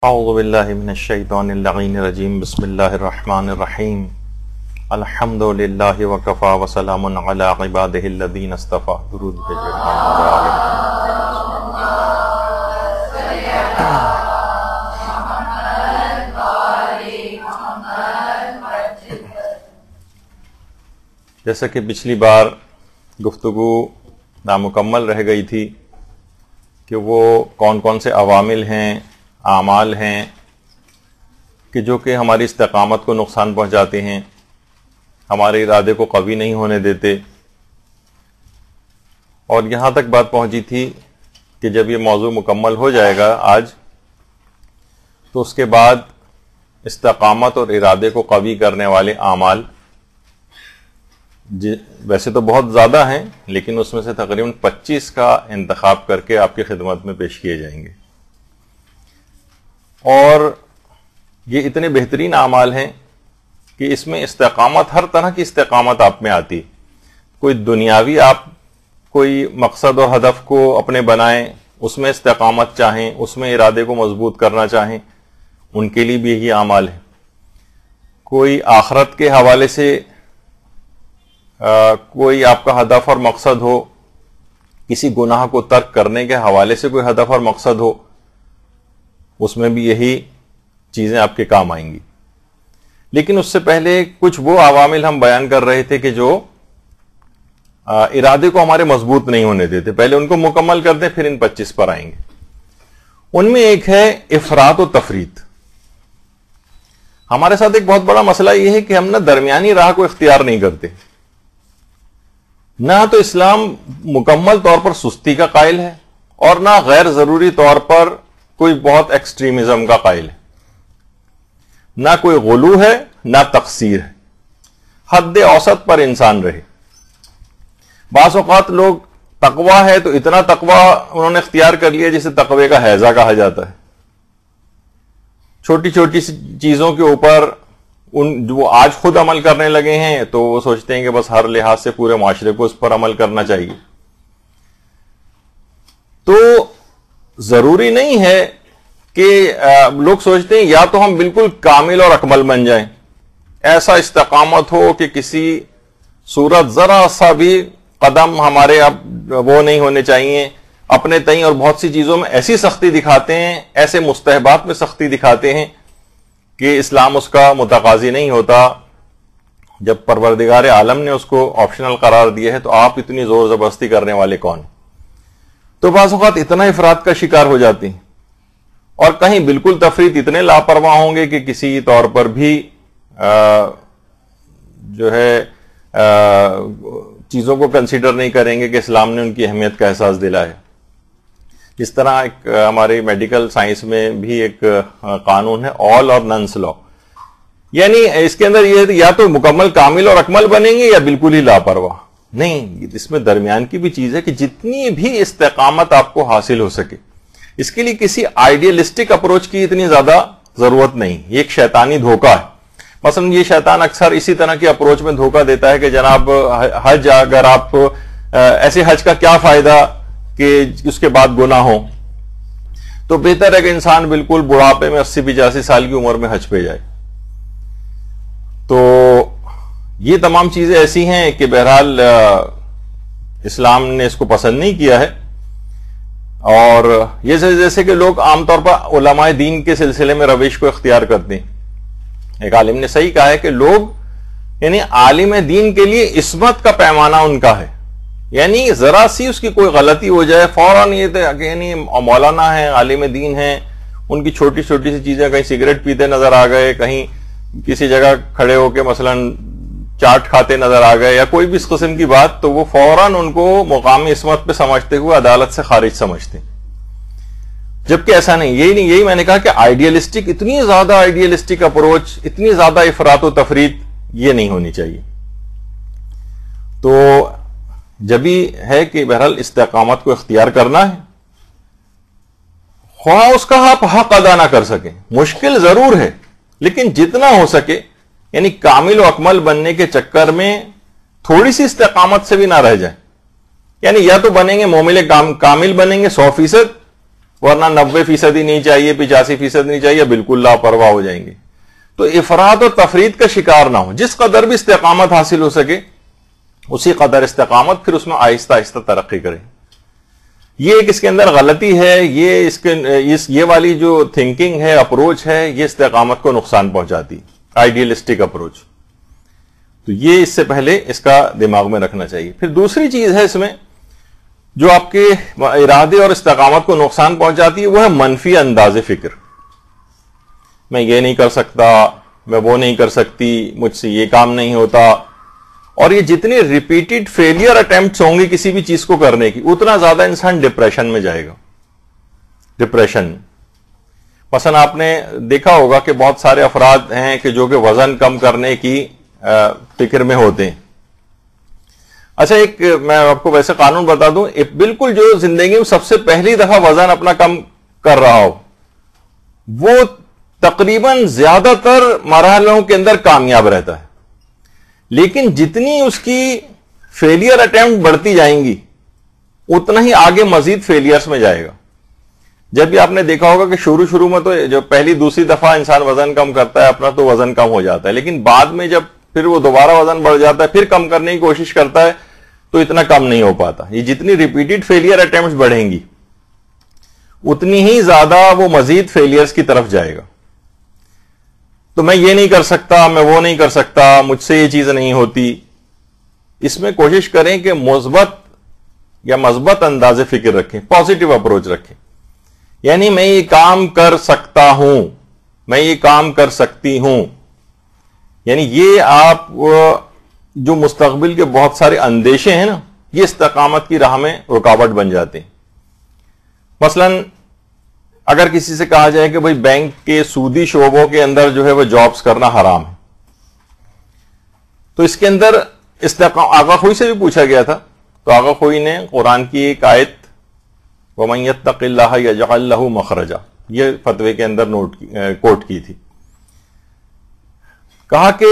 اعوذ باللہ من الشیطان اللعین الرجیم بسم اللہ الرحمن الرحیم الحمد للہ وکفا وسلام علی عبادہ الذین اصطفی درود بھیجے جیسا کہ پچھلی بار گفتگو نامکمل رہ گئی تھی کہ وہ کون کون سے عوامل ہیں، اعمال ہیں کہ جو کہ ہماری استقامت کو نقصان پہنچاتے ہیں، ہمارے ارادے کو قوی نہیں ہونے دیتے، اور یہاں تک بات پہنچی تھی کہ جب یہ موضوع مکمل ہو جائے گا آج، تو اس کے بعد استقامت اور ارادے کو قوی کرنے والے اعمال ویسے تو بہت زیادہ ہیں، لیکن اس میں سے تقریباً 25 کا انتخاب کر کے آپ کی خدمت میں پیش کیے جائیں گے، اور یہ اتنے بہترین اعمال ہیں کہ اس میں استقامت، ہر طرح کی استقامت آپ میں آتی، کوئی دنیاوی آپ کوئی مقصد اور ہدف کو اپنے بنائیں، اس میں استقامت چاہیں، اس میں ارادے کو مضبوط کرنا چاہیں، ان کے لیے بھی یہی اعمال ہیں۔ کوئی آخرت کے حوالے سے کوئی آپ کا ہدف اور مقصد ہو، کسی گناہ کو ترک کرنے کے حوالے سے کوئی ہدف اور مقصد ہو، اس میں بھی یہی چیزیں آپ کے کام آئیں گی۔ لیکن اس سے پہلے کچھ وہ عوامل ہم بیان کر رہے تھے کہ جو ارادے کو ہمارے مضبوط نہیں ہونے دیتے، پہلے ان کو مکمل کر دیں، پھر ان 25 پر آئیں گے۔ ان میں ایک ہے افراط و تفریط۔ ہمارے ساتھ ایک بہت بڑا مسئلہ یہ ہے کہ ہم نہ درمیانی راہ کو اختیار نہیں کرتے، نہ تو اسلام مکمل طور پر سستی کا قائل ہے، اور نہ غیر ضروری طور پر کوئی بہت ایکسٹریمزم کا قائل ہے، نہ کوئی غلو ہے نہ تقصیر ہے، حد اوسط پر انسان رہے۔ بعض اوقات لوگ تقویٰ ہے تو اتنا تقویٰ انہوں نے اختیار کر لیا جسے تقوی کا ہیضہ کہا جاتا ہے، چھوٹی چھوٹی چیزوں کے اوپر وہ آج خود عمل کرنے لگے ہیں تو وہ سوچتے ہیں کہ بس ہر لحاظ سے پورے معاشرے کو اس پر عمل کرنا چاہیے۔ تو ضروری نہیں ہے کہ لوگ سوچتے ہیں یا تو ہم بالکل کامل اور اکمل بن جائیں، ایسا استقامت ہو کہ کسی صورت ذرا سا بھی قدم ہمارے اب وہ نہیں ہونے چاہیے، اپنے تئیں اور بہت سی چیزوں میں ایسی سختی دکھاتے ہیں، ایسے مستحبات میں سختی دکھاتے ہیں کہ اسلام اس کا متقاضی نہیں ہوتا۔ جب پروردگار عالم نے اس کو آپشنل قرار دیا ہے تو آپ اتنی زور زبردستی کرنے والے کون ہیں؟ تو بعض اوقات اتنا افراط کا شکار ہو جاتی ہیں، اور کہیں بالکل تفریط، اتنے لاپرواہ ہوں گے کہ کسی طور پر بھی جو ہے چیزوں کو کنسیڈر نہیں کریں گے کہ اسلام نے ان کی اہمیت کا احساس دلایا۔ جس طرح ایک ہماری میڈیکل سائنس میں بھی ایک قانون ہے، آل اور ننس لا، یعنی اس کے اندر یہ یا تو مکمل کامل اور اکمل بنیں گے یا بالکل ہی لاپرواہ نہیں، اس میں درمیان کی بھی چیز ہے کہ جتنی بھی استقامت آپ کو حاصل ہو سکے، اس کے لیے کسی آئیڈیلسٹک اپروچ کی اتنی زیادہ ضرورت نہیں، یہ ایک شیطانی دھوکہ ہے۔ مثلا یہ شیطان اکثر اسی طرح کی اپروچ میں دھوکہ دیتا ہے کہ جناب حج، اگر آپ ایسے حج کا کیا فائدہ کہ اس کے بعد گناہ ہو، تو بہتر ہے کہ انسان بالکل بڑھاپے میں 80-85 سال کی عمر میں حج پہ جائے۔ تو یہ تمام چیزیں ایسی ہیں کہ بہرحال اسلام نے اس کو پسند نہیں کیا ہے، اور یہ جیسے کہ لوگ عام طور پر علماء دین کے سلسلے میں روش کو اختیار کرتے ہیں۔ ایک عالم نے صحیح کہا ہے کہ لوگ، یعنی عالم دین کے لیے عصمت کا پیمانہ ان کا ہے، یعنی ذرا سی اس کی کوئی غلطی ہو جائے فوراً یہ یعنی مولانا ہے، عالم دین ہے، ان کی چھوٹی چھوٹی سی چیزیں، کہیں سگریٹ پیتے نظر آ گئے، کہیں کسی جگہ کھڑے ہو کے مثلاً چاٹ کھاتے نظر آ گئے، یا کوئی بھی اس قسم کی بات، تو وہ فوراً ان کو مقامی عصمت پہ سمجھتے ہوئے عدالت سے خارج سمجھتے ہیں، جبکہ ایسا نہیں۔ یہی میں نے کہا کہ آئیڈیلسٹک، اتنی زیادہ آئیڈیلسٹک اپروچ، اتنی زیادہ افراط و تفریط یہ نہیں ہونی چاہیے۔ تو جبھی ہے کہ بہرحال استقامت کو اختیار کرنا ہے، خواہ اس کا آپ حق ادا نہ کر سکیں، مشکل ضرور ہے، لیکن جتنا ہو سکے، یعنی کامل و اکمل بننے کے چکر میں تھوڑی سی استقامت سے بھی نہ رہ جائیں، یعنی یا تو بنیں گے مومن کامل بنیں گے 100%، ورنہ 90% ہی نہیں چاہیے، 85% نہیں چاہیے، بالکل لاپرواہ ہو جائیں گے. تو افراط اور تفرید کا شکار نہ ہو. جس قدر بھی استقامت حاصل ہو سکے اسی قدر استقامت، پھر اس میں آہستہ آہستہ ترقی کریں. یہ ایک اس کے اندر غلطی ہے، یہ والی جو تھنکنگ ہے، اپروچ ہے، یہ استقامت کو نقصان پہنچاتی، آئیڈیلسٹک اپروچ. تو یہ اس سے پہلے اس کا دماغ میں رکھنا چاہیے. پھر دوسری چیز ہے اس میں جو آپ کے ارادے اور استقامت کو نقصان پہنچاتی ہے، وہ ہے منفی انداز فکر. میں یہ نہیں کر سکتا، میں وہ نہیں کر سکتی، مجھ سے یہ کام نہیں ہوتا. اور یہ جتنے ریپیٹڈ فیلئر اٹیمپٹس ہوں گے کسی بھی چیز کو کرنے کی، اتنا زیادہ انسان ڈپریشن میں جائے گا. ڈپریشن مثلا آپ نے دیکھا ہوگا کہ بہت سارے افراد ہیں کہ جو کہ وزن کم کرنے کی فکر میں ہوتے ہیں. اچھا، ایک میں آپ کو ویسے قانون بتا دوں، بالکل جو زندگی میں سب سے پہلی دفعہ وزن اپنا کم کر رہا ہو وہ تقریباً زیادہ تر مرحلوں کے اندر کامیاب رہتا ہے. لیکن جتنی اس کی فیلئر اٹیمپٹ بڑھتی جائیں گی اتنا ہی آگے مزید فیلئرز میں جائے گا. جب بھی آپ نے دیکھا ہوگا کہ شروع میں تو جو پہلی دوسری دفعہ انسان وزن کم کرتا ہے اپنا تو وزن کم ہو جاتا ہے، لیکن بعد میں جب پھر وہ دوبارہ وزن بڑھ جاتا ہے، پھر کم کرنے کی کوشش کرتا ہے تو اتنا کم نہیں ہو پاتا. یہ جتنی ریپیٹڈ فیلئر اٹیمپٹس بڑھیں گی اتنی ہی زیادہ وہ مزید فیلئرز کی طرف جائے گا. تو میں یہ نہیں کر سکتا، میں وہ نہیں کر سکتا، مجھ سے یہ چیز نہیں ہوتی. اس میں کوشش کریں کہ مثبت انداز فکر رکھیں، پازیٹو اپروچ رکھیں. یعنی میں یہ کام کر سکتا ہوں، میں یہ کام کر سکتی ہوں. یعنی یہ آپ جو مستقبل کے بہت سارے اندیشے ہیں نا، یہ استقامت کی راہ میں رکاوٹ بن جاتے ہیں. مثلا اگر کسی سے کہا جائے کہ بھئی بینک کے سودی شعبوں کے اندر جو ہے وہ جابز کرنا حرام ہے، تو اس کے اندر آغا خوئی سے بھی پوچھا گیا تھا، تو آغا خوئی نے قرآن کی ایک آیت وَمَن يَتَّقِ اللَّهَ يَجْعَل لَهُ مَخْرَجًا یہ فتوے کے اندر کوٹ کی تھی. کہا کہ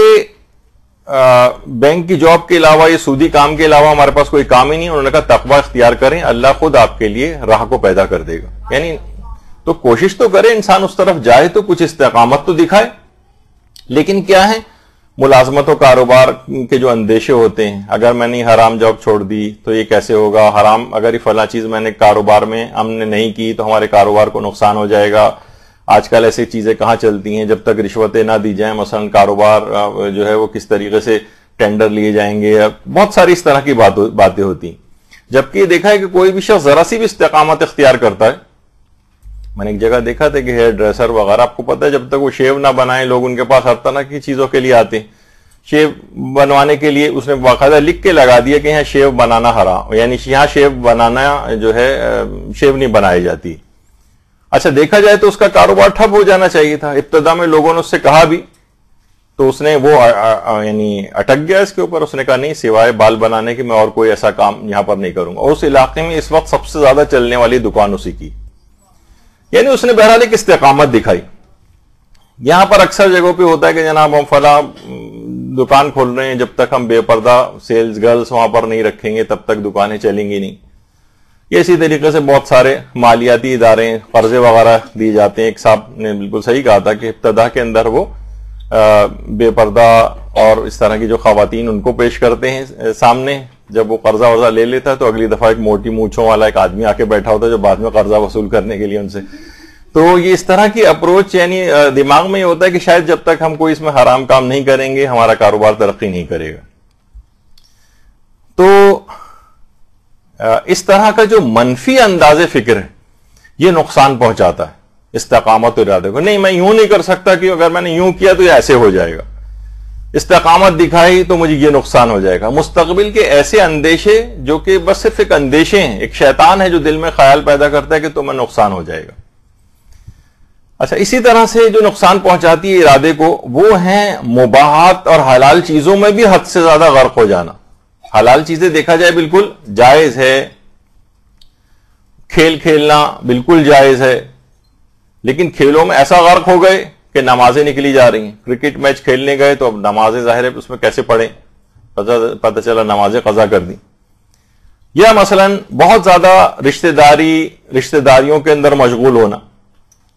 بینک کی جاب کے علاوہ، یہ سودی کام کے علاوہ ہمارے پاس کوئی کام ہی نہیں. انہوں نے کہا تقوی اختیار کریں، اللہ خود آپ کے لیے راہ کو پیدا کر دے گا. یعنی تو کوشش تو کرے انسان اس طرف جائے، تو کچھ استقامت تو دکھائے. لیکن کیا ہے، ملازمت و کاروبار کے جو اندیشے ہوتے ہیں، اگر میں نے حرام جاب چھوڑ دی تو یہ کیسے ہوگا، حرام اگر یہ فلاں چیز میں نے کاروبار میں ہم نے نہیں کی تو ہمارے کاروبار کو نقصان ہو جائے گا. آج کل ایسی چیزیں کہاں چلتی ہیں، جب تک رشوتیں نہ دی جائیں، مثلا کاروبار جو ہے وہ کس طریقے سے ٹینڈر لیے جائیں گے، بہت ساری اس طرح کی باتیں ہوتی ہیں. جبکہ یہ دیکھا ہے کہ کوئی بھی شخص ذرا سی بھی استقامت اختیار کرتا ہے. میں نے ایک جگہ دیکھا تھا کہ ہیئر ڈریسر وغیرہ، آپ کو پتہ ہے جب تک وہ شیو نہ بنائیں لوگ ان کے پاس ہر طرح کی چیزوں کے لیے آتے ہیں. شیو بنوانے کے لیے اس نے باقاعدہ لکھ کے لگا دیا کہ یہاں شیو بنانا حرام، یعنی یہاں شیو بنانا جو ہے شیو نہیں بنائی جاتی. اچھا دیکھا جائے تو اس کا کاروبار ٹھپ ہو جانا چاہیے تھا. ابتدا میں لوگوں نے اس سے کہا بھی تو اس نے وہ یعنی اٹک گیا اس کے اوپر. اس نے کہا نہیں، سوائے بال بنانے کے میں اور کوئی ایسا کام یہاں پر نہیں کروں گا. اور اس علاقے میں اس وقت سب سے زیادہ چلنے والی دکان اسی کی. یعنی اس نے بہرحال ایک استقامت دکھائی. یہاں پر اکثر جگہوں پہ ہوتا ہے کہ جناب ہم فلاں دکان کھول رہے ہیں، جب تک ہم بے پردہ سیلز گرلز وہاں پر نہیں رکھیں گے تب تک دکانیں چلیں گی نہیں. یہ اسی طریقے سے بہت سارے مالیاتی ادارے قرضے وغیرہ دیے جاتے ہیں. ایک صاحب نے بالکل صحیح کہا تھا کہ ابتدا کے اندر وہ بے پردہ اور اس طرح کی جو خواتین ان کو پیش کرتے ہیں سامنے. جب وہ قرضہ ورضہ لے لیتا ہے تو اگلی دفعہ ایک موٹی مونچھوں والا ایک آدمی آ کے بیٹھا ہوتا ہے جو بعد میں قرضہ وصول کرنے کے لیے ان سے. تو یہ اس طرح کی اپروچ یعنی دماغ میں یہ ہوتا ہے کہ شاید جب تک ہم کوئی اس میں حرام کام نہیں کریں گے ہمارا کاروبار ترقی نہیں کرے گا. تو اس طرح کا جو منفی انداز فکر ہے یہ نقصان پہنچاتا ہے استقامت اور ارادے کو. نہیں میں یوں نہیں کر سکتا کہ اگر میں نے یوں کیا تو یہ ایسے ہو جائے گا. استقامت دکھائی تو مجھے یہ نقصان ہو جائے گا. مستقبل کے ایسے اندیشے جو کہ بس صرف ایک اندیشے ہیں، ایک شیطان ہے جو دل میں خیال پیدا کرتا ہے کہ تمہیں نقصان ہو جائے گا. اچھا اسی طرح سے جو نقصان پہنچاتی ہے ارادے کو وہ ہیں مباحات اور حلال چیزوں میں بھی حد سے زیادہ غرق ہو جانا. حلال چیزیں دیکھا جائے بالکل جائز ہے، کھیل کھیلنا بالکل جائز ہے، لیکن کھیلوں میں ایسا غرق ہو گئے کہ نمازیں نکلی جا رہی ہیں. کرکٹ میچ کھیلنے گئے تو اب نمازیں ظاہر ہے اس میں کیسے پڑھیں، پتہ چلا نمازیں قضا کر دی. یا مثلا بہت زیادہ رشتہ داریوں کے اندر مشغول ہونا،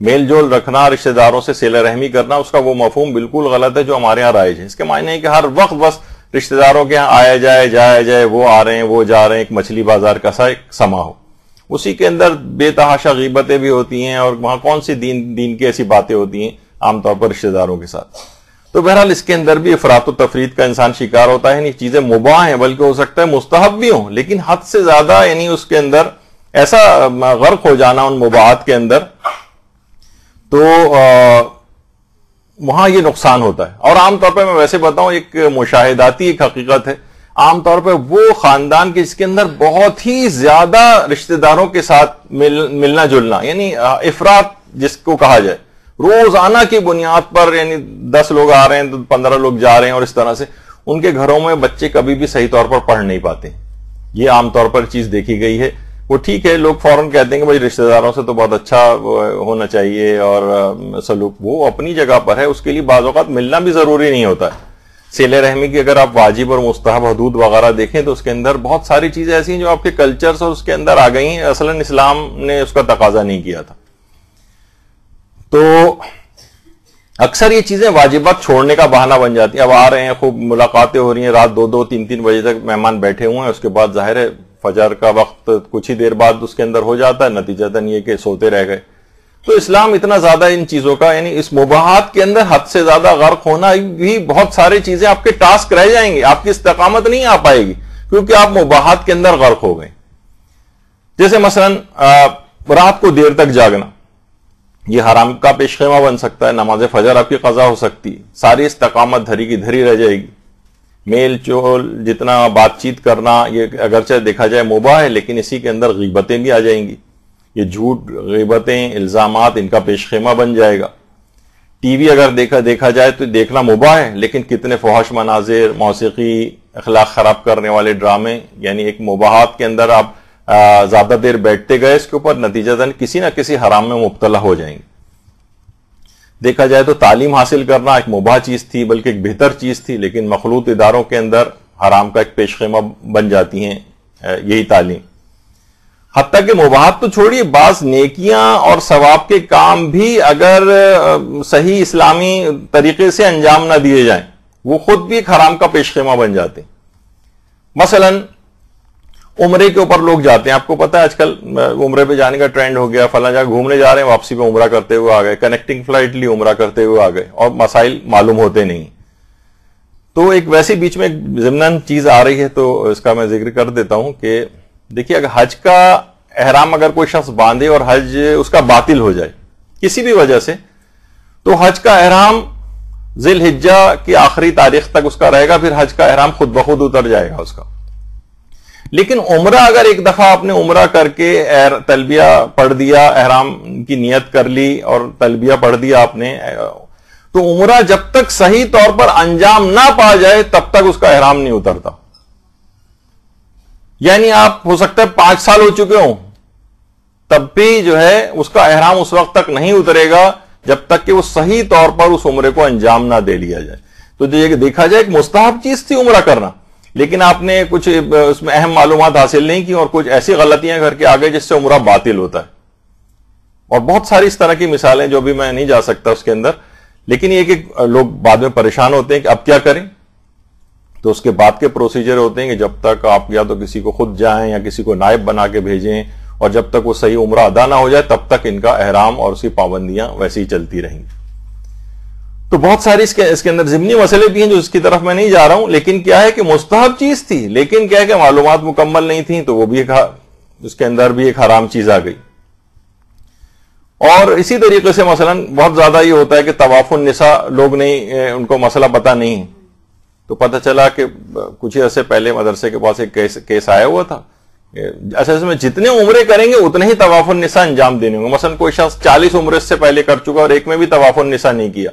میل جول رکھنا، رشتہ داروں سے صلہ رحمی کرنا، اس کا وہ مفہوم بالکل غلط ہے جو ہمارے ہاں رائج ہے. اس کے معنی ہے کہ ہر وقت بس رشتہ داروں کے ہاں آیا جائے، وہ آ رہے ہیں وہ جا رہے ہیں، ایک مچھلی بازار کا سا ایک سما ہو. اسی کے اندر بے تحاشا غیبتیں بھی ہوتی ہیں، اور وہاں کون سی دین کی ایسی باتیں ہوتی ہیں عام طور پر رشتہ داروں کے ساتھ. تو بہرحال اس کے اندر بھی افراط و تفریط کا انسان شکار ہوتا ہے. نہیں چیزیں مباح ہیں بلکہ ہو سکتا ہے مستحب بھی ہوں، لیکن حد سے زیادہ یعنی اس کے اندر ایسا غرق ہو جانا ان مباحات کے اندر، تو وہاں یہ نقصان ہوتا ہے. اور عام طور پہ میں ویسے بتاؤں ایک مشاہداتی ایک حقیقت ہے، عام طور پہ وہ خاندان کے جس کے اندر بہت ہی زیادہ رشتہ داروں کے ساتھ ملنا جلنا، یعنی افراط جس کو کہا جائے، روزانہ کی بنیاد پر یعنی 10 لوگ آ رہے ہیں تو 15 لوگ جا رہے ہیں، اور اس طرح سے ان کے گھروں میں بچے کبھی بھی صحیح طور پر پڑھ نہیں پاتے. یہ عام طور پر چیز دیکھی گئی ہے. وہ ٹھیک ہے، لوگ فوراً کہتے ہیں کہ بھائی رشتہ داروں سے تو بہت اچھا ہونا چاہیے اور سلوک، وہ اپنی جگہ پر ہے، اس کے لیے بعض اوقات ملنا بھی ضروری نہیں ہوتا ہے. صلہ رحمی کی اگر آپ واجب اور مستحب حدود وغیرہ دیکھیں تو اس کے اندر بہت ساری چیزیں ایسی ہیں جو آپ کے کلچر اور اس کے اندر آ گئی ہیں، اصلاً اسلام نے اس کا تقاضا نہیں کیا تھا. تو اکثر یہ چیزیں واجبات چھوڑنے کا بہانہ بن جاتی ہیں. اب آ رہے ہیں، خوب ملاقاتیں ہو رہی ہیں، رات 2-2 3-3 بجے تک مہمان بیٹھے ہوئے ہیں، اس کے بعد ظاہر ہے فجر کا وقت کچھ ہی دیر بعد اس کے اندر ہو جاتا ہے، نتیجتاً یہ کہ سوتے رہ گئے. تو اسلام اتنا زیادہ ان چیزوں کا یعنی اس مباحات کے اندر حد سے زیادہ غرق ہونا بھی، بہت ساری چیزیں آپ کے ٹاسک رہ جائیں گے، آپ کی استقامت نہیں آ پائے گی کیونکہ آپ مباحات کے اندر غرق ہو گئے. جیسے مثلاً رات کو دیر تک جاگنا، یہ حرام کا پیش خیمہ بن سکتا ہے. نماز فجر آپ کی قضا ہو سکتی، ساری استقامت دھری کی دھری رہ جائے گی. میل چول جتنا بات چیت کرنا یہ اگرچہ دیکھا جائے مباح ہے، لیکن اسی کے اندر غیبتیں بھی آ جائیں گی. یہ جھوٹ، غیبتیں، الزامات، ان کا پیش خیمہ بن جائے گا. ٹی وی اگر دیکھا جائے تو دیکھنا مباح ہے، لیکن کتنے فحش مناظر، موسیقی، اخلاق خراب کرنے والے ڈرامے، یعنی ایک مباحات کے اندر آپ زیادہ دیر بیٹھتے گئے، اس کے اوپر نتیجتاً کسی نہ کسی حرام میں مبتلا ہو جائیں گے. دیکھا جائے تو تعلیم حاصل کرنا ایک مباح چیز تھی، بلکہ ایک بہتر چیز تھی، لیکن مخلوط اداروں کے اندر حرام کا ایک پیش خیمہ بن جاتی ہیں یہی تعلیم. حتیٰ کہ مباحات تو چھوڑیے، بعض نیکیاں اور ثواب کے کام بھی اگر صحیح اسلامی طریقے سے انجام نہ دیے جائیں، وہ خود بھی ایک حرام کا پیش خیمہ بن جاتے ہیں. مثلاً عمرے کے اوپر لوگ جاتے ہیں، آپ کو پتا ہے آج کل عمرے پہ جانے کا ٹرینڈ ہو گیا، فلاں جگہ گھومنے جا رہے ہیں، واپسی پہ عمرہ کرتے ہوئے آ گئے، کنیکٹنگ فلائٹ لی عمرہ کرتے ہوئے آ گئے، اور مسائل معلوم ہوتے نہیں. تو ایک ویسی بیچ میں ضمناً چیز آ رہی ہے تو اس کا میں ذکر کر دیتا ہوں کہ دیکھیے اگر حج کا احرام اگر کوئی شخص باندھے اور حج اس کا باطل ہو جائے کسی بھی وجہ سے، تو حج کا احرام ذی الحجہ کی آخری تاریخ تک اس کا رہے گا، پھر حج کا احرام خود بخود اتر جائے گا اس کا. لیکن عمرہ اگر ایک دفعہ آپ نے عمرہ کر کے تلبیہ پڑھ دیا، احرام کی نیت کر لی اور تلبیہ پڑھ دیا آپ نے، تو عمرہ جب تک صحیح طور پر انجام نہ پا جائے تب تک اس کا احرام نہیں اترتا. یعنی آپ ہو سکتا ہے 5 سال ہو چکے ہوں، تب بھی جو ہے اس کا احرام اس وقت تک نہیں اترے گا جب تک کہ وہ صحیح طور پر اس عمرے کو انجام نہ دے لیا جائے. تو دیکھا جائے ایک مستحب چیز تھی عمرہ کرنا، لیکن آپ نے کچھ اس میں اہم معلومات حاصل نہیں کی اور کچھ ایسی غلطیاں کر کے آگے جس سے عمرہ باطل ہوتا ہے. اور بہت ساری اس طرح کی مثالیں جو بھی میں نہیں جا سکتا اس کے اندر، لیکن یہ کہ لوگ بعد میں پریشان ہوتے ہیں کہ اب کیا کریں. تو اس کے بعد کے پروسیجر ہوتے ہیں کہ جب تک آپ یا تو کسی کو خود جائیں یا کسی کو نائب بنا کے بھیجیں، اور جب تک وہ صحیح عمرہ ادا نہ ہو جائے تب تک ان کا احرام اور اس کی پابندیاں ویسے ہی چلتی رہیں گی. تو بہت ساری اس کے اندر ضمنی مسئلے بھی ہیں جو اس کی طرف میں نہیں جا رہا ہوں، لیکن کیا ہے کہ مستحب چیز تھی، لیکن کیا ہے کہ معلومات مکمل نہیں تھیں تو وہ بھی اس کے اندر بھی ایک حرام چیز آ گئی. اور اسی طریقے سے مثلا بہت زیادہ یہ ہوتا ہے کہ طواف النساء لوگ نہیں، ان کو مسئلہ پتہ نہیں، تو پتہ چلا کہ کچھ ہی عرصے پہلے مدرسے کے پاس ایک کیس آیا ہوا تھا، اصل میں جتنے عمرے کریں گے اتنے ہی طواف النساء انجام دینے ہوں گے. مثلا کوئی شخص 40 عمرے سے پہلے کر چکا اور ایک میں بھی طواف النساء نہیں کیا،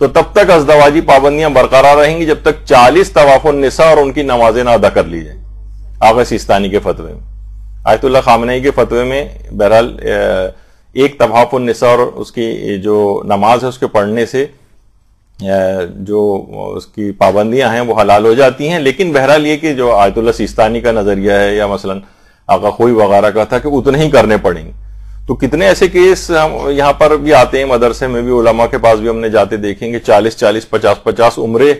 تو تب تک ازدواجی پابندیاں برقرار رہیں گی جب تک 40 طواف النساء اور ان کی نمازیں نہ ادا کر لی جائیں. آغا سیستانی کے فتوے میں، آیت اللہ خامنئی کے فتوے میں بہرحال ایک طواف النساء اور اس کی جو نماز ہے اس کے پڑھنے سے جو اس کی پابندیاں ہیں وہ حلال ہو جاتی ہیں. لیکن بہرحال یہ کہ جو آیت اللہ سیستانی کا نظریہ ہے یا مثلا آقا خوئی وغیرہ کا تھا کہ اتنے ہی کرنے پڑیں گے. تو کتنے ایسے کیس یہاں پر بھی آتے ہیں, مدرسے میں بھی, علماء کے پاس بھی ہم نے جاتے دیکھیں گے, 40 50 عمرے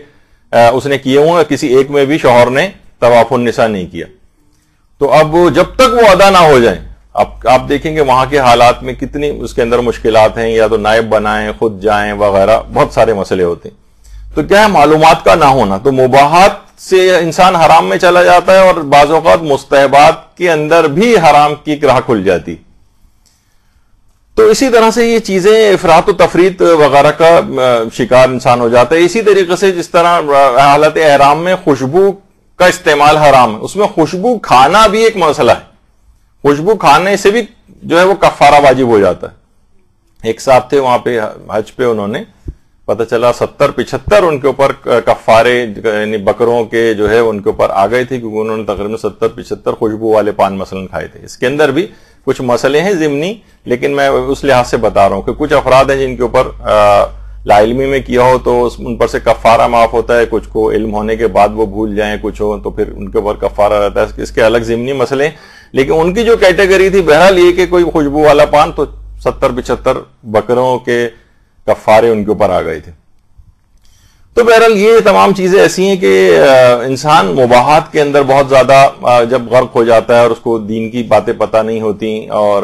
اس نے کیے ہوں, کسی ایک میں بھی شوہر نے طواف النساء نہیں کیا. تو اب جب تک وہ ادا نہ ہو جائیں, آپ دیکھیں گے وہاں کے حالات میں کتنی اس کے اندر مشکلات ہیں, یا تو نائب بنائیں, خود جائیں وغیرہ, بہت سارے مسئلے ہوتے ہیں. تو کیا ہے, معلومات کا نہ ہونا. تو مباحات سے انسان حرام میں چلا جاتا ہے, اور بعض اوقات مستحبات کے اندر بھی حرام کی راہ کھل جاتی. تو اسی طرح سے یہ چیزیں افراط و تفریط وغیرہ کا شکار انسان ہو جاتا ہے. اسی طریقے سے جس طرح حالت احرام میں خوشبو کا استعمال حرام ہے, اس میں خوشبو کھانا بھی ایک مسئلہ ہے. خوشبو کھانے سے بھی جو ہے وہ کفارہ واجب ہو جاتا ہے. ایک صاحب تھے وہاں پہ حج پہ, انہوں نے پتہ چلا 70-75 ان کے اوپر کفارے یعنی بکروں کے جو ہے ان کے اوپر آ گئے تھے, کیونکہ انہوں نے تقریباً 70-75 خوشبو والے پان مثلا کھائے تھے. اس کے اندر بھی کچھ مسئلے ہیں ضمنی, لیکن میں اس لحاظ سے بتا رہا ہوں کہ کچھ افراد ہیں جن کے اوپر لا علمی میں کیا ہو تو ان پر سے کفارہ معاف ہوتا ہے, کچھ کو علم ہونے کے بعد وہ بھول جائیں, کچھ ہو تو پھر ان کے اوپر کفارہ رہتا ہے. اس کے الگ ضمنی مسئلے ہیں, لیکن ان کی جو کیٹیگری تھی بہرحال یہ کہ کوئی خوشبو والا پان, تو 70-75 بکروں کے کفارے ان کے اوپر آ گئے تھے. تو بہرحال یہ تمام چیزیں ایسی ہیں کہ انسان مباحات کے اندر بہت زیادہ جب غرق ہو جاتا ہے اور اس کو دین کی باتیں پتہ نہیں ہوتی, اور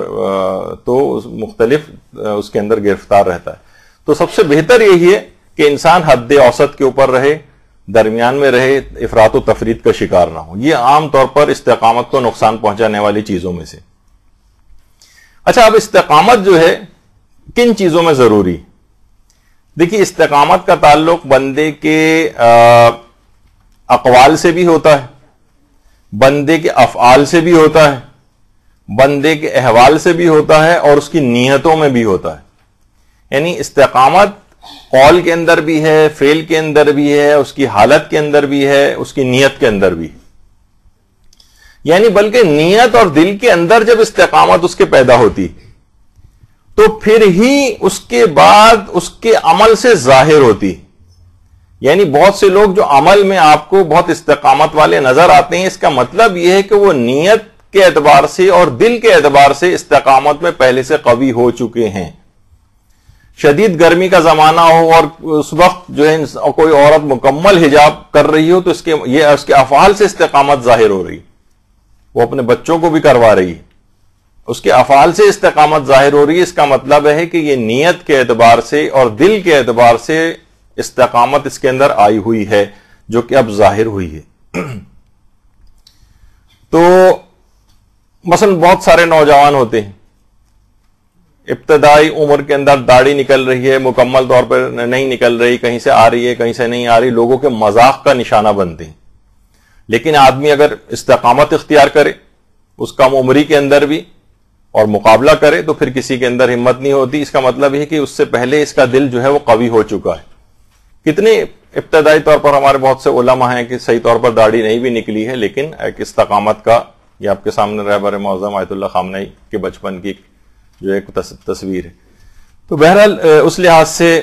تو مختلف اس کے اندر گرفتار رہتا ہے. تو سب سے بہتر یہی ہے کہ انسان حد اوسط کے اوپر رہے, درمیان میں رہے, افراط و تفریط کا شکار نہ ہو. یہ عام طور پر استقامت کو نقصان پہنچانے والی چیزوں میں سے. اچھا, اب استقامت جو ہے کن چیزوں میں ضروری؟ دیکھیے, استقامت کا تعلق بندے کے اقوال سے بھی ہوتا ہے, بندے کے افعال سے بھی ہوتا ہے, بندے کے احوال سے بھی ہوتا ہے, اور اس کی نیتوں میں بھی ہوتا ہے. یعنی استقامت قول کے اندر بھی ہے, فعل کے اندر بھی ہے, اس کی حالت کے اندر بھی ہے, اس کی نیت کے اندر بھی ہے. یعنی بلکہ نیت اور دل کے اندر جب استقامت اس کے پیدا ہوتی تو پھر ہی اس کے بعد اس کے عمل سے ظاہر ہوتی. یعنی بہت سے لوگ جو عمل میں آپ کو بہت استقامت والے نظر آتے ہیں, اس کا مطلب یہ ہے کہ وہ نیت کے اعتبار سے اور دل کے اعتبار سے استقامت میں پہلے سے قوی ہو چکے ہیں. شدید گرمی کا زمانہ ہو اور اس وقت جو ہے کوئی عورت مکمل حجاب کر رہی ہو, تو اس کے افعال سے استقامت ظاہر ہو رہی, وہ اپنے بچوں کو بھی کروا رہی ہے, اس کے افعال سے استقامت ظاہر ہو رہی ہے. اس کا مطلب ہے کہ یہ نیت کے اعتبار سے اور دل کے اعتبار سے استقامت اس کے اندر آئی ہوئی ہے, جو کہ اب ظاہر ہوئی ہے. تو مثلا بہت سارے نوجوان ہوتے ہیں, ابتدائی عمر کے اندر داڑھی نکل رہی ہے, مکمل طور پر نہیں نکل رہی, کہیں سے آ رہی ہے کہیں سے نہیں آ رہی, لوگوں کے مذاق کا نشانہ بنتے ہیں. لیکن آدمی اگر استقامت اختیار کرے اس کم عمری کے اندر بھی اور مقابلہ کرے تو پھر کسی کے اندر ہمت نہیں ہوتی. اس کا مطلب یہ کہ اس سے پہلے اس کا دل جو ہے وہ قوی ہو چکا ہے. کتنے ابتدائی طور پر ہمارے بہت سے علماء ہیں کہ صحیح طور پر داڑھی نہیں بھی نکلی ہے, لیکن ایک استقامت کا, یہ آپ کے سامنے رہبر معظم آیت اللہ خامنئی کے بچپن کی جو ایک تصویر ہے. تو بہرحال اس لحاظ سے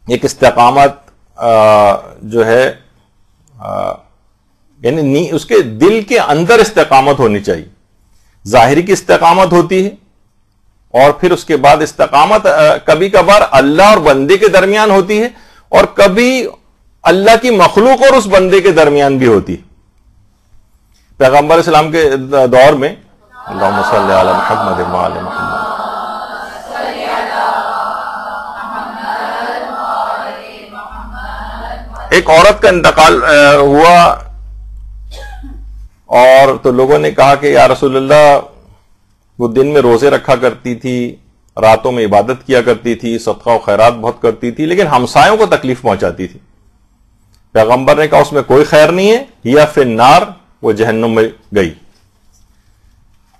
ایک استقامت جو ہے یعنی اس کے دل کے اندر استقامت ہونی چاہیے. ظاہری کی استقامت ہوتی ہے, اور پھر اس کے بعد استقامت کبھی کبھار اللہ اور بندے کے درمیان ہوتی ہے, اور کبھی اللہ کی مخلوق اور اس بندے کے درمیان بھی ہوتی ہے. پیغمبر اسلام کے دور میں اللہم صلی علی محمد و علی محمد, ایک عورت کا انتقال ہوا, اور تو لوگوں نے کہا کہ یا رسول اللہ, وہ دن میں روزے رکھا کرتی تھی, راتوں میں عبادت کیا کرتی تھی, صدقہ و خیرات بہت کرتی تھی, لیکن ہمسایوں کو تکلیف پہنچاتی تھی. پیغمبر نے کہا اس میں کوئی خیر نہیں ہے, یا فی النار, وہ جہنم میں گئی.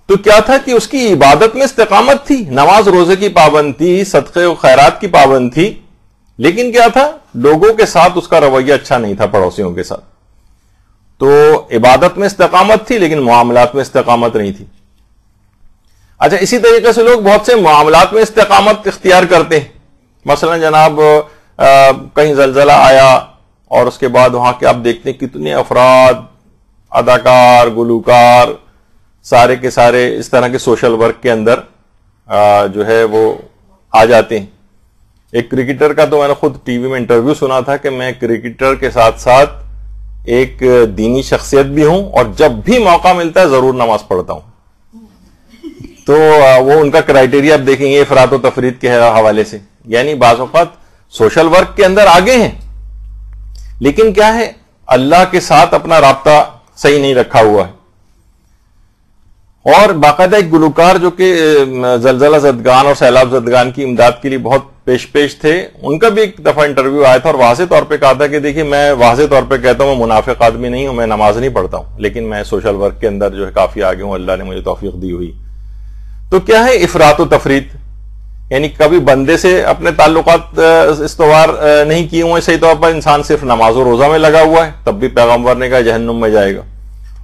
تو کیا تھا کہ اس کی عبادت میں استقامت تھی, نماز روزے کی پابند تھی, صدقے و خیرات کی پابند تھی, لیکن کیا تھا, لوگوں کے ساتھ اس کا رویہ اچھا نہیں تھا, پڑوسیوں کے ساتھ. تو عبادت میں استقامت تھی لیکن معاملات میں استقامت نہیں تھی. اچھا, اسی طریقے سے لوگ بہت سے معاملات میں استقامت اختیار کرتے ہیں. مثلا جناب کہیں زلزلہ آیا, اور اس کے بعد وہاں کے آپ دیکھتے ہیں کتنے افراد, اداکار, گلوکار, سارے کے سارے اس طرح کے سوشل ورک کے اندر جو ہے وہ آ جاتے ہیں. ایک کرکٹر کا تو میں نے خود ٹی وی میں انٹرویو سنا تھا کہ میں کرکٹر کے ساتھ ساتھ ایک دینی شخصیت بھی ہوں اور جب بھی موقع ملتا ہے ضرور نماز پڑھتا ہوں. تو وہ ان کا کرائٹیریا آپ دیکھیں گے افراط و تفرید کے حوالے سے. یعنی بعض اوقات سوشل ورک کے اندر آگے ہیں لیکن کیا ہے اللہ کے ساتھ اپنا رابطہ صحیح نہیں رکھا ہوا ہے. اور باقاعدہ ایک گلوکار جو کہ زلزلہ زدگان اور سیلاب زدگان کی امداد کے لیے بہت پیش تھے, ان کا بھی ایک دفعہ انٹرویو آیا تھا اور واضح طور پہ کہا تھا کہ دیکھیے میں واضح طور پہ کہتا ہوں میں منافق آدمی نہیں ہوں, میں نماز نہیں پڑھتا ہوں, لیکن میں سوشل ورک کے اندر جو ہے کافی آگے ہوں, اللہ نے مجھے توفیق دی ہوئی. تو کیا ہے افراط و تفرید, یعنی کبھی بندے سے اپنے تعلقات استوار نہیں کیے ہوئے صحیح طور پر, انسان صرف نماز و روزہ میں لگا ہوا ہے تب بھی پیغمبر نے کہا جہنم میں جائے گا.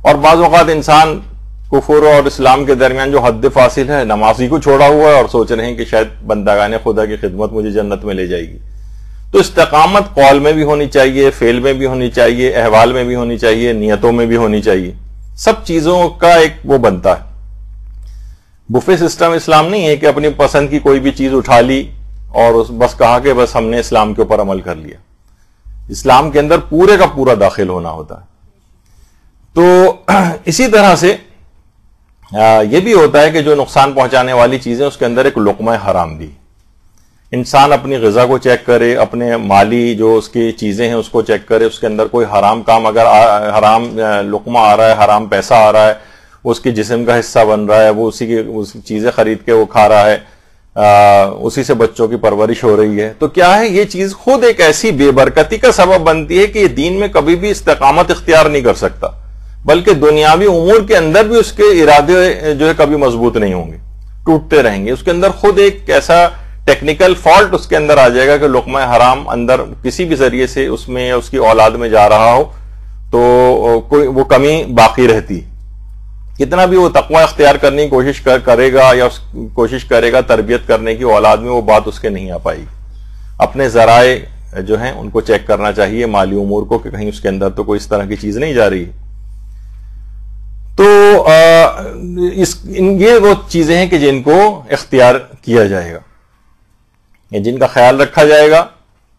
اور بعض اوقات انسان کفر اور اسلام کے درمیان جو حد فاصل ہے نمازی کو چھوڑا ہوا ہے اور سوچ رہے ہیں کہ شاید بندگان خدا کی خدمت مجھے جنت میں لے جائے گی. تو استقامت قول میں بھی ہونی چاہیے, فعل میں بھی ہونی چاہیے, احوال میں بھی ہونی چاہیے, نیتوں میں بھی ہونی چاہیے. سب چیزوں کا ایک وہ بنتا ہے. بفے سسٹم اسلام نہیں ہے کہ اپنی پسند کی کوئی بھی چیز اٹھا لی اور بس کہا کہ بس ہم نے اسلام کے اوپر عمل کر لیا. اسلام کے اندر پورے کا پورا داخل ہونا ہوتا ہے. تو اسی طرح سے یہ بھی ہوتا ہے کہ جو نقصان پہنچانے والی چیزیں اس کے اندر ایک لقمہ حرام بھی. انسان اپنی غذا کو چیک کرے, اپنے مالی جو اس کی چیزیں ہیں اس کو چیک کرے, اس کے اندر کوئی حرام کام اگر حرام لقمہ آ رہا ہے, حرام پیسہ آ رہا ہے, اس کے جسم کا حصہ بن رہا ہے, وہ اسی کی چیزیں خرید کے وہ کھا رہا ہے, اسی سے بچوں کی پرورش ہو رہی ہے, تو کیا ہے یہ چیز خود ایک ایسی بے برکتی کا سبب بنتی ہے کہ یہ دین میں کبھی بھی استقامت اختیار نہیں کر سکتا, بلکہ دنیاوی امور کے اندر بھی اس کے ارادے جو ہے کبھی مضبوط نہیں ہوں گے, ٹوٹتے رہیں گے. اس کے اندر خود ایک ایسا ٹیکنیکل فالٹ اس کے اندر آ جائے گا کہ لقمہ حرام اندر کسی بھی ذریعے سے اس میں یا اس کی اولاد میں جا رہا ہو تو کوئی وہ کمی باقی رہتی. کتنا بھی وہ تقوی اختیار کرنے کی کوشش کرے گا یا کوشش کرے گا تربیت کرنے کی اولاد میں, وہ بات اس کے نہیں آ پائے گی. اپنے ذرائع جو ہیں ان کو چیک کرنا چاہیے مالی امور کو کہ کہیں اس کے اندر تو کوئی اس طرح کی چیز نہیں جا رہی. تو یہ وہ چیزیں ہیں کہ جن کو اختیار کیا جائے گا, جن کا خیال رکھا جائے گا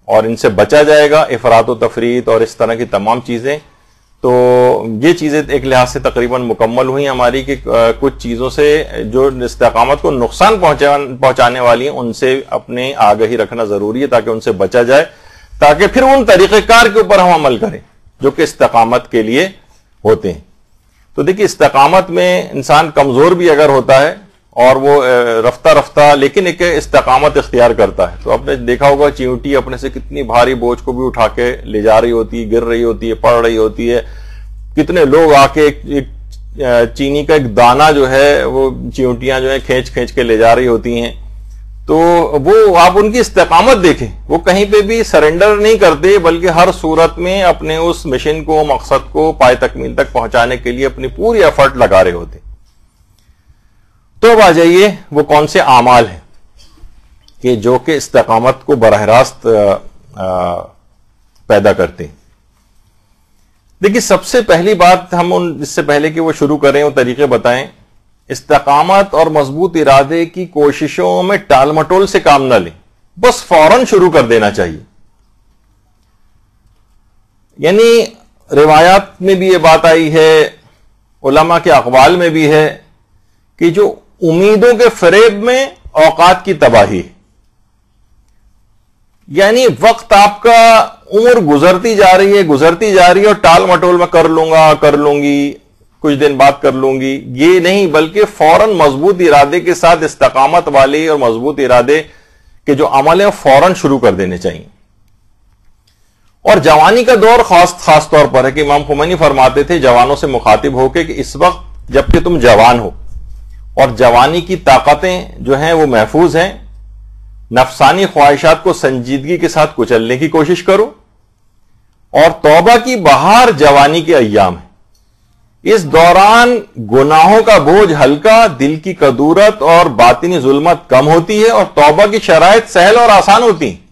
اور ان سے بچا جائے گا, افراط و تفرید اور اس طرح کی تمام چیزیں. تو یہ چیزیں ایک لحاظ سے تقریباً مکمل ہوئی ہماری کہ کچھ چیزوں سے جو استقامت کو نقصان پہنچانے والی ہیں ان سے اپنے آگہی رکھنا ضروری ہے تاکہ ان سے بچا جائے, تاکہ پھر ان طریقہ کار کے اوپر ہم عمل کریں جو کہ استقامت کے لیے ہوتے ہیں. تو دیکھیے استقامت میں انسان کمزور بھی اگر ہوتا ہے اور وہ رفتہ رفتہ لیکن ایک استقامت اختیار کرتا ہے, تو آپ نے دیکھا ہوگا چیونٹی اپنے سے کتنی بھاری بوجھ کو بھی اٹھا کے لے جا رہی ہوتی ہے, گر رہی ہوتی ہے, پڑ رہی ہوتی ہے. کتنے لوگ آ کے ایک چینی کا ایک دانہ جو ہے وہ چیونٹیاں جو ہے کھینچ کے لے جا رہی ہوتی ہیں. تو وہ آپ ان کی استقامت دیکھیں, وہ کہیں پہ بھی سرنڈر نہیں کرتے بلکہ ہر صورت میں اپنے اس مشن کو, مقصد کو پائے تکمیل تک پہنچانے کے لیے اپنی پوری ایفرٹ لگا رہے ہوتے. تو اب آ جائیے وہ کون سے اعمال ہیں کہ جو کہ استقامت کو براہ راست پیدا کرتے ہیں. دیکھیے سب سے پہلی بات ہم اس سے پہلے کہ وہ شروع کریں وہ طریقے بتائیں. استقامت اور مضبوط ارادے کی کوششوں میں ٹال مٹول سے کام نہ لیں, بس فوراً شروع کر دینا چاہیے. یعنی روایات میں بھی یہ بات آئی ہے, علماء کے اقوال میں بھی ہے کہ جو امیدوں کے فریب میں اوقات کی تباہی, یعنی وقت آپ کا عمر گزرتی جا رہی ہے اور ٹال مٹول میں کر لوں گی کچھ دن بعد کر لوں گی, یہ نہیں بلکہ فوراً مضبوط ارادے کے ساتھ استقامت والے اور مضبوط ارادے کے جو عمل ہیں فوراً شروع کر دینے چاہیے. اور جوانی کا دور خاص طور پر ہے کہ امام خمینی فرماتے تھے جوانوں سے مخاطب ہو کے کہ اس وقت جبکہ تم جوان ہو اور جوانی کی طاقتیں جو ہیں وہ محفوظ ہیں, نفسانی خواہشات کو سنجیدگی کے ساتھ کچلنے کی کوشش کرو. اور توبہ کی بہار جوانی کے ایام ہے, اس دوران گناہوں کا بوجھ ہلکا, دل کی کدورت اور باطنی ظلمت کم ہوتی ہے اور توبہ کی شرائط سہل اور آسان ہوتی ہیں.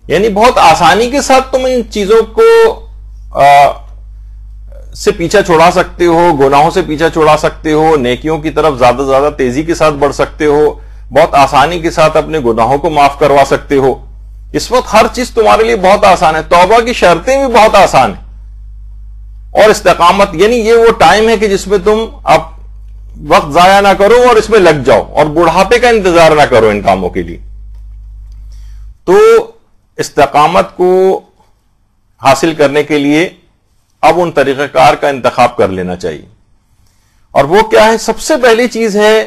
یعنی بہت آسانی کے ساتھ تم ان چیزوں کو سے پیچھا چھڑا سکتے ہو، گناہوں سے پیچھا چھڑا سکتے ہو، نیکیوں کی طرف زیادہ سے زیادہ تیزی کے ساتھ بڑھ سکتے ہو، بہت آسانی کے ساتھ اپنے گناہوں کو معاف کروا سکتے ہو. اس وقت ہر چیز تمہارے لیے بہت آسان ہے، توبہ کی شرطیں بھی بہت آسان ہیں. اور استقامت یعنی یہ وہ ٹائم ہے کہ جس میں تم اب وقت ضائع نہ کرو اور اس میں لگ جاؤ، اور بڑھاپے کا انتظار نہ کرو ان کاموں کے لیے. تو استقامت کو حاصل کرنے کے لیے اب ان طریقہ کار کا انتخاب کر لینا چاہیے. اور وہ کیا ہے؟ سب سے پہلی چیز ہے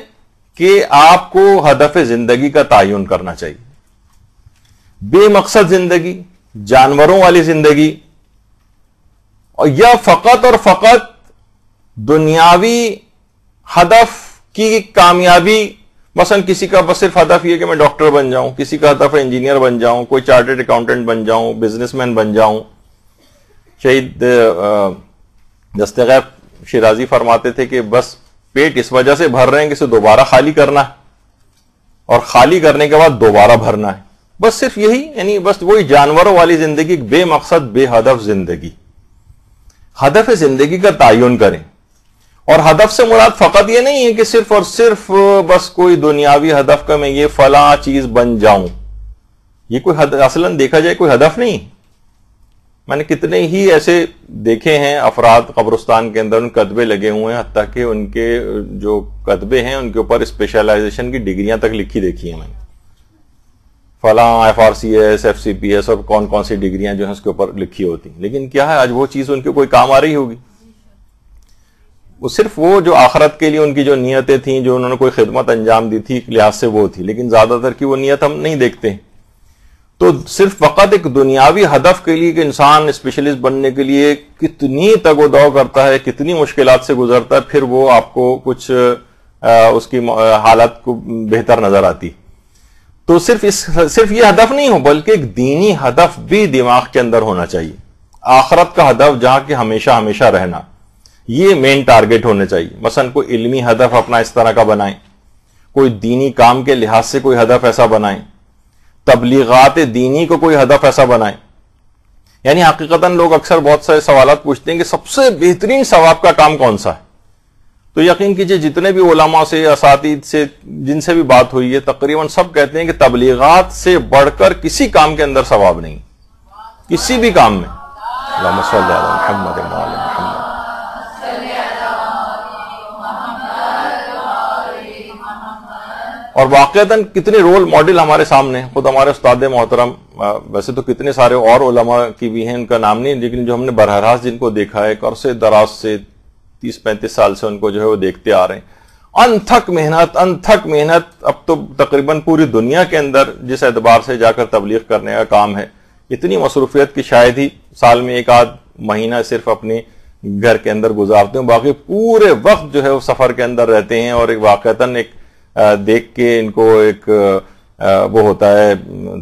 کہ آپ کو ہدف زندگی کا تعین کرنا چاہیے. بے مقصد زندگی، جانوروں والی زندگی، اور یا فقط اور فقط دنیاوی ہدف کی کامیابی. مثلا کسی کا بس صرف ہدف یہ کہ میں ڈاکٹر بن جاؤں، کسی کا ہدف ہے انجینئر بن جاؤں، کوئی چارٹرڈ اکاؤنٹنٹ بن جاؤں، بزنس مین بن جاؤں. شہید دستغیب شیرازی فرماتے تھے کہ بس پیٹ اس وجہ سے بھر رہے ہیں کہ اسے دوبارہ خالی کرنا ہے، اور خالی کرنے کے بعد دوبارہ بھرنا ہے. بس صرف یہی، یعنی بس وہی جانوروں والی زندگی، بے مقصد بے ہدف زندگی. ہدف زندگی کا تعین کریں. اور ہدف سے مراد فقط یہ نہیں ہے کہ صرف اور صرف بس کوئی دنیاوی ہدف کا میں یہ فلاں چیز بن جاؤں. یہ کوئی اصلاً دیکھا جائے کوئی ہدف نہیں. میں نے کتنے ہی ایسے دیکھے ہیں افراد قبرستان کے اندر ان کتبے لگے ہوئے ہیں، حتیٰ کہ ان کے جو کتبے ہیں ان کے اوپر اسپیشلائزیشن کی ڈگریاں تک لکھی دیکھی ہیں میں نے. فلاں FRCS FCPS اور کون کون سی ڈگریاں جو ہیں اس کے اوپر لکھی ہوتی ہیں. لیکن کیا ہے، آج وہ چیز ان کے کوئی کام آ رہی ہوگی؟ وہ صرف وہ جو آخرت کے لیے ان کی جو نیتیں تھیں، جو انہوں نے کوئی خدمت انجام دی تھی، ایک لحاظ سے وہ تھی، لیکن زیادہ تر کی وہ نیت ہم نہیں دیکھتے ہیں. تو صرف فقط ایک دنیاوی ہدف کے لیے کہ انسان اسپیشلسٹ بننے کے لیے کتنی تگ و دو کرتا ہے، کتنی مشکلات سے گزرتا ہے، پھر وہ آپ کو کچھ اس کی حالت کو بہتر نظر آتی. تو صرف یہ ہدف نہیں ہو، بلکہ ایک دینی ہدف بھی دماغ کے اندر ہونا چاہیے. آخرت کا ہدف جہاں کہ ہمیشہ ہمیشہ رہنا، یہ مین ٹارگٹ ہونے چاہیے. مثلا کوئی علمی ہدف اپنا اس طرح کا بنائیں، کوئی دینی کام کے لحاظ سے کوئی ہدف ایسا بنائیں، تبلیغات دینی کو کوئی ہدف ایسا بنائیں. یعنی حقیقتاً لوگ اکثر بہت سارے سوالات پوچھتے ہیں کہ سب سے بہترین ثواب کا کام کون سا ہے. تو یقین کیجئے جتنے بھی علماء سے، اساتذہ سے، جن سے بھی بات ہوئی ہے، تقریباً سب کہتے ہیں کہ تبلیغات سے بڑھ کر کسی کام کے اندر ثواب نہیں، کسی بھی کام میں. اللہم صلی علی محمد وعلی آل محمد. اور واقعتاً کتنے رول ماڈل ہمارے سامنے، خود ہمارے استاد محترم، ویسے تو کتنے سارے اور علماء کی بھی ہیں، ان کا نام نہیں، لیکن جو ہم نے براہ راست جن کو دیکھا ہے، عرصے دراز سے 30-35 سال سے ان کو جو ہے وہ دیکھتے آ رہے ہیں. انتھک محنت. اب تو تقریباً پوری دنیا کے اندر جس اعتبار سے جا کر تبلیغ کرنے کا کام ہے، اتنی مصروفیت کی شاید ہی سال میں ایک آدھ مہینہ صرف اپنے گھر کے اندر گزارتے ہیں، باقی پورے وقت جو ہے وہ سفر کے اندر رہتے ہیں. اور ایک واقعتاً ایک دیکھ کے ان کو ایک وہ ہوتا ہے،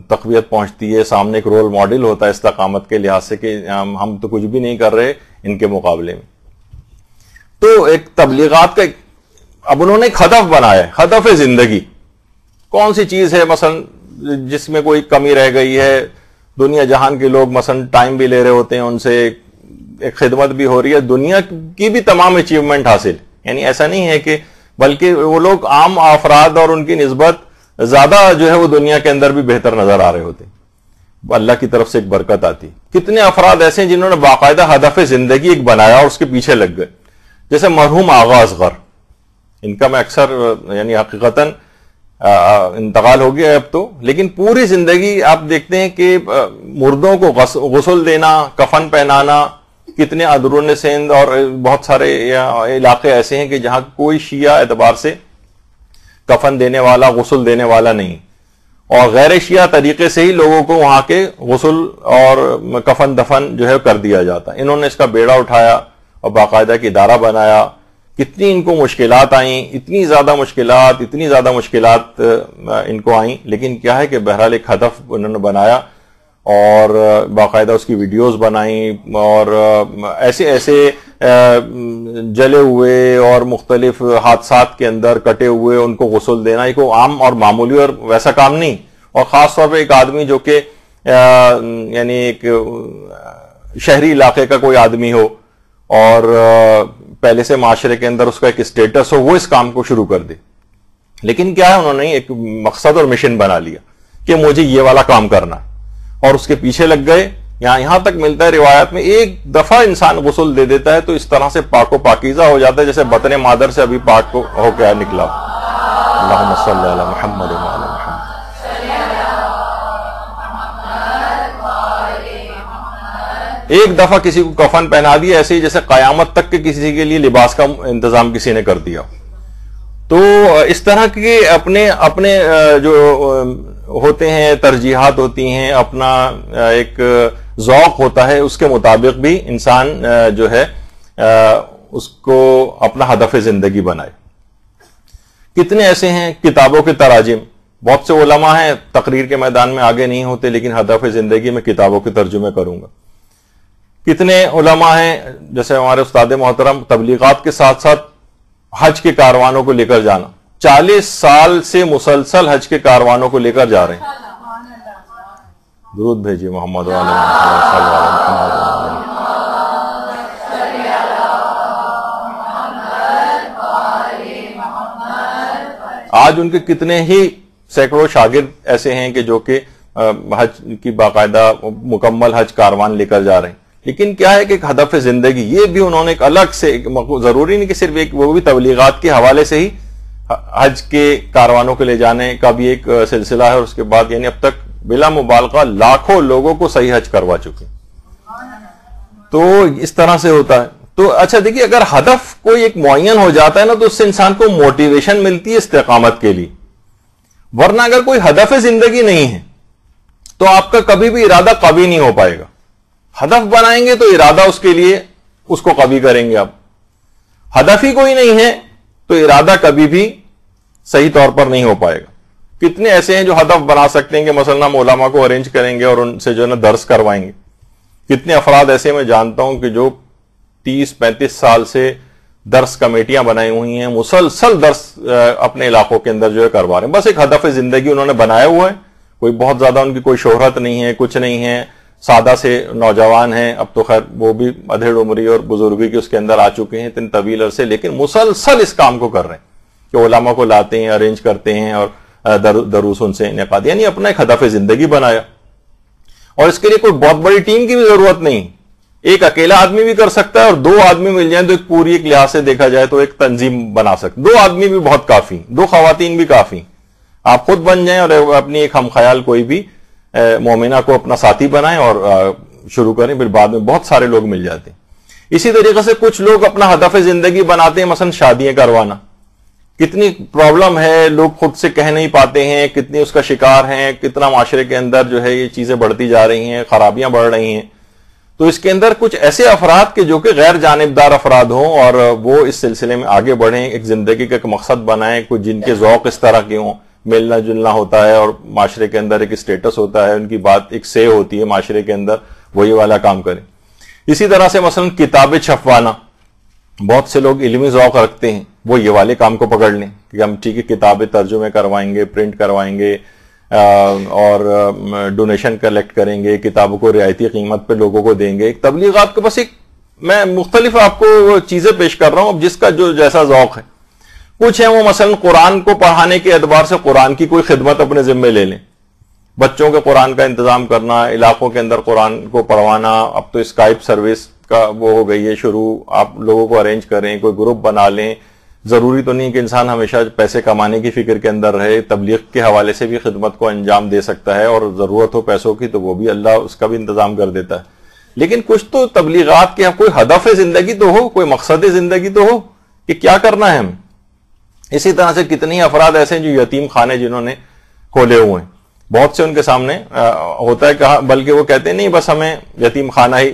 تقویت پہنچتی ہے، سامنے ایک رول ماڈل ہوتا ہے استقامت کے لحاظ سے کہ ہم تو کچھ بھی نہیں کر رہے ان کے مقابلے میں. تو ایک تبلیغات کا اب انہوں نے ایک ہدف بنایا ہے، ہدف زندگی. کون سی چیز ہے مثلا جس میں کوئی کمی رہ گئی ہے؟ دنیا جہان کے لوگ مثلا ٹائم بھی لے رہے ہوتے ہیں، ان سے ایک خدمت بھی ہو رہی ہے، دنیا کی بھی تمام اچیومنٹ حاصل. یعنی ایسا نہیں ہے کہ، بلکہ وہ لوگ عام افراد اور ان کی نسبت زیادہ جو ہے وہ دنیا کے اندر بھی بہتر نظر آ رہے ہوتے ہیں. اللہ کی طرف سے ایک برکت آتی. کتنے افراد ایسے ہیں جنہوں نے باقاعدہ ہدف زندگی ایک بنایا اور اس کے پیچھے لگ گئے. جیسے مرحوم آغا اصغر، ان کا میں اکثر یعنی حقیقتاً انتقال ہو گیا ہے اب تو، لیکن پوری زندگی آپ دیکھتے ہیں کہ مردوں کو غسل دینا، کفن پہنانا. کتنے اندرون سندھ اور بہت سارے علاقے ایسے ہیں کہ جہاں کوئی شیعہ اعتبار سے کفن دینے والا، غسل دینے والا نہیں، اور غیر شیعہ طریقے سے ہی لوگوں کو وہاں کے غسل اور کفن دفن جو ہے کر دیا جاتا. انہوں نے اس کا بیڑا اٹھایا اور باقاعدہ ایک ادارہ بنایا. کتنی ان کو مشکلات آئیں، اتنی زیادہ مشکلات ان کو آئیں، لیکن کیا ہے کہ بہرحال ایک ہدف انہوں نے بنایا اور باقاعدہ اس کی ویڈیوز بنائیں، اور ایسے جلے ہوئے اور مختلف حادثات کے اندر کٹے ہوئے ان کو غسل دینا. یہ کوئی عام اور معمولی اور ویسا کام نہیں، اور خاص طور پہ ایک آدمی جو کہ یعنی ایک شہری علاقے کا کوئی آدمی ہو، اور پہلے سے معاشرے کے اندر اس کا ایک اسٹیٹس ہو، وہ اس کام کو شروع کر دے. لیکن کیا ہے، انہوں نے ایک مقصد اور مشن بنا لیا کہ مجھے یہ والا کام کرنا ہے، اور اس کے پیچھے لگ گئے. یہاں تک ملتا ہے روایات میں ایک دفعہ انسان غسل دے دیتا ہے تو اس طرح سے پاک و پاکیزہ ہو جاتا ہے جیسے بطن مادر سے ابھی پاک ہو کے نکلا. اللہم صلی علی محمد وعلی محمد. ایک دفعہ کسی کو کفن پہنا دیا، ایسے ہی جیسے قیامت تک کے کسی کے لیے لباس کا انتظام کسی نے کر دیا. تو اس طرح کے اپنے جو ہوتے ہیں، ترجیحات ہوتی ہیں، اپنا ایک ذوق ہوتا ہے، اس کے مطابق بھی انسان جو ہے اس کو اپنا ہدف زندگی بنائے. کتنے ایسے ہیں کتابوں کے تراجم، بہت سے علماء ہیں تقریر کے میدان میں آگے نہیں ہوتے لیکن ہدف زندگی میں کتابوں کے ترجمے کروں گا. کتنے علماء ہیں جیسے ہمارے استاد محترم تبلیغات کے ساتھ ساتھ حج کے کاروانوں کو لے کر جانا، 40 سال سے مسلسل حج کے کاروانوں کو لے کر جا رہے ہیں. درود بھیجیے محمد وعلی محمد. آج ان کے کتنے ہی سینکڑوں شاگرد ایسے ہیں کہ جو کہ حج کی باقاعدہ مکمل حج کاروان لے کر جا رہے ہیں. لیکن کیا ہے کہ ایک ہدف زندگی، یہ بھی انہوں نے ایک الگ سے، ضروری نہیں کہ صرف ایک، وہ بھی تبلیغات کے حوالے سے ہی حج کے کاروانوں کو لے جانے کا بھی ایک سلسلہ ہے. اور اس کے بعد یعنی اب تک بلا مبالغہ لاکھوں لوگوں کو صحیح حج کروا چکے. تو اس طرح سے ہوتا ہے. تو اچھا دیکھیے، اگر ہدف کوئی ایک معین ہو جاتا ہے نا تو اس سے انسان کو موٹیویشن ملتی ہے استقامت کے لیے. ورنہ اگر کوئی ہدف زندگی نہیں ہے تو آپ کا کبھی بھی ارادہ قوی نہیں ہو پائے گا. ہدف بنائیں گے تو ارادہ اس کے لیے اس کو قوی کریں گے آپ. ہدف ہی کوئی نہیں ہے تو ارادہ کبھی بھی صحیح طور پر نہیں ہو پائے گا. کتنے ایسے ہیں جو ہدف بنا سکتے ہیں کہ مثلا ہم علماء کو ارینج کریں گے اور ان سے جو ہے نا درس کروائیں گے. کتنے افراد ایسے میں جانتا ہوں کہ جو 30-35 سال سے درس کمیٹیاں بنائی ہوئی ہیں، مسلسل درس اپنے علاقوں کے اندر جو ہے کروا رہے ہیں. بس ایک ہدف زندگی انہوں نے بنایا ہوا ہے. کوئی بہت زیادہ ان کی کوئی شہرت نہیں ہے، کچھ نہیں ہے، سادہ سے نوجوان ہیں. اب تو خیر وہ بھی ادھیڑ عمری اور بزرگی کے اس کے اندر آ چکے ہیں اتنے طویل عرصے، لیکن مسلسل اس کام کو کر رہے ہیں کہ علماء کو لاتے ہیں، ارینج کرتے ہیں اور دروس ان سے انعقاد، یعنی اپنا ایک ہدف زندگی بنایا. اور اس کے لیے کوئی بہت بڑی ٹیم کی بھی ضرورت نہیں. ایک اکیلا آدمی بھی کر سکتا ہے اور 2 آدمی مل جائیں تو ایک پوری ایک لحاظ سے دیکھا جائے تو ایک تنظیم بنا سکتے. 2 آدمی بھی بہت کافی، 2 خواتین بھی کافی. آپ خود بن جائیں اور اپنی ایک ہم خیال کوئی بھی مومنہ کو اپنا ساتھی بنائیں اور شروع کریں، پھر بعد میں بہت سارے لوگ مل جاتے ہیں. اسی طریقے سے کچھ لوگ اپنا ہدف زندگی بناتے ہیں مثلا شادیاں کروانا. کتنی پرابلم ہے، لوگ خود سے کہہ نہیں پاتے ہیں، کتنی اس کا شکار ہیں، کتنا معاشرے کے اندر جو ہے یہ چیزیں بڑھتی جا رہی ہیں، خرابیاں بڑھ رہی ہیں. تو اس کے اندر کچھ ایسے افراد کے جو کہ غیر جانبدار افراد ہوں اور وہ اس سلسلے میں آگے بڑھیں، ایک زندگی کا ایک مقصد بنائیں، کچھ جن کے ذوق اس طرح کے ہوں، ملنا جلنا ہوتا ہے اور معاشرے کے اندر ایک اسٹیٹس ہوتا ہے، ان کی بات ایک سے ہوتی ہے معاشرے کے اندر، وہی والا کام کریں. اسی طرح سے مثلا کتابیں چھپوانا، بہت سے لوگ علمی ذوق رکھتے ہیں، وہ یہ والے کام کو پکڑ لیں کہ ہم ٹھیک ہے کتابیں ترجمے کروائیں گے، پرنٹ کروائیں گے اور ڈونیشن کلیکٹ کریں گے، کتابوں کو رعایتی قیمت پہ لوگوں کو دیں گے. ایک تبلیغات کے بس ایک میں مختلف آپ کو چیزیں پیش کر رہا ہوں، اب جس کا جو جیسا ذوق ہے. کچھ ہیں وہ مثلا قرآن کو پڑھانے کے اعتبار سے قرآن کی کوئی خدمت اپنے ذمے لے لیں، بچوں کے قرآن کا انتظام کرنا، علاقوں کے اندر قرآن کو پڑھوانا. اب تو اسکائپ سروس کا وہ ہو گئی ہے شروع، آپ لوگوں کو ارینج کریں، کوئی گروپ بنا لیں. ضروری تو نہیں کہ انسان ہمیشہ پیسے کمانے کی فکر کے اندر رہے، تبلیغ کے حوالے سے بھی خدمت کو انجام دے سکتا ہے، اور ضرورت ہو پیسوں کی تو وہ بھی اللہ اس کا بھی انتظام کر دیتا ہے. لیکن کچھ تو تبلیغات کے کوئی ہدف زندگی تو ہو، کوئی مقصد زندگی تو ہو کہ کیا کرنا ہے ہم. اسی طرح سے کتنی افراد ایسے ہیں جو یتیم خانے جنہوں نے کھولے ہوئے ہیں، بہت سے ان کے سامنے ہوتا ہے کہا، بلکہ وہ کہتے ہیں نہیں بس ہمیں یتیم خانہ ہی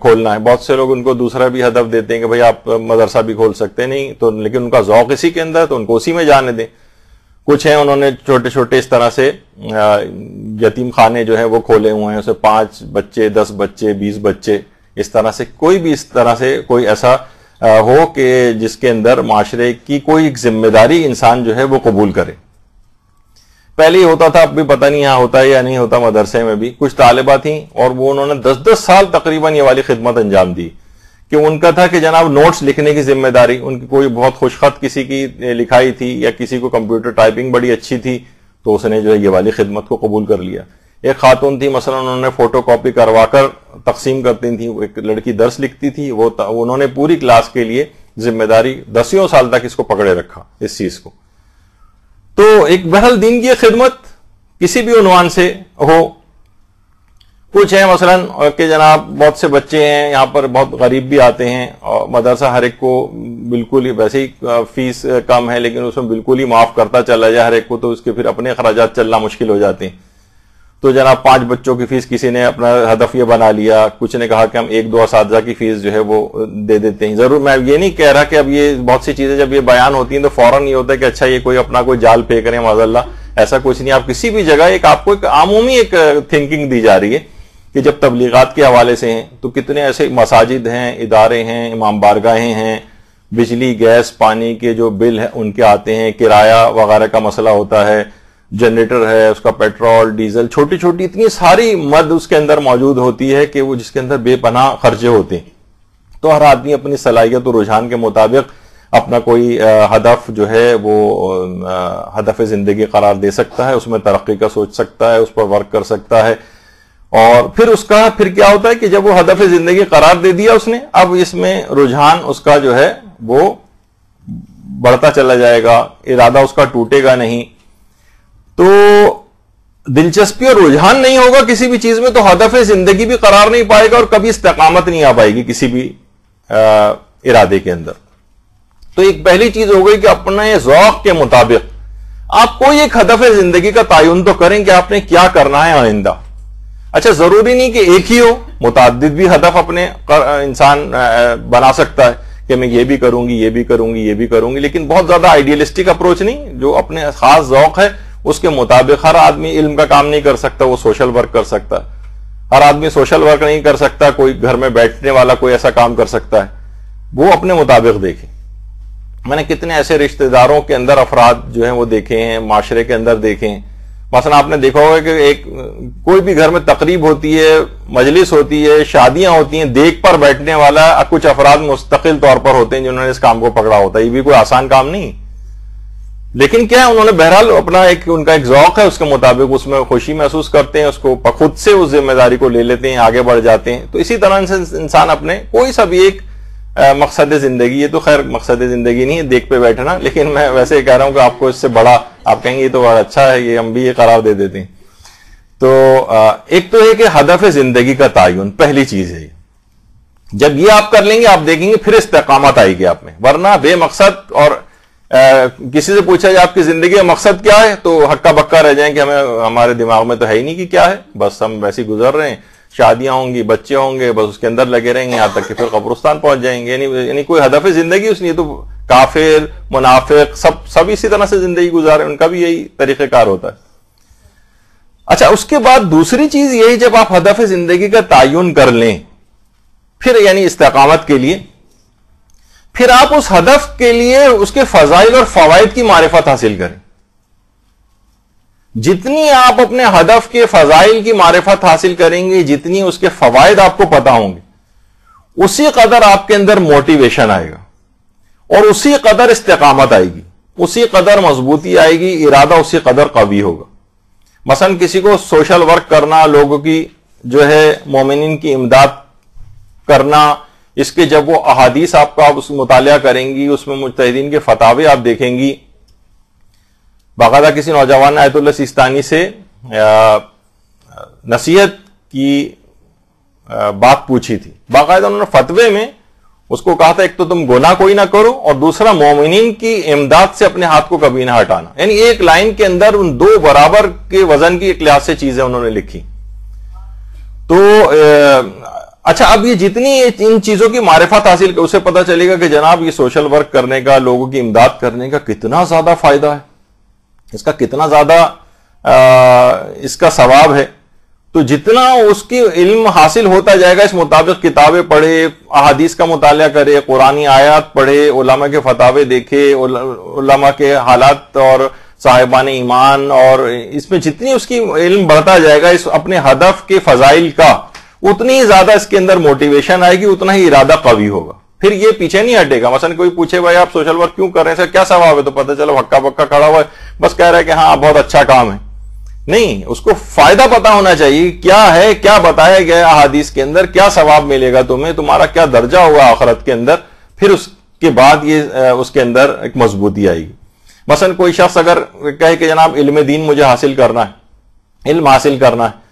کھولنا ہے. بہت سے لوگ ان کو دوسرا بھی ہدف دیتے ہیں کہ بھئی آپ مدرسہ بھی کھول سکتے نہیں تو، لیکن ان کا ذوق اسی کے اندر ہے تو ان کو اسی میں جانے دیں. کچھ ہیں انہوں نے چھوٹے چھوٹے اس طرح سے یتیم خانے جو ہیں وہ کھولے ہوئے ہیں، اسے 5 بچے 10 بچے 20 بچے اس طرح سے، کوئی بھی اس طرح سے کوئی ایسا ہو کہ جس کے اندر معاشرے کی کوئی ایک ذمہ داری انسان جو ہے وہ قبول کرے. پہلے ہی ہوتا تھا، اب بھی پتہ نہیں یہاں ہوتا ہے یا نہیں ہوتا. مدرسے میں بھی کچھ طالبہ تھیں اور وہ انہوں نے 10-10 سال تقریباً یہ والی خدمت انجام دی کہ ان کا تھا کہ جناب نوٹس لکھنے کی ذمہ داری، ان کی کوئی بہت خوش خط کسی کی لکھائی تھی یا کسی کو کمپیوٹر ٹائپنگ بڑی اچھی تھی تو اس نے جو ہے یہ والی خدمت کو قبول کر لیا. ایک خاتون تھی مثلا انہوں نے فوٹو کاپی کروا کر تقسیم کرتی تھی، ایک لڑکی درس لکھتی تھی، وہ انہوں نے پوری کلاس کے لیے ذمہ داری 10 سال تک اس کو پکڑے رکھا اس چیز کو. تو ایک بہرحال دین کی خدمت کسی بھی عنوان سے ہو. کچھ ہیں مثلا کہ جناب بہت سے بچے ہیں یہاں پر بہت غریب بھی آتے ہیں اور مدرسہ ہر ایک کو بالکل ہی ویسے ہی فیس کم ہے لیکن اس میں بالکل ہی معاف کرتا چلا جائے ہر ایک کو، تو اس کے پھر اپنے اخراجات چلنا مشکل ہو جاتے ہیں. تو جناب 5 بچوں کی فیس کسی نے اپنا ہدف یہ بنا لیا، کچھ نے کہا کہ ہم 1-2 اساتذہ کی فیس جو ہے وہ دے دیتے ہیں. ضرور میں یہ نہیں کہہ رہا کہ اب یہ بہت سی چیزیں جب یہ بیان ہوتی ہیں تو فوراً یہ ہوتا ہے کہ اچھا یہ کوئی اپنا کوئی جال پھینک رہے ہیں، معاذ اللہ، ایسا کچھ نہیں. آپ کسی بھی جگہ آپ کو ایک عمومی ایک تھنکنگ دی جا رہی ہے کہ جب تبلیغات کے حوالے سے ہیں تو کتنے ایسے مساجد ہیں، ادارے ہیں، امام بارگاہیں ہیں، بجلی گیس پانی کے جو بل ہیں ان کے آتے ہیں، کرایہ وغیرہ کا مسئلہ ہوتا ہے، جنریٹر ہے، اس کا پیٹرول ڈیزل، چھوٹی چھوٹی اتنی ساری مد اس کے اندر موجود ہوتی ہے کہ وہ جس کے اندر بے پناہ خرچے ہوتے ہیں. تو ہر آدمی اپنی صلاحیت و رجحان کے مطابق اپنا کوئی ہدف جو ہے وہ ہدف زندگی قرار دے سکتا ہے، اس میں ترقی کا سوچ سکتا ہے، اس پر ورک کر سکتا ہے. اور پھر کیا ہوتا ہے کہ جب وہ ہدف زندگی قرار دے دیا اس نے، اب اس میں رجحان اس کا جو ہے وہ بڑھتا چلا جائے گا، ارادہ اس کا ٹوٹے گا نہیں. تو دلچسپی اور رجحان نہیں ہوگا کسی بھی چیز میں تو ہدف زندگی بھی قرار نہیں پائے گا اور کبھی استقامت نہیں آ پائے گی کسی بھی ارادے کے اندر. تو ایک پہلی چیز ہو گئی کہ اپنے ذوق کے مطابق آپ کوئی ایک ہدف زندگی کا تعین تو کریں کہ آپ نے کیا کرنا ہے آئندہ. اچھا ضروری نہیں کہ ایک ہی ہو، متعدد بھی ہدف اپنے انسان بنا سکتا ہے کہ میں یہ بھی کروں گی، یہ بھی کروں گی، یہ بھی کروں گی، لیکن بہت زیادہ آئیڈیلسٹک اپروچ نہیں. جو اپنے خاص ذوق ہے اس کے مطابق ہر آدمی علم کا کام نہیں کر سکتا، وہ سوشل ورک کر سکتا ہے. ہر آدمی سوشل ورک نہیں کر سکتا، کوئی گھر میں بیٹھنے والا کوئی ایسا کام کر سکتا ہے. وہ اپنے مطابق دیکھیں. میں نے کتنے ایسے رشتہ داروں کے اندر افراد جو ہیں وہ دیکھے ہیں، معاشرے کے اندر دیکھیں. مثلا آپ نے دیکھا ہوگا کہ کوئی بھی گھر میں تقریب ہوتی ہے، مجلس ہوتی ہے، شادیاں ہوتی ہیں، دیکھ پر بیٹھنے والا کچھ افراد مستقل طور پر ہوتے ہیں جنہوں نے اس کام کو پکڑا ہوتا ہے. یہ بھی کوئی آسان کام نہیں، لیکن کیا ہے انہوں نے بہرحال اپنا ان کا ایک ذوق ہے، اس کے مطابق اس میں خوشی محسوس کرتے ہیں، اس کو خود سے اس ذمہ داری کو لے لیتے ہیں، آگے بڑھ جاتے ہیں. تو اسی طرح سے انسان اپنے کوئی سا بھی ایک مقصد زندگی، یہ تو خیر مقصد زندگی نہیں ہے دیکھ پہ بیٹھنا، لیکن میں ویسے کہہ رہا ہوں کہ آپ کو اس سے بڑا آپ کہیں گے یہ تو بڑا اچھا ہے، یہ ہم بھی یہ قرار دے دیتے ہیں. تو ایک تو ہے کہ ہدف زندگی کا تعین پہلی چیز ہے. جب یہ آپ کر لیں گے آپ دیکھیں گے پھر استقامت آئے گی آپ میں. ورنہ بے مقصد اور کسی سے پوچھا جائے آپ کی زندگی کا مقصد کیا ہے تو ہکا بکا رہ جائیں کہ ہمارے دماغ میں تو ہے ہی نہیں کہ کیا ہے، بس ہم ویسے گزر رہے ہیں، شادیاں ہوں گی، بچے ہوں گے، بس اس کے اندر لگے رہیں گے یہاں تک کہ پھر قبرستان پہنچ جائیں گے. یعنی کوئی ہدف زندگی اس لیے تو کافر منافق سب اسی طرح سے زندگی گزارے، ان کا بھی یہی طریقہ کار ہوتا ہے. اچھا اس کے بعد دوسری چیز یہی جب آپ ہدف زندگی کا تعین کر لیں پھر یعنی استقامت کے لیے، پھر آپ اس ہدف کے لیے اس کے فضائل اور فوائد کی معرفت حاصل کریں. جتنی آپ اپنے ہدف کے فضائل کی معرفت حاصل کریں گے، جتنی اس کے فوائد آپ کو پتا ہوں گے، اسی قدر آپ کے اندر موٹیویشن آئے گا اور اسی قدر استقامت آئے گی، اسی قدر مضبوطی آئے گی، ارادہ اسی قدر قوی ہوگا. مثلا کسی کو سوشل ورک کرنا، لوگوں کی جو ہے مومنین کی امداد کرنا، اس کے جب وہ احادیث آپ کا مطالعہ کریں گی، اس میں مجتہدین کے فتاوے آپ دیکھیں گی. باقاعدہ کسی نوجوان نے آیت اللہ سیستانی سے نصیحت کی بات پوچھی تھی. باقاعدہ انہوں نے فتوے میں اس کو کہا تھا ایک تو تم گناہ کوئی نہ کرو اور دوسرا مومنین کی امداد سے اپنے ہاتھ کو کبھی نہ ہٹانا. یعنی ایک لائن کے اندر ان 2 برابر کے وزن کی ایک لحاظ سے چیزیں انہوں نے لکھی. تو اچھا اب یہ جتنی ان چیزوں کی معرفت حاصل کر اسے پتا چلے گا کہ جناب یہ سوشل ورک کرنے کا، لوگوں کی امداد کرنے کا کتنا زیادہ فائدہ ہے، اس کا کتنا زیادہ اس کا ثواب ہے. تو جتنا اس کی علم حاصل ہوتا جائے گا اس مطابق کتابیں پڑھے، احادیث کا مطالعہ کرے، قرآنی آیات پڑھے، علماء کے فتاوے دیکھے، علماء کے حالات اور صاحبان ایمان، اور اس میں جتنی اس کی علم بڑھتا جائے گا اس اپنے ہدف کے فضائل کا، اتنی ہی زیادہ اس کے اندر موٹیویشن آئے گی, اتنا ہی ارادہ قوی ہوگا, پھر یہ پیچھے نہیں ہٹے گا. مثلا کوئی پوچھے بھائی آپ سوشل ورک کیوں کر رہے ہیں, سر کیا ثواب ہے, تو پتہ چلو ہکا پکا کھڑا ہوا ہے, بس کہہ رہا ہے کہ ہاں بہت اچھا کام ہے. نہیں, اس کو فائدہ پتا ہونا چاہیے کیا ہے, کیا بتایا گیا احادیث کے اندر, کیا ثواب ملے گا تمہیں, تمہارا کیا درجہ ہوگا آخرت کے اندر, پھر اس کے بعد یہ اس کے اندر ایک مضبوطی آئے گی. مثلا کوئی شخص اگر کہے کہ جناب علم دین مجھے حاصل کرنا ہے, علم حاصل کرنا ہے,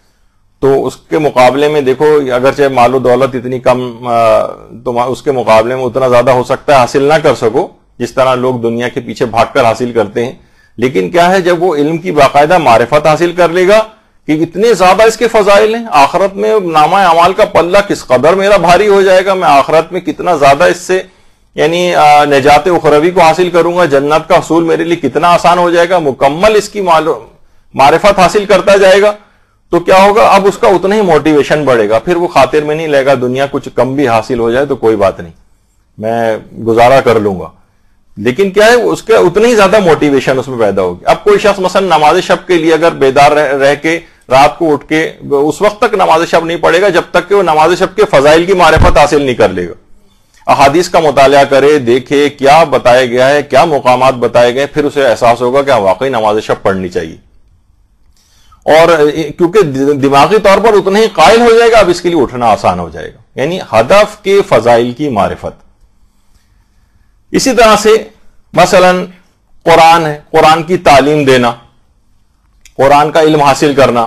تو اس کے مقابلے میں دیکھو اگرچہ مال و دولت اتنی کم, تو اس کے مقابلے میں اتنا زیادہ ہو سکتا ہے حاصل نہ کر سکو جس طرح لوگ دنیا کے پیچھے بھاگ کر حاصل کرتے ہیں. لیکن کیا ہے, جب وہ علم کی باقاعدہ معرفت حاصل کر لے گا کہ اتنے زیادہ اس کے فضائل ہیں, آخرت میں نامہ اعمال کا پلہ کس قدر میرا بھاری ہو جائے گا, میں آخرت میں کتنا زیادہ اس سے یعنی نجات اخروی کو حاصل کروں گا, جنت کا حصول میرے لیے کتنا آسان ہو جائے گا, مکمل اس کی معرفت حاصل کرتا جائے گا, تو کیا ہوگا, اب اس کا اتنا ہی موٹیویشن بڑھے گا. پھر وہ خاطر میں نہیں لے گا دنیا کچھ کم بھی حاصل ہو جائے تو کوئی بات نہیں, میں گزارا کر لوں گا. لیکن کیا ہے, اس کا اتنا ہی زیادہ موٹیویشن اس میں پیدا ہوگی. اب کوئی شخص مثلا نماز شب کے لیے اگر بیدار رہ کے رات کو اٹھ کے اس وقت تک نماز شب نہیں پڑھے گا جب تک کہ وہ نماز شب کے فضائل کی معرفت حاصل نہیں کر لے گا. احادیث کا مطالعہ کرے, دیکھے کیا بتایا گیا ہے, کیا مقامات بتائے گئے, پھر اسے احساس ہوگا کہ واقعی نماز شب پڑھنی چاہیے. اور کیونکہ دماغی طور پر اتنا ہی قائل ہو جائے گا, اب اس کے لیے اٹھنا آسان ہو جائے گا. یعنی ہدف کے فضائل کی معرفت. اسی طرح سے مثلا قرآن ہے, قرآن کی تعلیم دینا, قرآن کا علم حاصل کرنا,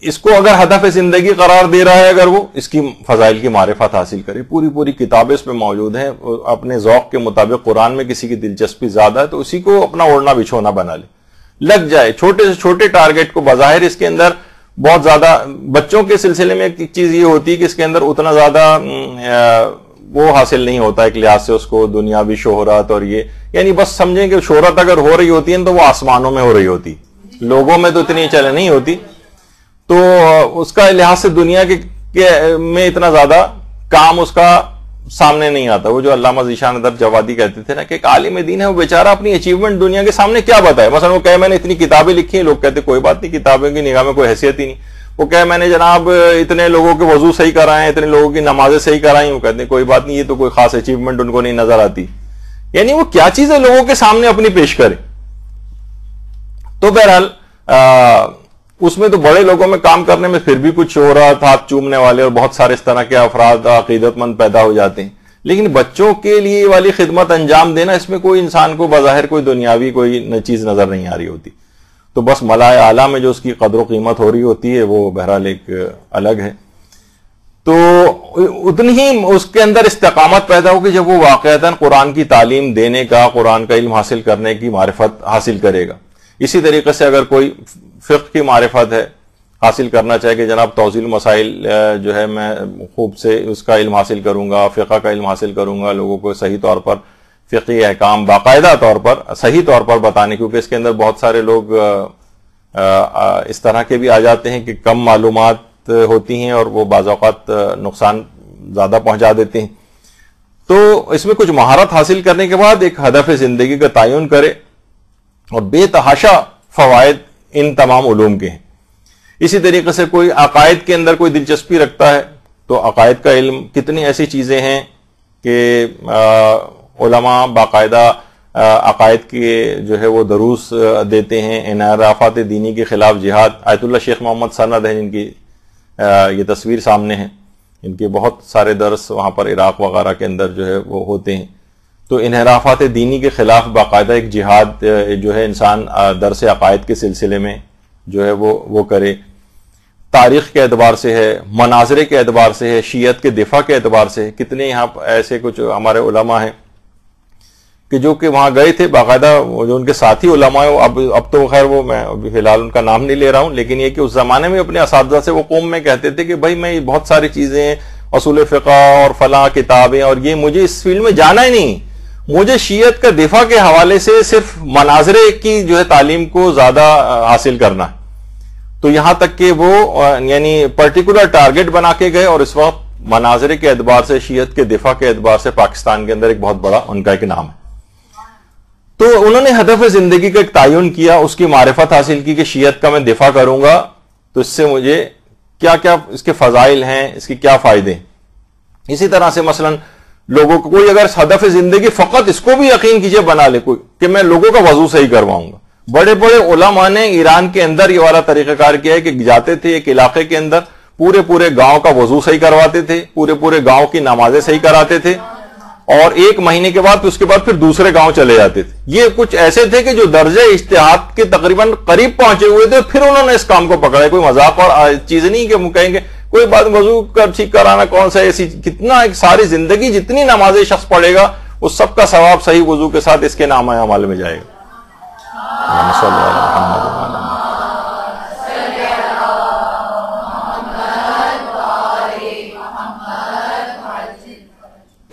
اس کو اگر ہدف زندگی قرار دے رہا ہے, اگر وہ اس کی فضائل کی معرفت حاصل کرے, پوری کتابیں اس پہ موجود ہیں, اپنے ذوق کے مطابق قرآن میں کسی کی دلچسپی زیادہ ہے تو اسی کو اپنا اوڑھنا بچھونا بنا لے, لگ جائے. چھوٹے سے چھوٹے ٹارگٹ کو, بظاہر اس کے اندر بہت زیادہ, بچوں کے سلسلے میں ایک چیز یہ ہوتی ہے کہ اس کے اندر اتنا زیادہ وہ حاصل نہیں ہوتا ایک لحاظ سے اس کو دنیاوی شہرت, اور یہ یعنی بس سمجھیں کہ شہرت اگر ہو رہی ہوتی ہے تو وہ آسمانوں میں ہو رہی ہوتی, لوگوں میں تو اتنی چلے نہیں ہوتی, تو اس کا لحاظ سے دنیا کے میں اتنا زیادہ کام اس کا سامنے نہیں آتا. وہ جو علامہ ذیشان ادب جوادی کہتے تھے نا کہ ایک عالم دین ہے, وہ بیچارہ اپنی اچیومنٹ دنیا کے سامنے کیا بتائے. مثلا وہ کہے میں نے اتنی کتابیں لکھی ہیں, لوگ کہتے کوئی بات نہیں, کتابیں کی نگاہ میں کوئی حیثیت ہی نہیں. وہ کہے میں نے جناب اتنے لوگوں کے وضو صحیح کرائے ہیں, اتنے لوگوں کی نمازیں صحیح کرائیں, وہ کہتے ہیں کوئی بات نہیں, یہ تو کوئی خاص اچیومنٹ ان کو نہیں نظر آتی. یعنی وہ کیا چیزیں لوگوں کے سامنے اپنی پیش کرے. تو بہرحال اس میں تو بڑے لوگوں میں کام کرنے میں پھر بھی کچھ شہرت, ہاتھ چومنے والے اور بہت سارے اس طرح کے افراد عقیدت مند پیدا ہو جاتے ہیں. لیکن بچوں کے لیے والی خدمت انجام دینا, اس میں کوئی انسان کو بظاہر کوئی دنیاوی کوئی چیز نظر نہیں آ رہی ہوتی, تو بس ملائے اعلیٰ میں جو اس کی قدر و قیمت ہو رہی ہوتی ہے وہ بہرحال ایک الگ ہے. تو اتنی ہی اس کے اندر استقامت پیدا ہوگی جب وہ واقعتاً قرآن کی تعلیم دینے کا, قرآن کا علم حاصل کرنے کی معرفت حاصل کرے گا. اسی طریقے سے اگر کوئی فقہ کی معرفت ہے, حاصل کرنا چاہے کہ جناب توضیح المسائل جو ہے میں خوب سے اس کا علم حاصل کروں گا, فقہ کا علم حاصل کروں گا, لوگوں کو صحیح طور پر فقہی احکام باقاعدہ طور پر صحیح طور پر بتانے, کیونکہ اس کے اندر بہت سارے لوگ اس طرح کے بھی آ جاتے ہیں کہ کم معلومات ہوتی ہیں اور وہ بعض اوقات نقصان زیادہ پہنچا دیتے ہیں. تو اس میں کچھ مہارت حاصل کرنے کے بعد ایک ہدف زندگی کا تعین کرے, اور بے تحاشا فوائد ان تمام علوم کے ہیں. اسی طریقے سے کوئی عقائد کے اندر کوئی دلچسپی رکھتا ہے تو عقائد کا علم, کتنی ایسی چیزیں ہیں کہ علماء باقاعدہ عقائد کے جو ہے وہ دروس دیتے ہیں. انحرافات دینی کے خلاف جہاد, آیت اللہ شیخ محمد سند ہیں جن کی یہ تصویر سامنے ہے, ان کے بہت سارے درس وہاں پر عراق وغیرہ کے اندر جو ہے وہ ہوتے ہیں. تو انحرافات دینی کے خلاف باقاعدہ ایک جہاد جو ہے انسان درس عقائد کے سلسلے میں جو ہے وہ کرے. تاریخ کے اعتبار سے ہے, مناظرے کے اعتبار سے ہے, شیعت کے دفاع کے اعتبار سے ہے. کتنے یہاں ایسے کچھ ہمارے علماء ہیں کہ جو کہ وہاں گئے تھے, باقاعدہ جو ان کے ساتھی علماء ہیں, اب تو خیر وہ میں ابھی فی الحال ان کا نام نہیں لے رہا ہوں, لیکن یہ کہ اس زمانے میں اپنے اساتذہ سے وہ قوم میں کہتے تھے کہ بھائی میں بہت ساری چیزیں, اصول فقہ اور فلاں کتابیں اور یہ مجھے اس فیلڈ میں جانا ہی نہیں, مجھے شیعت کا دفاع کے حوالے سے صرف مناظرے کی جو ہے تعلیم کو زیادہ حاصل کرنا ہے. تو یہاں تک کہ وہ یعنی پرٹیکولر ٹارگٹ بنا کے گئے, اور اس وقت مناظرے کے اعتبار سے, شیعت کے دفاع کے اعتبار سے پاکستان کے اندر ایک بہت بڑا ان کا ایک نام ہے. تو انہوں نے ہدف زندگی کا ایک تعین کیا, اس کی معرفت حاصل کی کہ شیعت کا میں دفاع کروں گا تو اس سے مجھے کیا کیا اس کے فضائل ہیں، اس کے کیا فائدے ہیں. اسی طرح سے مثلا لوگوں کو کوئی اگر ہدف زندگی فقط اس کو بھی یقین کیجئے بنا لے کوئی کہ میں لوگوں کا وضو صحیح کرواؤں گا. بڑے بڑے علماء نے ایران کے اندر یہ والا طریقہ کار کیا ہے کہ جاتے تھے ایک علاقے کے اندر، پورے گاؤں کا وضو صحیح کرواتے تھے، پورے گاؤں کی نمازیں صحیح کراتے تھے، اور 1 مہینے کے بعد اس کے بعد پھر دوسرے گاؤں چلے جاتے تھے. یہ کچھ ایسے تھے کہ جو درجہ اجتہاد کے تقریباً قریب پہنچے ہوئے تھے، پھر انہوں نے اس کام کو پکڑا. کوئی مذاق اور چیز نہیں کہ کہیں گے کوئی بات وضو ٹھیک کرانا کون سا ایسی، کتنا ایک ساری زندگی جتنی نمازیں شخص پڑھے گا اس سب کا ثواب صحیح وضو کے ساتھ اس کے نامہ اعمال میں جائے گا.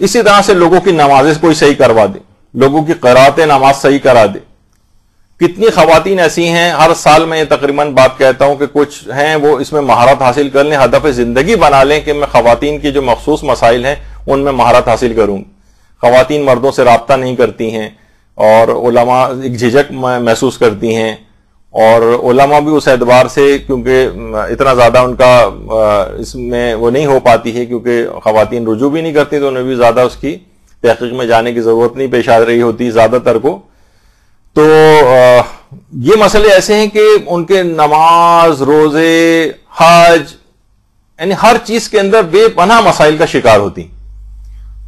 اسی طرح سے لوگوں کی نمازیں کوئی صحیح کروا دے، لوگوں کی قرأت نماز صحیح کرا دے. کتنی خواتین ایسی ہیں، ہر سال میں تقریباً بات کہتا ہوں کہ کچھ ہیں وہ اس میں مہارت حاصل کر لیں، ہدف زندگی بنا لیں کہ میں خواتین کی جو مخصوص مسائل ہیں ان میں مہارت حاصل کروں. خواتین مردوں سے رابطہ نہیں کرتی ہیں اور علماء ایک جھجک محسوس کرتی ہیں، اور علماء بھی اس اعتبار سے کیونکہ اتنا زیادہ ان کا اس میں وہ نہیں ہو پاتی ہے کیونکہ خواتین رجوع بھی نہیں کرتی تو انہیں بھی زیادہ اس کی تحقیق میں جانے کی ضرورت نہیں پیش آ رہی ہوتی زیادہ تر کو. تو یہ مسئلے ایسے ہیں کہ ان کے نماز، روزے، حج، یعنی ہر چیز کے اندر بے پناہ مسائل کا شکار ہوتی.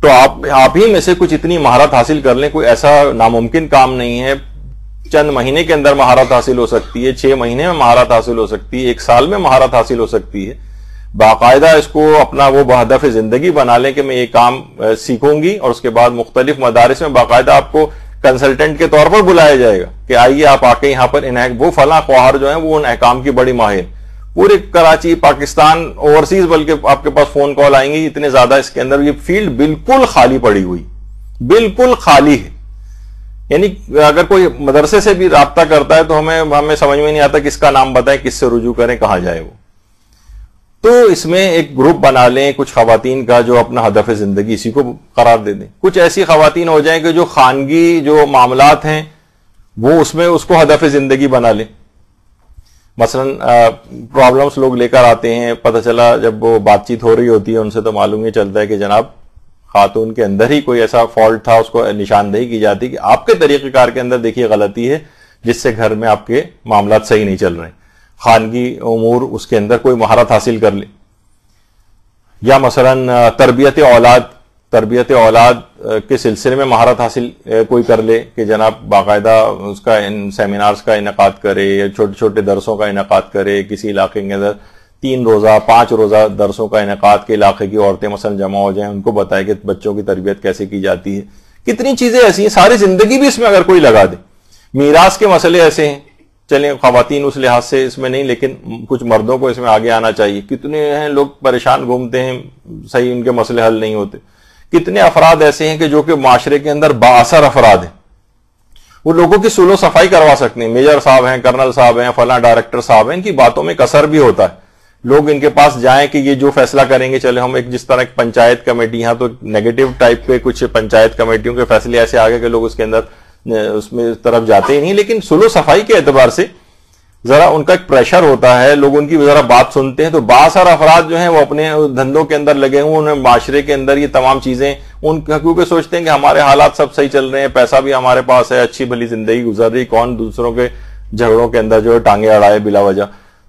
تو آپ ہی میں سے کچھ اتنی مہارت حاصل کر لیں، کوئی ایسا ناممکن کام نہیں ہے. چند مہینے کے اندر مہارت حاصل ہو سکتی ہے، 6 مہینے میں مہارت حاصل ہو سکتی ہے، 1 سال میں مہارت حاصل ہو سکتی ہے. باقاعدہ اس کو اپنا وہ ہدف زندگی بنا لیں کہ میں یہ کام سیکھوں گی، اور اس کے بعد مختلف مدارس میں باقاعدہ آپ کو کنسلٹنٹ کے طور پر بلایا جائے گا کہ آئیے آپ آ کے یہاں پر وہ فلاں خواہر جو ہیں وہ ان احکام کی بڑی ماہر، پورے کراچی، پاکستان، اوورسیز بلکہ آپ کے پاس فون کال آئیں گی اتنے زیادہ اس کے اندر. یہ فیلڈ بالکل خالی پڑی ہوئی، بالکل خالی ہے. یعنی اگر کوئی مدرسے سے بھی رابطہ کرتا ہے تو ہمیں سمجھ میں نہیں آتا کس کا نام بتائیں، کس سے رجوع کریں، کہاں جائے وہ. تو اس میں ایک گروپ بنا لیں کچھ خواتین کا جو اپنا ہدف زندگی اسی کو قرار دے دیں. کچھ ایسی خواتین ہو جائیں کہ جو خانگی جو معاملات ہیں وہ اس کو ہدف زندگی بنا لیں. مثلا پرابلمس لوگ لے کر آتے ہیں، پتہ چلا جب وہ بات چیت ہو رہی ہوتی ہے ان سے تو معلوم یہ چلتا ہے کہ جناب خاتون کے اندر ہی کوئی ایسا فالٹ تھا، اس کو نشاندہی کی جاتی کہ آپ کے طریقہ کار کے اندر دیکھیے غلطی ہے جس سے گھر میں آپ کے معاملات صحیح نہیں چل رہے ہیں. خانگی امور اس کے اندر کوئی مہارت حاصل کر لے. یا مثلا تربیت اولاد کے سلسلے میں مہارت حاصل کوئی کر لے کہ جناب باقاعدہ اس کا سیمینارز کا انعقاد کرے یا چھوٹے چھوٹے درسوں کا انعقاد کرے. کسی علاقے کے اندر 3 روزہ 5 روزہ درسوں کا انعقاد کے علاقے کی عورتیں مثلا جمع ہو جائیں، ان کو بتائے کہ بچوں کی تربیت کیسے کی جاتی ہے. کتنی چیزیں ایسی ہیں، ساری زندگی بھی اس میں اگر کوئی لگا دے. میراث کے مسئلے ایسے ہیں، چلیں خواتین اس لحاظ سے اس میں نہیں لیکن کچھ مردوں کو اس میں آگے آنا چاہیے. کتنے ہیں لوگ پریشان گھومتے ہیں، صحیح ان کے مسئلے حل نہیں ہوتے. کتنے افراد ایسے ہیں کہ جو کہ معاشرے کے اندر بااثر افراد ہیں، وہ لوگوں کی سلو صفائی کروا سکتے ہیں. میجر صاحب ہیں، کرنل صاحب ہیں، فلاں ڈائریکٹر صاحب ہیں، ان کی باتوں میں اثر بھی ہوتا ہے. لوگ ان کے پاس جائیں کہ یہ جو فیصلہ کریں گے، چلے ہم ایک جس طرح ایک پنچایت کمیٹی، یہاں تو نیگیٹو ٹائپ پہ کچھ پنچایت کمیٹیوں کے فیصلے ایسے آگے کہ لوگ اس کے اندر اس میں طرف جاتے ہی نہیں، لیکن سلو صفائی کے اعتبار سے ذرا ان کا ایک پریشر ہوتا ہے، لوگ ان کی ذرا بات سنتے ہیں. تو بااثر افراد جو ہیں وہ اپنے دھندوں کے اندر لگے ہوئے، انہیں معاشرے کے اندر یہ تمام چیزیں ان کیونکہ سوچتے ہیں کہ ہمارے حالات سب صحیح چل رہے ہیں، پیسہ بھی ہمارے پاس ہے، اچھی بھلی زندگی گزر رہی، کون دوسروں کے جھگڑوں کے اندر جو ہے ٹانگیں اڑائے بلا وجہ.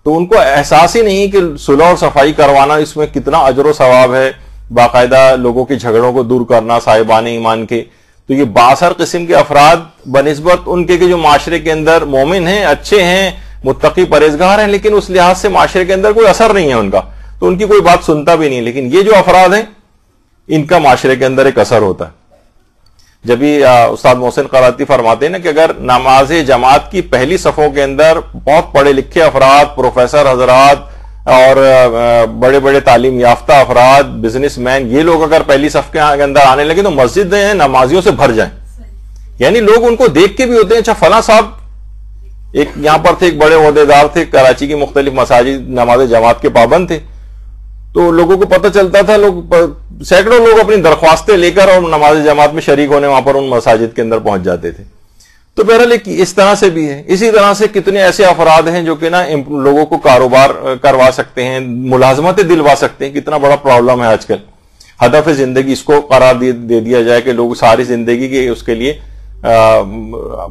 تو ان کو احساس ہی نہیں کہ صلح اور صفائی کروانا اس میں کتنا اجر و ثواب ہے، باقاعدہ لوگوں کے جھگڑوں کو دور کرنا صاحبان ایمان کے. تو یہ بااثر قسم کے افراد بنسبت ان کے جو معاشرے کے اندر مومن ہیں، اچھے ہیں، متقی پرہیزگار ہیں، لیکن اس لحاظ سے معاشرے کے اندر کوئی اثر نہیں ہے ان کا، تو ان کی کوئی بات سنتا بھی نہیں. لیکن یہ جو افراد ہیں ان کا معاشرے کے اندر ایک اثر ہوتا ہے. جب ہی استاد محسن قراتی فرماتے ہیں نا کہ اگر نماز جماعت کی پہلی صفوں کے اندر بہت پڑھے لکھے افراد، پروفیسر حضرات اور بڑے بڑے تعلیم یافتہ افراد، بزنس مین، یہ لوگ اگر پہلی صف کے اندر آنے لگے تو مسجدیں نمازیوں سے بھر جائیں. یعنی لوگ ان کو دیکھ کے بھی ہوتے ہیں، اچھا فلاں صاحب ایک یہاں پر تھے، ایک بڑے عہدیدار تھے، کراچی کی مختلف مساجد نماز جماعت کے پابند تھے، تو لوگوں کو پتہ چلتا تھا، سینکڑوں لوگ اپنی درخواستیں لے کر اور نماز جماعت میں شریک ہونے وہاں پر ان مساجد کے اندر پہنچ جاتے تھے. تو بہرحال اس طرح سے بھی ہے. اسی طرح سے کتنے ایسے افراد ہیں جو کہ نا لوگوں کو کاروبار کروا سکتے ہیں, ملازمتیں دلوا سکتے ہیں. کتنا بڑا پرابلم ہے آج کل. ہدف زندگی اس کو قرار دے دیا جائے کہ لوگ ساری زندگی کے اس کے لیے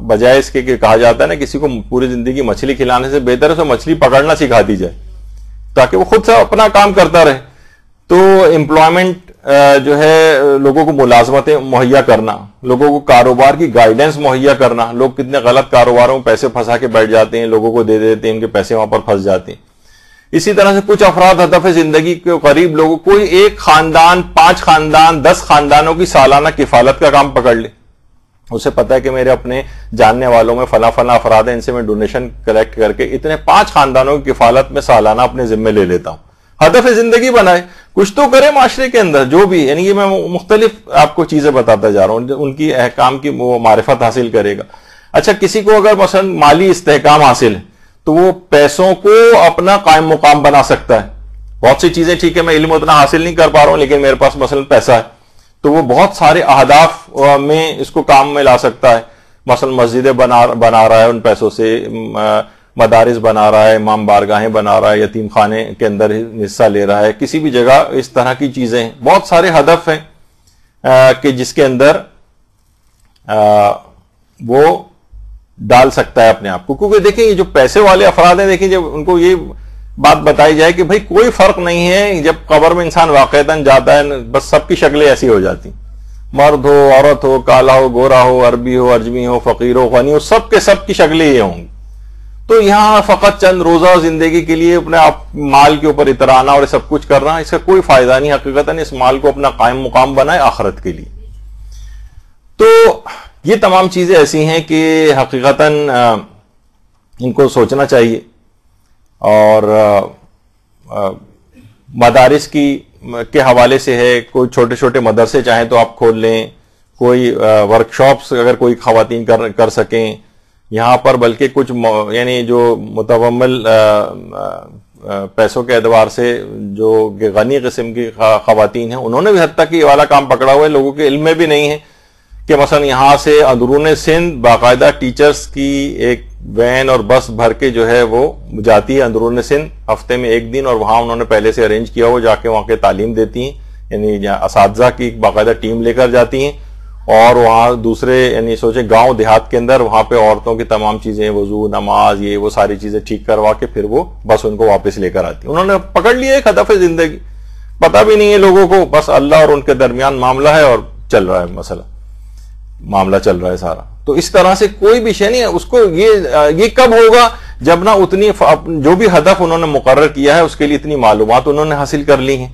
بجائے اس کے کہا جاتا ہے نا کسی کو پوری زندگی مچھلی کھلانے سے بہتر ہے اسے مچھلی پکڑنا سکھا دی جائے تاکہ وہ خود سے اپنا کام کرتا رہے. تو امپلائمنٹ جو ہے لوگوں کو ملازمتیں مہیا کرنا, لوگوں کو کاروبار کی گائیڈنس مہیا کرنا. لوگ کتنے غلط کاروباروں میں پیسے پھنسا کے بیٹھ جاتے ہیں, لوگوں کو دے دیتے ہیں, ان کے پیسے وہاں پر پھنس جاتے ہیں. اسی طرح سے کچھ افراد ہدف زندگی کے قریب لوگوں, کوئی ایک خاندان, 5 خاندان, 10 خاندانوں کی سالانہ کفالت کا کام پکڑ لے. اسے پتا ہے کہ میرے اپنے جاننے والوں میں فلاں افراد ہیں, ان سے میں ڈونیشن کلیکٹ کر کے اتنے 5 خاندانوں کی کفالت میں سالانہ اپنے ذمے لے لیتا ہوں. ہدف زندگی بنائے, کچھ تو کرے معاشرے کے اندر جو بھی, یعنی یہ میں مختلف آپ کو چیزیں بتاتا جا رہا ہوں, ان کی احکام کی وہ معرفت حاصل کرے گا. اچھا, کسی کو اگر مثلا مالی استحکام حاصل ہے تو وہ پیسوں کو اپنا قائم مقام بنا سکتا ہے. بہت سی چیزیں ٹھیک ہے میں علم اتنا حاصل نہیں کر پا رہا ہوں لیکن میرے پاس مثلا پیسہ ہے تو وہ بہت سارے اہداف میں اس کو کام میں لا سکتا ہے. مثلا مسجدیں بنا رہا ہے ان پیسوں سے, مدارس بنا رہا ہے, امام بارگاہیں بنا رہا ہے, یتیم خانے کے اندر حصہ لے رہا ہے, کسی بھی جگہ اس طرح کی چیزیں ہیں. بہت سارے ہدف ہیں کہ جس کے اندر وہ ڈال سکتا ہے اپنے آپ کو. کیونکہ دیکھیں یہ جو پیسے والے افراد ہیں, دیکھیں جب ان کو یہ بات بتائی جائے کہ بھائی کوئی فرق نہیں ہے, جب قبر میں انسان واقعتاً جاتا ہے بس سب کی شکلیں ایسی ہو جاتی, مرد ہو, عورت ہو, کالا ہو, گورا ہو, عربی ہو, اجمی ہو, فقیر ہو, غنی ہو, سب کے سب کی شکلیں یہ ہوں گی. تو یہاں فقط چند روزہ زندگی کے لیے اپنے مال کے اوپر اترانا اور سب کچھ کرنا, اس کا کوئی فائدہ نہیں. حقیقتاً اس مال کو اپنا قائم مقام بنائے آخرت کے لیے. تو یہ تمام چیزیں ایسی ہیں کہ حقیقتاً ان کو سوچنا چاہیے. اور مدارس کے حوالے سے ہے, کوئی چھوٹے چھوٹے مدرسے چاہیں تو آپ کھول لیں, کوئی ورکشاپس اگر کوئی خواتین کر سکیں یہاں پر, بلکہ کچھ یعنی جو متومل پیسوں کے اعتبار سے جو غنی قسم کی خواتین ہیں انہوں نے بھی حد تک یہ والا کام پکڑا ہوا ہے. لوگوں کے علم میں بھی نہیں ہے کہ مثلا یہاں سے اندرون سندھ باقاعدہ ٹیچرز کی ایک وین اور بس بھر کے جو ہے وہ جاتی ہے اندرون سندھ ہفتے میں 1 دن, اور وہاں انہوں نے پہلے سے ارینج کیا ہو, جا کے وہاں کے تعلیم دیتی ہیں, یعنی اساتذہ کی ایک باقاعدہ ٹیم لے کر جاتی ہیں, اور وہاں دوسرے یعنی سوچیں گاؤں دیہات کے اندر وہاں پہ عورتوں کی تمام چیزیں, وضو, نماز, یہ وہ ساری چیزیں ٹھیک کروا کے پھر وہ بس ان کو واپس لے کر آتی. انہوں نے پکڑ لیا ایک ہدف زندگی, پتہ بھی نہیں ہے لوگوں کو, بس اللہ اور ان کے درمیان معاملہ ہے اور چل رہا ہے معاملہ چل رہا ہے سارا. تو اس طرح سے کوئی بھی شے نہیں ہے. اس کو یہ کب ہوگا جب نہ اتنی جو بھی ہدف انہوں نے مقرر کیا ہے اس کے لیے اتنی معلومات انہوں نے حاصل کر لی ہیں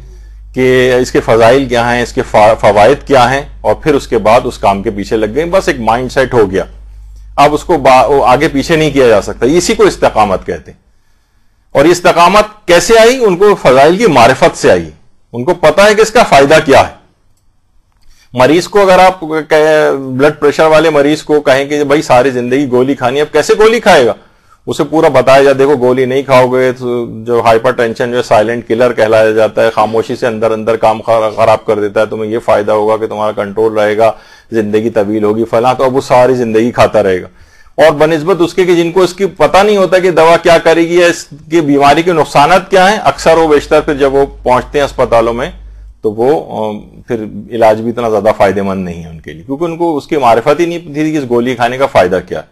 کہ اس کے فضائل کیا ہیں, اس کے فوائد کیا ہیں, اور پھر اس کے بعد اس کام کے پیچھے لگ گئے. بس ایک مائنڈ سیٹ ہو گیا, اب اس کو آگے پیچھے نہیں کیا جا سکتا. اسی کو استقامت کہتے ہیں. اور یہ استقامت کیسے آئی؟ ان کو فضائل کی معرفت سے آئی. ان کو پتا ہے کہ اس کا فائدہ کیا ہے. مریض کو اگر آپ بلڈ پریشر والے مریض کو کہیں کہ بھائی ساری زندگی گولی کھانی ہے, اب کیسے گولی کھائے گا؟ اسے پورا بتایا جائے دیکھو گولی نہیں کھاؤ گے تو جو ہائپر ٹینشن جو سائلنٹ کلر کہلایا جاتا ہے, خاموشی سے اندر کام خراب کر دیتا ہے, تمہیں یہ فائدہ ہوگا کہ تمہارا کنٹرول رہے گا, زندگی طویل ہوگی فلاں, تو اب وہ ساری زندگی کھاتا رہے گا. اور بنسبت اس کے کہ جن کو اس کی پتہ نہیں ہوتا کہ دوا کیا کرے گی یا اس کی بیماری کے نقصانات کیا ہیں, اکثر و بیشتر پھر جب وہ پہنچتے ہیں اسپتالوں میں تو وہ پھر علاج بھی اتنا زیادہ فائدہ مند نہیں ہے ان کے لیے, کیونکہ ان کو اس کی معرفت ہی نہیں تھی کہ اس گولی کھانے کا فائدہ کیا ہے.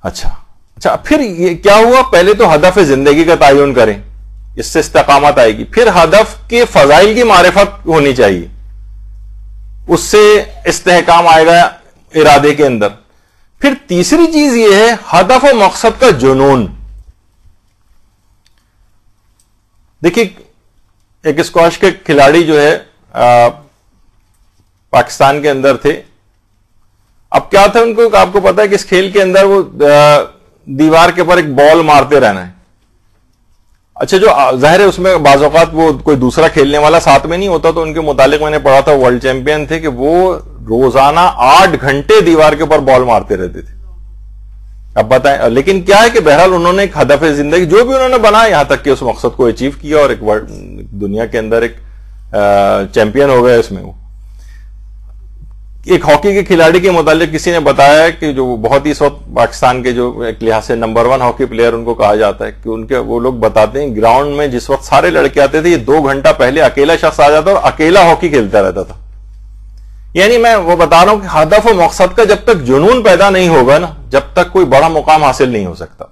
اچھا پھر یہ کیا ہوا؟ پہلے تو ہدف زندگی کا تعین کریں, اس سے استقامت آئے گی. پھر ہدف کے فضائل کی معرفت ہونی چاہیے, اس سے استحکام آئے گا ارادے کے اندر. پھر تیسری چیز یہ ہے ہدف و مقصد کا جنون. دیکھیے ایک اسکواش کے کھلاڑی جو ہے پاکستان کے اندر تھے. اب کیا تھا ان کو, آپ کو پتا ہے کہ اس کھیل کے اندر وہ دیوار کے اوپر ایک بال مارتے رہنا ہے. اچھا جو ظاہر ہے اس میں بعض اوقات وہ کوئی دوسرا کھیلنے والا ساتھ میں نہیں ہوتا, تو ان کے متعلق میں نے پڑھا تھا ورلڈ چیمپئن تھے کہ وہ روزانہ 8 گھنٹے دیوار کے اوپر بال مارتے رہتے تھے. اب بتائیں, لیکن کیا ہے کہ بہرحال انہوں نے ایک ہدف زندگی جو بھی انہوں نے بنایا یہاں تک کہ اس مقصد کو اچیو کیا اور ایک دنیا کے اندر ایک چیمپئن ہو گئے اس میں وہ. ایک ہاکی کے کھلاڑی کے متعلق کسی نے بتایا کہ جو بہت ہی اس وقت پاکستان کے جو ایک لحاظ سے نمبر 1 ہاکی پلیئر ان کو کہا جاتا ہے کہ ان کے وہ لوگ بتاتے ہیں گراؤنڈ میں جس وقت سارے لڑکے آتے تھے یہ 2 گھنٹہ پہلے اکیلا شخص آ جاتا اور اکیلا ہاکی کھیلتا رہتا تھا. یعنی میں وہ بتا رہا ہوں کہ ہدف و مقصد کا جب تک جنون پیدا نہیں ہوگا نا, جب تک کوئی بڑا مقام حاصل نہیں ہو سکتا.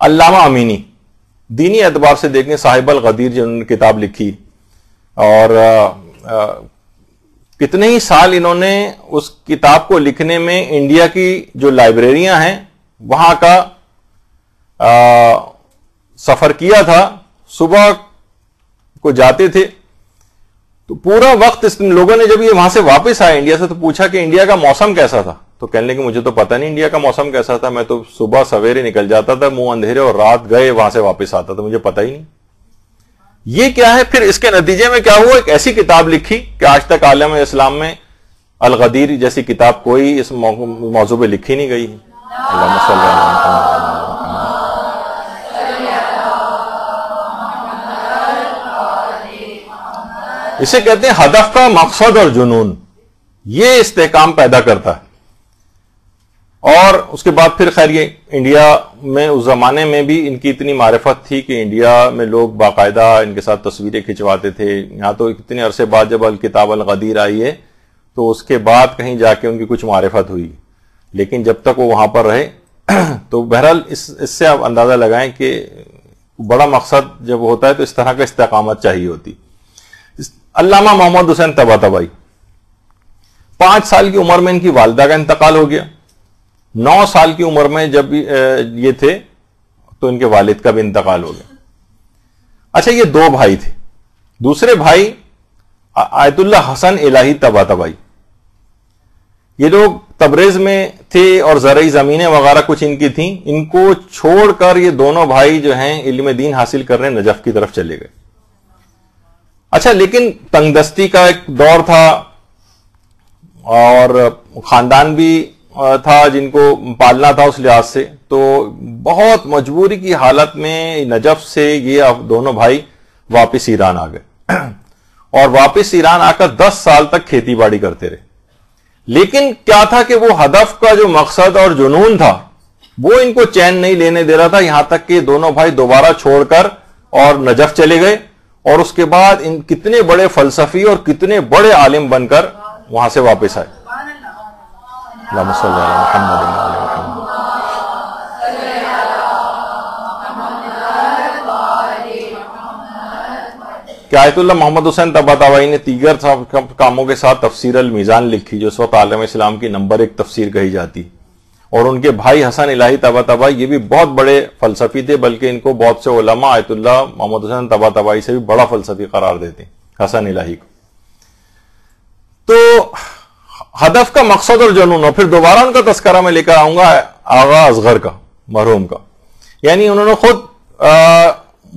علامہ امینی دینی اعتبار سے دیکھیں صاحب الغدیر جنہوں نے کتاب لکھی اور کتنے ہی سال انہوں نے اس کتاب کو لکھنے میں انڈیا کی جو لائبریریاں ہیں وہاں کا سفر کیا تھا. صبح کو جاتے تھے تو پورا وقت اس لوگوں نے جب یہ وہاں سے واپس آئے انڈیا سے تو پوچھا کہ انڈیا کا موسم کیسا تھا, تو کہنے لگے مجھے تو پتہ نہیں انڈیا کا موسم کیسا تھا, میں تو صبح سویرے نکل جاتا تھا منہ اندھیرے اور رات گئے وہاں سے واپس آتا تھا, مجھے پتہ ہی نہیں. یہ کیا ہے پھر اس کے نتیجے میں کیا ہوا, ایک ایسی کتاب لکھی کہ آج تک عالم اسلام میں الغدیر جیسی کتاب کوئی اس موضوع پہ لکھی نہیں گئی. اللہم صلی اللہ علیہ وسلم. اسے کہتے ہیں ہدف کا مقصد اور جنون, یہ استحکام پیدا کرتا ہے. اور اس کے بعد پھر خیر یہ انڈیا میں اس زمانے میں بھی ان کی اتنی معرفت تھی کہ انڈیا میں لوگ باقاعدہ ان کے ساتھ تصویریں کھنچواتے تھے. یہاں تو اتنے عرصے بعد جب الکتاب الغدیر آئی ہے تو اس کے بعد کہیں جا کے ان کی کچھ معرفت ہوئی, لیکن جب تک وہ وہاں پر رہے تو بہرحال اس سے آپ اندازہ لگائیں کہ بڑا مقصد جب ہوتا ہے تو اس طرح کا استقامت چاہیے ہوتی. علامہ محمد حسین طباطبائی 5 سال کی عمر میں ان کی والدہ کا انتقال ہو گیا. 9 سال کی عمر میں جب یہ تھے تو ان کے والد کا بھی انتقال ہو گیا. اچھا یہ 2 بھائی تھے. دوسرے بھائی آیت اللہ حسن الہی طباطبائی, یہ لوگ تبریز میں تھے اور زرعی زمینیں وغیرہ کچھ ان کی تھیں. ان کو چھوڑ کر یہ دونوں بھائی جو ہیں علم دین حاصل کرنے نجف کی طرف چلے گئے. اچھا لیکن تنگ دستی کا ایک دور تھا اور خاندان بھی تھا جن کو پالنا تھا اس لحاظ سے, تو بہت مجبوری کی حالت میں نجف سے یہ دونوں بھائی واپس ایران آ گئے اور واپس ایران آ کر 10 سال تک کھیتی باڑی کرتے رہے. لیکن کیا تھا کہ وہ ہدف کا جو مقصد اور جنون تھا وہ ان کو چین نہیں لینے دے رہا تھا, یہاں تک کہ دونوں بھائی دوبارہ چھوڑ کر اور نجف چلے گئے اور اس کے بعد ان کتنے بڑے فلسفی اور کتنے بڑے عالم بن کر وہاں سے واپس آئے. اللہم صلی علی محمد وعلی محمد. کہ آیت اللہ محمد حسین طباطبائی نے دیگر کاموں کے ساتھ تفسیر المیزان لکھی جو اس وقت عالم اسلام کی نمبر 1 تفسیر کہی جاتی, اور ان کے بھائی حسن الہی طباطبائی یہ بھی بہت بڑے فلسفی تھے, بلکہ ان کو بہت سے علماء آیت اللہ محمد حسین طباطبائی سے بھی بڑا فلسفی قرار دیتے ہیں حسن الہی کو. تو ہدف کا مقصد اور جنون, اور پھر دوبارہ ان کا تذکرہ میں لے کر آؤں گا آغا اصغر کا مرحوم کا. یعنی انہوں نے خود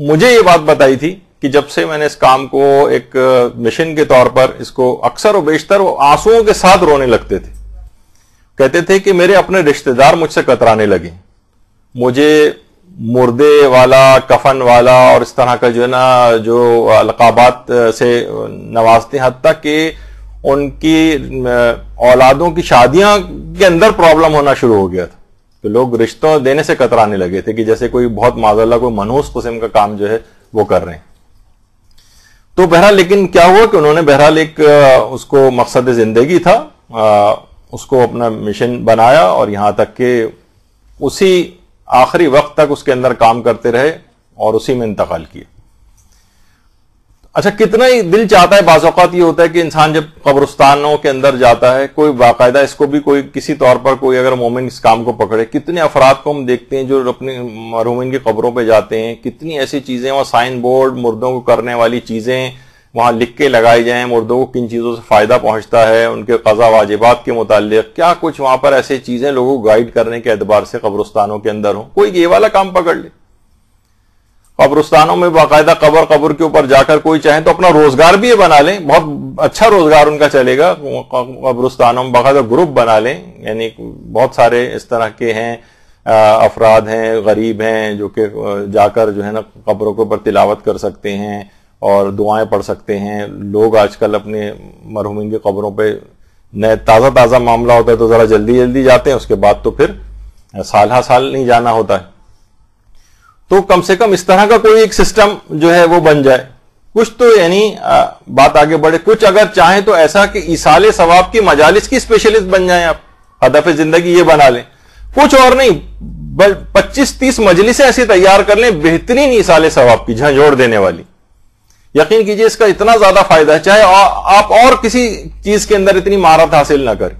مجھے یہ بات بتائی تھی کہ جب سے میں نے اس کام کو ایک مشن کے طور پر اس کو اکثر و بیشتر وہ آنسوؤں کے ساتھ رونے لگتے تھے. کہتے تھے کہ میرے اپنے رشتہ دار مجھ سے کترانے لگے, مجھے مردے والا, کفن والا اور اس طرح کا جو ہے نا جو القابات سے نوازتے ہیں, حتیٰ کہ ان کی اولادوں کی شادیاں کے اندر پرابلم ہونا شروع ہو گیا تھا. تو لوگ رشتوں دینے سے کترانے لگے تھے کہ جیسے کوئی بہت معاذاللہ کوئی منحوس قسم کا کام جو ہے وہ کر رہے ہیں. تو بہرحال لیکن کیا ہوا کہ انہوں نے بہرحال ایک اس کو مقصد زندگی تھا, اس کو اپنا مشن بنایا اور یہاں تک کہ اسی آخری وقت تک اس کے اندر کام کرتے رہے اور اسی میں انتقال کیا. اچھا کتنا ہی دل چاہتا ہے, بعض اوقات یہ ہوتا ہے کہ انسان جب قبرستانوں کے اندر جاتا ہے, کوئی باقاعدہ اس کو بھی کوئی کسی طور پر کوئی اگر مومن اس کام کو پکڑے, کتنے افراد کو ہم دیکھتے ہیں جو اپنے مرحومین کی قبروں پہ جاتے ہیں, کتنی ایسی چیزیں وہاں سائن بورڈ مردوں کو کرنے والی چیزیں وہاں لکھ کے لگائی جائیں, مردوں کو کن چیزوں سے فائدہ پہنچتا ہے, ان کے قضا واجبات کے متعلق کیا کچھ وہاں پر ایسی چیزیں لوگوں کو گائیڈ کرنے کے اعتبار سے قبرستانوں کے اندر ہوں. کوئی یہ والا کام پکڑ لے. قبرستانوں میں باقاعدہ قبر کے اوپر جا کر کوئی چاہیں تو اپنا روزگار بھی یہ بنا لیں, بہت اچھا روزگار ان کا چلے گا. قبرستانوں میں باقاعدہ گروپ بنا لیں, یعنی بہت سارے اس طرح کے ہیں افراد ہیں, غریب ہیں, جو کہ جا کر جو ہے نا قبروں کے اوپر تلاوت کر سکتے ہیں اور دعائیں پڑھ سکتے ہیں. لوگ آج کل اپنے مرحومین کی قبروں پہ نئے تازہ معاملہ ہوتا ہے تو ذرا جلدی جاتے ہیں, اس کے بعد تو پھر سال ہا سال نہیں جانا ہوتا ہے. تو کم سے کم اس طرح کا کوئی ایک سسٹم جو ہے وہ بن جائے, کچھ تو یعنی بات آگے بڑھے. کچھ اگر چاہیں تو ایسا کہ ایصال ثواب کی مجالس کی اسپیشلسٹ بن جائیں آپ, ہدف زندگی یہ بنا لیں, کچھ اور نہیں 25-30 مجلسیں ایسی تیار کر لیں بہترین ایصال ثواب کی, جھنجھوڑ دینے والی. یقین کیجئے اس کا اتنا زیادہ فائدہ ہے, چاہے آپ اور کسی چیز کے اندر اتنی مہارت حاصل نہ کریں.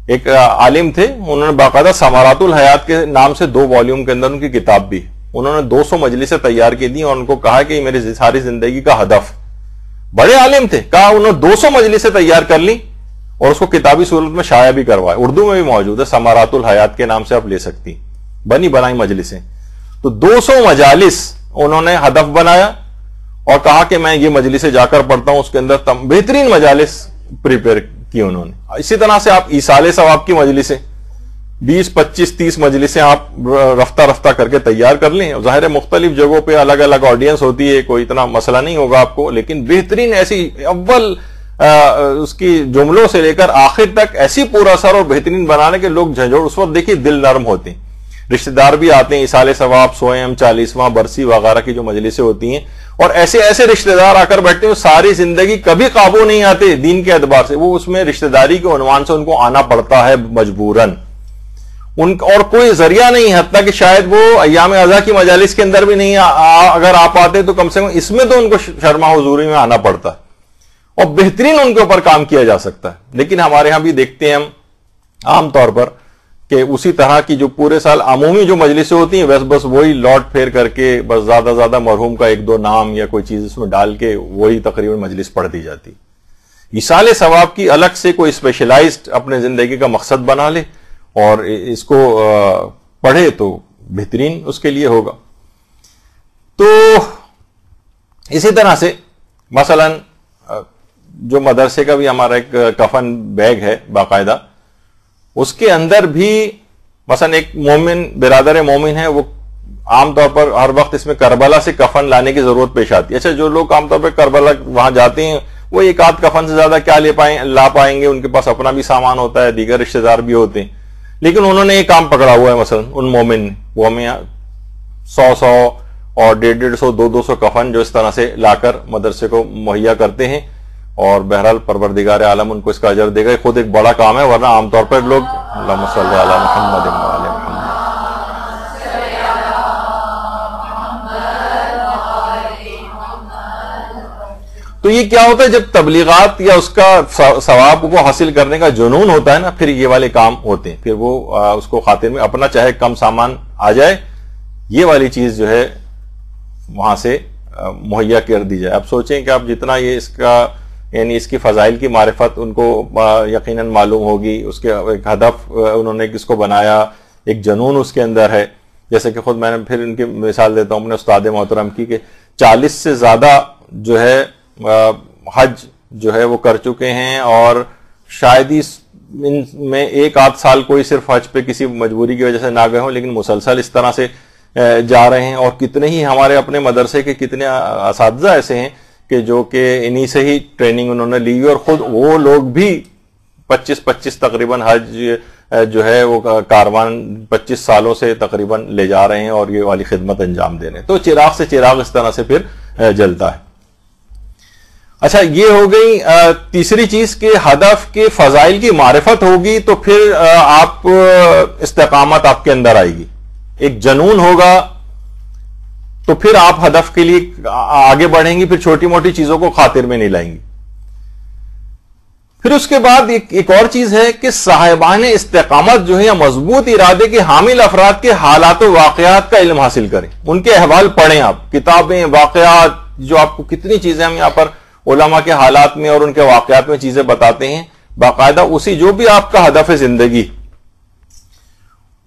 ایک عالم تھے, انہوں نے باقاعدہ ثمرات الحیات کے نام سے 2 والیوم کے اندر ان کی کتاب بھی, انہوں نے 200 مجلسیں تیار کی دی اور ان کو کہا کہ یہ میری ساری زندگی کا ہدف. بڑے عالم تھے, کہا انہوں نے 200 مجلسیں تیار کر لی اور اس کو کتابی صورت میں شائع بھی کروایا, اردو میں بھی موجود ہے, ثمرات الحیات کے نام سے آپ لے سکتی, بنی بنائی مجلسیں. تو 200 مجالس انہوں نے ہدف بنایا اور کہا کہ میں یہ مجلسیں جا کر پڑھتا ہوں, اس کے اندر بہترین مجالس پریپئر کی انہوں نے. اسی طرح سے آپ ایصال ثواب کی مجلسیں 20-25-30 مجلسیں آپ رفتہ کر کے تیار کر لیں. ظاہر ہے مختلف جگہوں پہ الگ الگ آڈینس ہوتی ہے, کوئی اتنا مسئلہ نہیں ہوگا آپ کو, لیکن بہترین ایسی اول اس کی جملوں سے لے کر آخر تک ایسی پورا اثر اور بہترین بنانے کے لوگ جھنجھوڑ. اس وقت دیکھیے دل نرم ہوتے ہیں, رشتہ دار بھی آتے ہیں, ایصال ثواب, سوئم, 40واں برسی وغیرہ کی جو مجلسیں ہوتی ہیں, اور ایسے رشتہ دار آ کر بیٹھتے ہیں ساری زندگی کبھی قابو نہیں آتے دین کے اعتبار سے. وہ اس میں رشتہ داری کے عنوان سے ان کو آنا پڑتا ہے مجبوراً, اور کوئی ذریعہ نہیں, حتیٰ کہ شاید وہ ایام اضحیٰ کی مجالس کے اندر بھی نہیں اگر آپ آتے تو کم سے کم اس میں تو ان کو شرما حضوری میں آنا پڑتا ہے, اور بہترین ان کے اوپر کام کیا جا سکتا ہے. لیکن ہمارے ہاں بھی دیکھتے ہیں ہم عام طور پر کہ اسی طرح کی جو پورے سال عمومی جو مجلسیں ہوتی ہیں بس وہی لوٹ پھیر کر کے بس زیادہ مرحوم کا 1-2 نام یا کوئی چیز اس میں ڈال کے وہی تقریباً مجلس پڑھ دی جاتی. ایصال ثواب کی الگ سے کوئی اسپیشلائزڈ اپنے زندگی کا مقصد بنا لے اور اس کو پڑھے تو بہترین اس کے لیے ہوگا. تو اسی طرح سے مثلا جو مدرسے کا بھی ہمارا ایک کفن بیگ ہے باقاعدہ, اس کے اندر بھی مثلا ایک مومن برادر مومن ہے, وہ عام طور پر ہر وقت اس میں کربلا سے کفن لانے کی ضرورت پیش آتی ہے. اچھا جو لوگ عام طور پر کربلا وہاں جاتے ہیں وہ 1-8 کفن سے زیادہ کیا لا پائیں گے, ان کے پاس اپنا بھی سامان ہوتا ہے, دیگر رشتہ دار بھی ہوتے ہیں. لیکن انہوں نے ایک کام پکڑا ہوا ہے, مثلا ان مومن نے وہ ہمیں 100 اور 150 200 کفن جو اس طرح سے لا کر مدرسے کو مہیا کرتے ہیں, اور بہرحال پروردگار عالم ان کو اس کا اجر دے گا. خود ایک بڑا کام ہے, ورنہ عام طور پر لوگ اللہم صلی علی محمد وعلی محمد. تو یہ کیا ہوتا ہے جب تبلیغات یا اس کا ثواب کو حاصل کرنے کا جنون ہوتا ہے نا, پھر یہ والے کام ہوتے ہیں, پھر وہ اس کو خاطر میں اپنا چاہے کم سامان آ جائے, یہ والی چیز جو ہے وہاں سے مہیا کر دی جائے. اب سوچیں کہ آپ جتنا یہ اس کا یعنی اس کی فضائل کی معرفت ان کو یقیناً معلوم ہوگی, اس کے ایک ہدف انہوں نے اس کو بنایا, ایک جنون اس کے اندر ہے. جیسے کہ خود میں نے پھر ان کی مثال دیتا ہوں اپنے استاد محترم کی, کہ 40 سے زیادہ جو ہے حج جو ہے وہ کر چکے ہیں, اور شاید ہی ان میں 1-8 سال کوئی صرف حج پہ کسی مجبوری کی وجہ سے نہ گئے ہوں, لیکن مسلسل اس طرح سے جا رہے ہیں. اور کتنے ہی ہمارے اپنے مدرسے کے کتنے اساتذہ ایسے ہیں کہ جو کہ انہی سے ہی ٹریننگ انہوں نے لی ہوئی, اور خود وہ لوگ بھی 25 تقریباً حج جو ہے وہ کاروان 25 سالوں سے تقریباً لے جا رہے ہیں اور یہ والی خدمت انجام دے رہے ہیں. تو چراغ سے چراغ اس طرح سے پھر جلتا ہے. اچھا یہ ہو گئی تیسری چیز کہ ہدف کے فضائل کی معرفت ہوگی تو پھر آپ استقامت آپ کے اندر آئے گی, ایک جنون ہوگا تو پھر آپ ہدف کے لیے آگے بڑھیں گی, پھر چھوٹی موٹی چیزوں کو خاطر میں نہیں لائیں گی. پھر اس کے بعد ایک اور چیز ہے کہ صاحبان استقامت جو ہے یا مضبوط ارادے کے حامل افراد کے حالات و واقعات کا علم حاصل کریں, ان کے احوال پڑھیں, آپ کتابیں واقعات جو آپ کو کتنی چیزیں ہم یہاں پر علماء کے حالات میں اور ان کے واقعات میں چیزیں بتاتے ہیں, باقاعدہ اسی جو بھی آپ کا ہدف ہے زندگی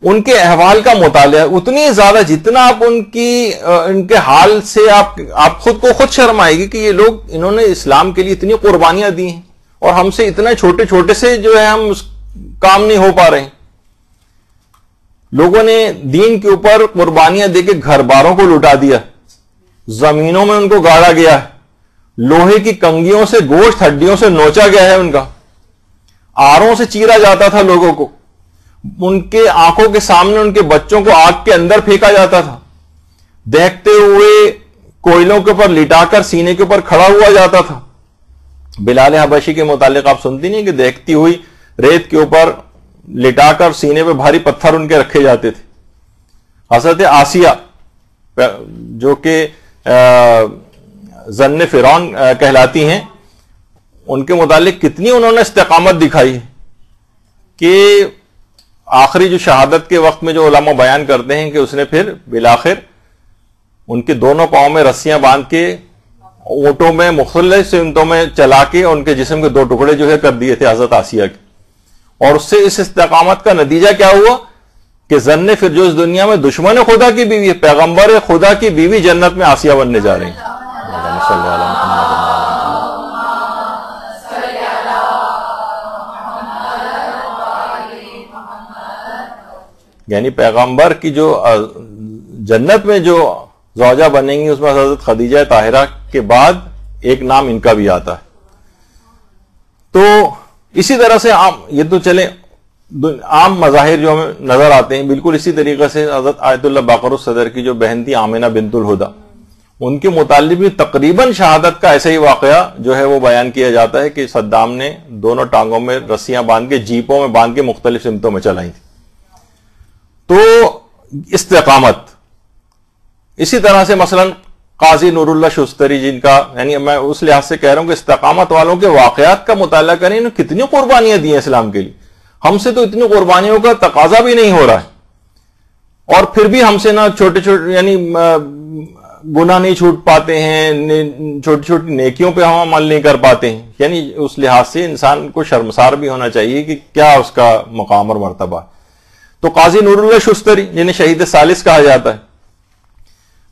ان کے احوال کا مطالعہ اتنی زیادہ جتنا آپ ان کے حال سے آپ خود کو خود شرم آئے گی کہ یہ لوگ انہوں نے اسلام کے لیے اتنی قربانیاں دی ہیں اور ہم سے اتنے چھوٹے چھوٹے سے جو ہے ہم کام نہیں ہو پا رہے ہیں. لوگوں نے دین کے اوپر قربانیاں دے کے گھر باروں کو لٹا دیا, زمینوں میں ان کو گاڑا گیا ہے, لوہے کی کنگیوں سے گوشت ہڈیوں سے نوچا گیا ہے ان کا, آروں سے چیرا جاتا تھا لوگوں کو، ان کے آنکھوں کے سامنے ان کے بچوں کو آگ کے اندر پھینکا جاتا تھا، دہتے ہوئے کوئلوں کے اوپر لٹا کر سینے کے اوپر کھڑا ہوا جاتا تھا۔ بلال حبشی کے متعلق آپ سنتی نہیں کہ دیکھتی ہوئی ریت کے اوپر لٹا کر سینے پہ بھاری پتھر ان کے رکھے جاتے تھے۔ حضرت آسیہ جو کہ زن فرعون کہلاتی ہیں، ان کے متعلق کتنی انہوں نے استقامت دکھائی کہ آخری جو شہادت کے وقت میں جو علماء بیان کرتے ہیں کہ اس نے پھر بالآخر ان کے دونوں پاؤں میں رسیاں باندھ کے اونٹوں میں مختلف سمتوں میں چلا کے ان کے جسم کے 2 ٹکڑے جو ہے کر دیے تھے حضرت آسیہ کے، اور اس سے اس استقامت کا نتیجہ کیا ہوا کہ زن پھر جو اس دنیا میں دشمن خدا کی بیوی ہے، پیغمبر خدا کی بیوی جنت میں آسیہ بننے جا رہی ہیں۔ یعنی پیغمبر کی جو جنت میں جو زوجہ بنیں گی اس میں حضرت خدیجہ طاہرہ کے بعد ایک نام ان کا بھی آتا ہے۔ تو اسی طرح سے یہ تو چلے عام مظاہر جو ہمیں نظر آتے ہیں، بالکل اسی طریقے سے حضرت آیت اللہ باقر الصدر کی جو بہن تھی آمنہ بنت الہدا، ان کے متعلق بھی تقریباً شہادت کا ایسا ہی واقعہ جو ہے وہ بیان کیا جاتا ہے کہ صدام نے دونوں ٹانگوں میں رسیاں باندھ کے جیپوں میں باندھ کے مختلف سمتوں میں چلائی تھی۔ تو استقامت اسی طرح سے مثلا قاضی نور اللہ شستری جن کا، یعنی میں اس لحاظ سے کہہ رہا ہوں کہ استقامت والوں کے واقعات کا مطالعہ کریں، انہوں نے کتنی قربانیاں دی ہیں اسلام کے لیے، ہم سے تو اتنی قربانیوں کا تقاضا بھی نہیں ہو رہا ہے، اور پھر بھی ہم سے نہ چھوٹے چھوٹے یعنی گناہ نہیں چھوٹ پاتے ہیں، چھوٹی چھوٹی نیکیوں پہ ہم عمل نہیں کر پاتے ہیں۔ یعنی اس لحاظ سے انسان کو شرمسار بھی ہونا چاہیے کہ کیا اس کا مقام اور مرتبہ ہے۔ تو قاضی نور اللہ شستری جنہیں شہید ثالث کہا جاتا ہے،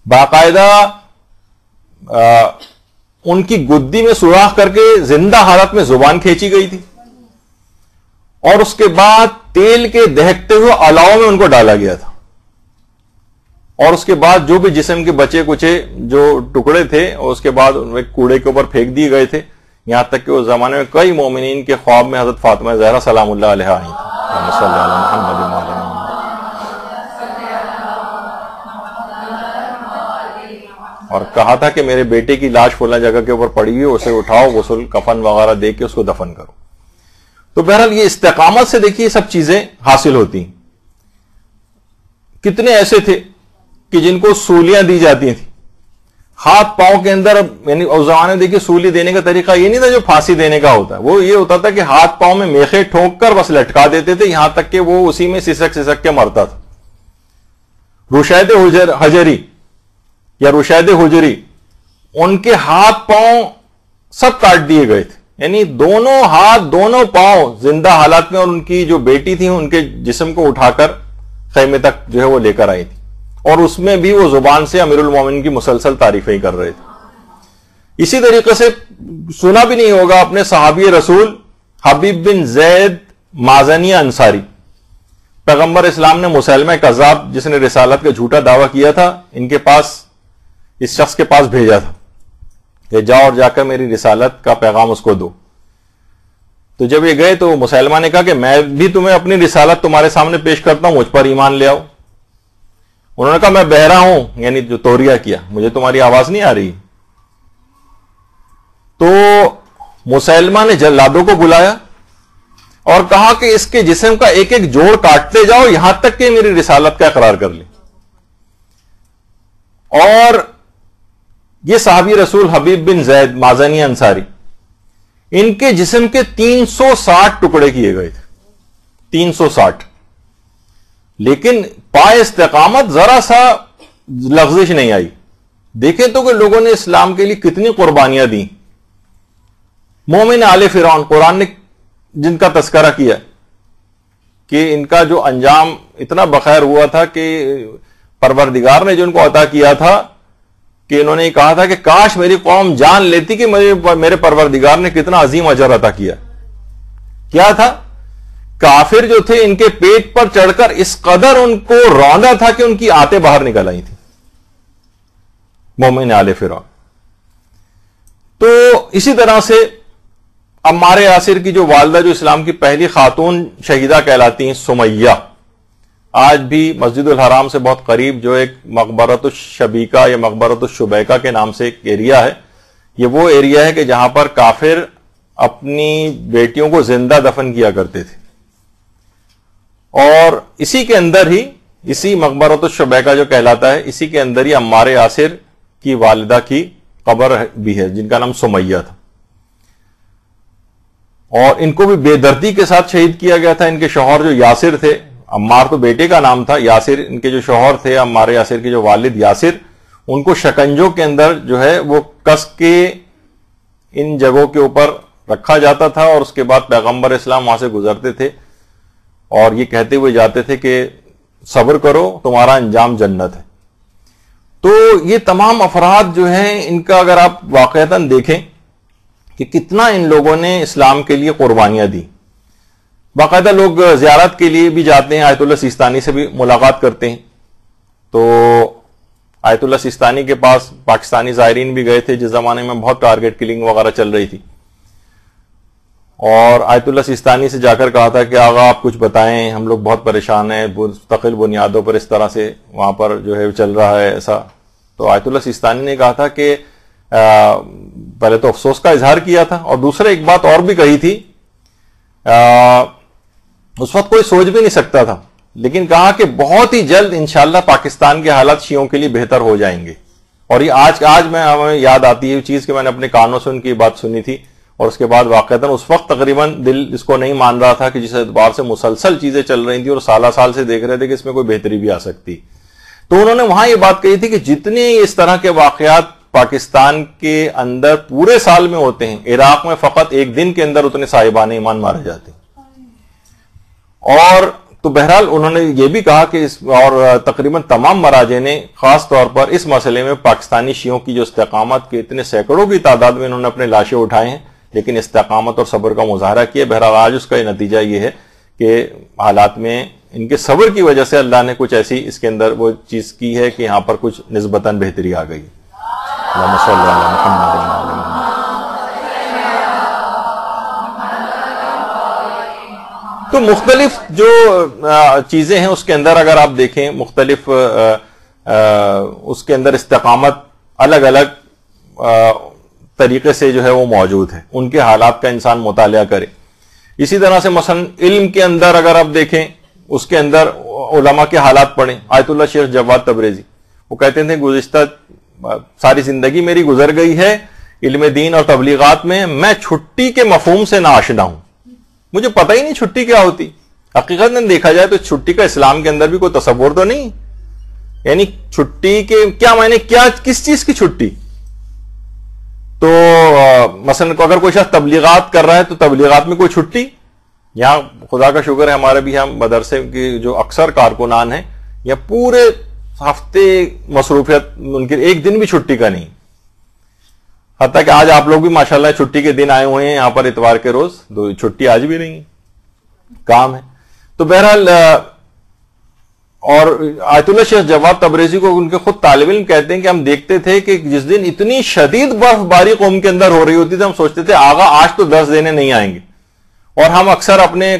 باقاعدہ ان کی گدی میں سوراخ کر کے زندہ حالت میں زبان کھینچی گئی تھی، اور اس کے بعد تیل کے دہکتے ہوئے الاؤ میں ان کو ڈالا گیا تھا، اور اس کے بعد جو بھی جسم کے بچے کچے جو ٹکڑے تھے اس کے بعد کوڑے کے اوپر پھینک دیے گئے تھے، یہاں تک کہ اس زمانے میں کئی مومنین کے خواب میں حضرت فاطمہ زہرا سلام اللہ علیہا آئی تھی۔ اور کہا تھا کہ میرے بیٹے کی لاش فلاں جگہ کے اوپر پڑی ہوئی، اسے اٹھاؤ، غسل کفن وغیرہ دے کے اس کو دفن کرو۔ تو بہرحال یہ استقامت سے دیکھیے سب چیزیں حاصل ہوتی ہیں۔ کتنے ایسے تھے کہ جن کو سولیاں دی جاتی تھیں ہاتھ پاؤں کے اندر، یعنی اس زمانے میں دیکھیے سولی دینے کا طریقہ یہ نہیں تھا جو پھانسی دینے کا ہوتا ہے، وہ یہ ہوتا تھا کہ ہاتھ پاؤں میں میخے ٹھونک کر بس لٹکا دیتے تھے، یہاں تک کہ وہ اسی میں سسک سسک کے مرتا تھا۔ رشید حجری یا رشید حجری، ان کے ہاتھ پاؤں سب کاٹ دیے گئے تھے، یعنی دونوں ہاتھ دونوں پاؤں زندہ حالات میں، اور ان کی جو بیٹی تھی ان کے جسم کو اٹھا کر خیمے تک جو ہے وہ لے کر آئی تھی، اور اس میں بھی وہ زبان سے امیر المومنین کی مسلسل تعریفیں کر رہے تھے۔ اسی طریقے سے سنا بھی نہیں ہوگا اپنے صحابی رسول حبیب بن زید مازنی انصاری، پیغمبر اسلام نے مسلمہ کذاب جس نے رسالت کا جھوٹا دعویٰ کیا تھا، ان کے پاس، اس شخص کے پاس بھیجا تھا کہ جاؤ اور جا کر میری رسالت کا پیغام اس کو دو۔ تو جب یہ گئے تو مسلمہ نے کہا کہ میں بھی تمہیں اپنی رسالت تمہارے سامنے پیش کرتا ہوں، مجھ پر ایمان لے آؤ۔ انہوں نے کہا میں بہرا ہوں، یعنی جو توریہ کیا، مجھے تمہاری آواز نہیں آ رہی۔ تو مسلمہ نے جلادوں کو بلایا اور کہا کہ اس کے جسم کا ایک ایک جوڑ کاٹتے جاؤ یہاں تک کہ میری رسالت کا اقرار کر لیں۔ اور یہ صحابی رسول حبیب بن زید مازنی انصاری، ان کے جسم کے 360 ٹکڑے کیے گئے تھے، 360، لیکن پائے استقامت ذرا سا لغزش نہیں آئی۔ دیکھیں تو کہ لوگوں نے اسلام کے لیے کتنی قربانیاں دی۔ مومن آل فرعون، قرآن نے جن کا تذکرہ کیا کہ ان کا جو انجام اتنا بخیر ہوا تھا کہ پروردگار نے جو ان کو عطا کیا تھا کہ انہوں نے کہا تھا کہ کاش میری قوم جان لیتی کہ میرے پروردگار نے کتنا عظیم اجر عطا کیا۔ کیا تھا؟ کافر جو تھے ان کے پیٹ پر چڑھ کر اس قدر ان کو روندا تھا کہ ان کی آنتیں باہر نکل آئی تھی، مومن آل فرعون۔ تو اسی طرح سے عمار یاسر کی جو والدہ جو اسلام کی پہلی خاتون شہیدہ کہلاتی ہیں سمیہ، آج بھی مسجد الحرام سے بہت قریب جو ایک مقبرۃ الشبیکہ یا مقبرۃ الشبیکہ کے نام سے ایک ایریا ہے، یہ وہ ایریا ہے کہ جہاں پر کافر اپنی بیٹیوں کو زندہ دفن کیا کرتے تھے، اور اسی کے اندر ہی، اسی مقبرۃ الشبیکہ جو کہلاتا ہے، اسی کے اندر ہی عمار یاسر کی والدہ کی قبر بھی ہے جن کا نام سمیہ تھا، اور ان کو بھی بے دردی کے ساتھ شہید کیا گیا تھا۔ ان کے شوہر جو یاسر تھے، عمار تو بیٹے کا نام تھا، یاسر ان کے جو شوہر تھے، عمار یاسر کے جو والد یاسر، ان کو شکنجوں کے اندر جو ہے وہ کس کے ان جگہوں کے اوپر رکھا جاتا تھا، اور اس کے بعد پیغمبر اسلام وہاں سے گزرتے تھے اور یہ کہتے ہوئے جاتے تھے کہ صبر کرو تمہارا انجام جنت ہے۔ تو یہ تمام افراد جو ہیں ان کا اگر آپ واقعتاً دیکھیں کہ کتنا ان لوگوں نے اسلام کے لیے قربانیاں دی۔ باقاعدہ لوگ زیارت کے لیے بھی جاتے ہیں، آیت اللہ سیستانی سے بھی ملاقات کرتے ہیں، تو آیت اللہ سیستانی کے پاس پاکستانی زائرین بھی گئے تھے جس زمانے میں بہت ٹارگٹ کلنگ وغیرہ چل رہی تھی، اور آیت اللہ سیستانی سے جا کر کہا تھا کہ آغا آپ کچھ بتائیں، ہم لوگ بہت پریشان ہیں، مستقل بنیادوں پر اس طرح سے وہاں پر جو ہے چل رہا ہے ایسا۔ تو آیت اللہ سیستانی نے کہا تھا کہ پہلے تو افسوس کا اظہار کیا تھا، اور دوسرے ایک بات اور بھی کہی تھی، اس وقت کوئی سوچ بھی نہیں سکتا تھا، لیکن کہا کہ بہت ہی جلد انشاءاللہ پاکستان کے حالات شیعوں کے لیے بہتر ہو جائیں گے۔ اور یہ آج میں ہمیں یاد آتی ہے یہ چیز کہ میں نے اپنے کانوں سے ان کی بات سنی تھی، اور اس کے بعد واقعتاً اس وقت تقریباً دل اس کو نہیں مان رہا تھا کہ جس اعتبار سے مسلسل چیزیں چل رہی تھیں اور سالہ سال سے دیکھ رہے تھے کہ اس میں کوئی بہتری بھی آ سکتی۔ تو انہوں نے وہاں یہ بات کہی تھی کہ جتنے اس طرح کے واقعات پاکستان کے اندر پورے سال میں ہوتے ہیں، عراق میں فقط ایک دن کے اندر اتنے صاحبان ایمان مارے جاتے ہیں۔ اور تو بہرحال انہوں نے یہ بھی کہا کہ اور تقریباً تمام مراجع نے خاص طور پر اس مسئلے میں پاکستانی شیعوں کی جو استقامت کے اتنے سینکڑوں کی تعداد میں انہوں نے اپنے لاشیں اٹھائے ہیں، لیکن استقامت اور صبر کا مظاہرہ کیا۔ بہرحال آج اس کا یہ نتیجہ یہ ہے کہ حالات میں ان کے صبر کی وجہ سے اللہ نے کچھ ایسی اس کے اندر وہ چیز کی ہے کہ یہاں پر کچھ نسبتاً بہتری آ گئی۔ اللہم صلی علی محمد وعلی آل محمد۔ تو مختلف جو چیزیں ہیں اس کے اندر اگر آپ دیکھیں، مختلف اس کے اندر استقامت الگ الگ طریقے سے جو ہے وہ موجود ہے، ان کے حالات کا انسان مطالعہ کرے۔ اسی طرح سے مثلا علم کے اندر اگر آپ دیکھیں، اس کے اندر علماء کے حالات پڑھیں۔ آیت اللہ شیخ جواد تبریزی وہ کہتے تھے گزشتہ ساری زندگی میری گزر گئی ہے علم دین اور تبلیغات میں چھٹی کے مفہوم سے ناآشنا ہوں، مجھے پتہ ہی نہیں چھٹی کیا ہوتی۔ حقیقت میں دیکھا جائے تو چھٹی کا اسلام کے اندر بھی کوئی تصور تو نہیں، یعنی چھٹی کے کیا معنی، کیا کس چیز کی چھٹی؟ تو مثلا اگر کوئی شخص تبلیغات کر رہا ہے تو تبلیغات میں کوئی چھٹی؟ یہاں خدا کا شکر ہے ہمارے بھی ہم مدرسے کے جو اکثر کارکنان ہیں یا پورے ہفتے مصروفیت ان کے ایک دن بھی چھٹی کا نہیں، حتیٰ کہ آج آپ لوگ بھی ماشاءاللہ چھٹی کے دن آئے ہوئے ہیں یہاں پر اتوار کے روز، تو چھٹی آج بھی نہیں، کام ہے۔ تو بہرحال اور آیت اللہ شیخ جواد تبریزی کو ان کے خود طالب علم کہتے ہیں کہ ہم دیکھتے تھے کہ جس دن اتنی شدید برف باری قوم کے اندر ہو رہی ہوتی تھی، ہم سوچتے تھے آغا آج تو درس دینے نہیں آئیں گے، اور ہم اکثر اپنے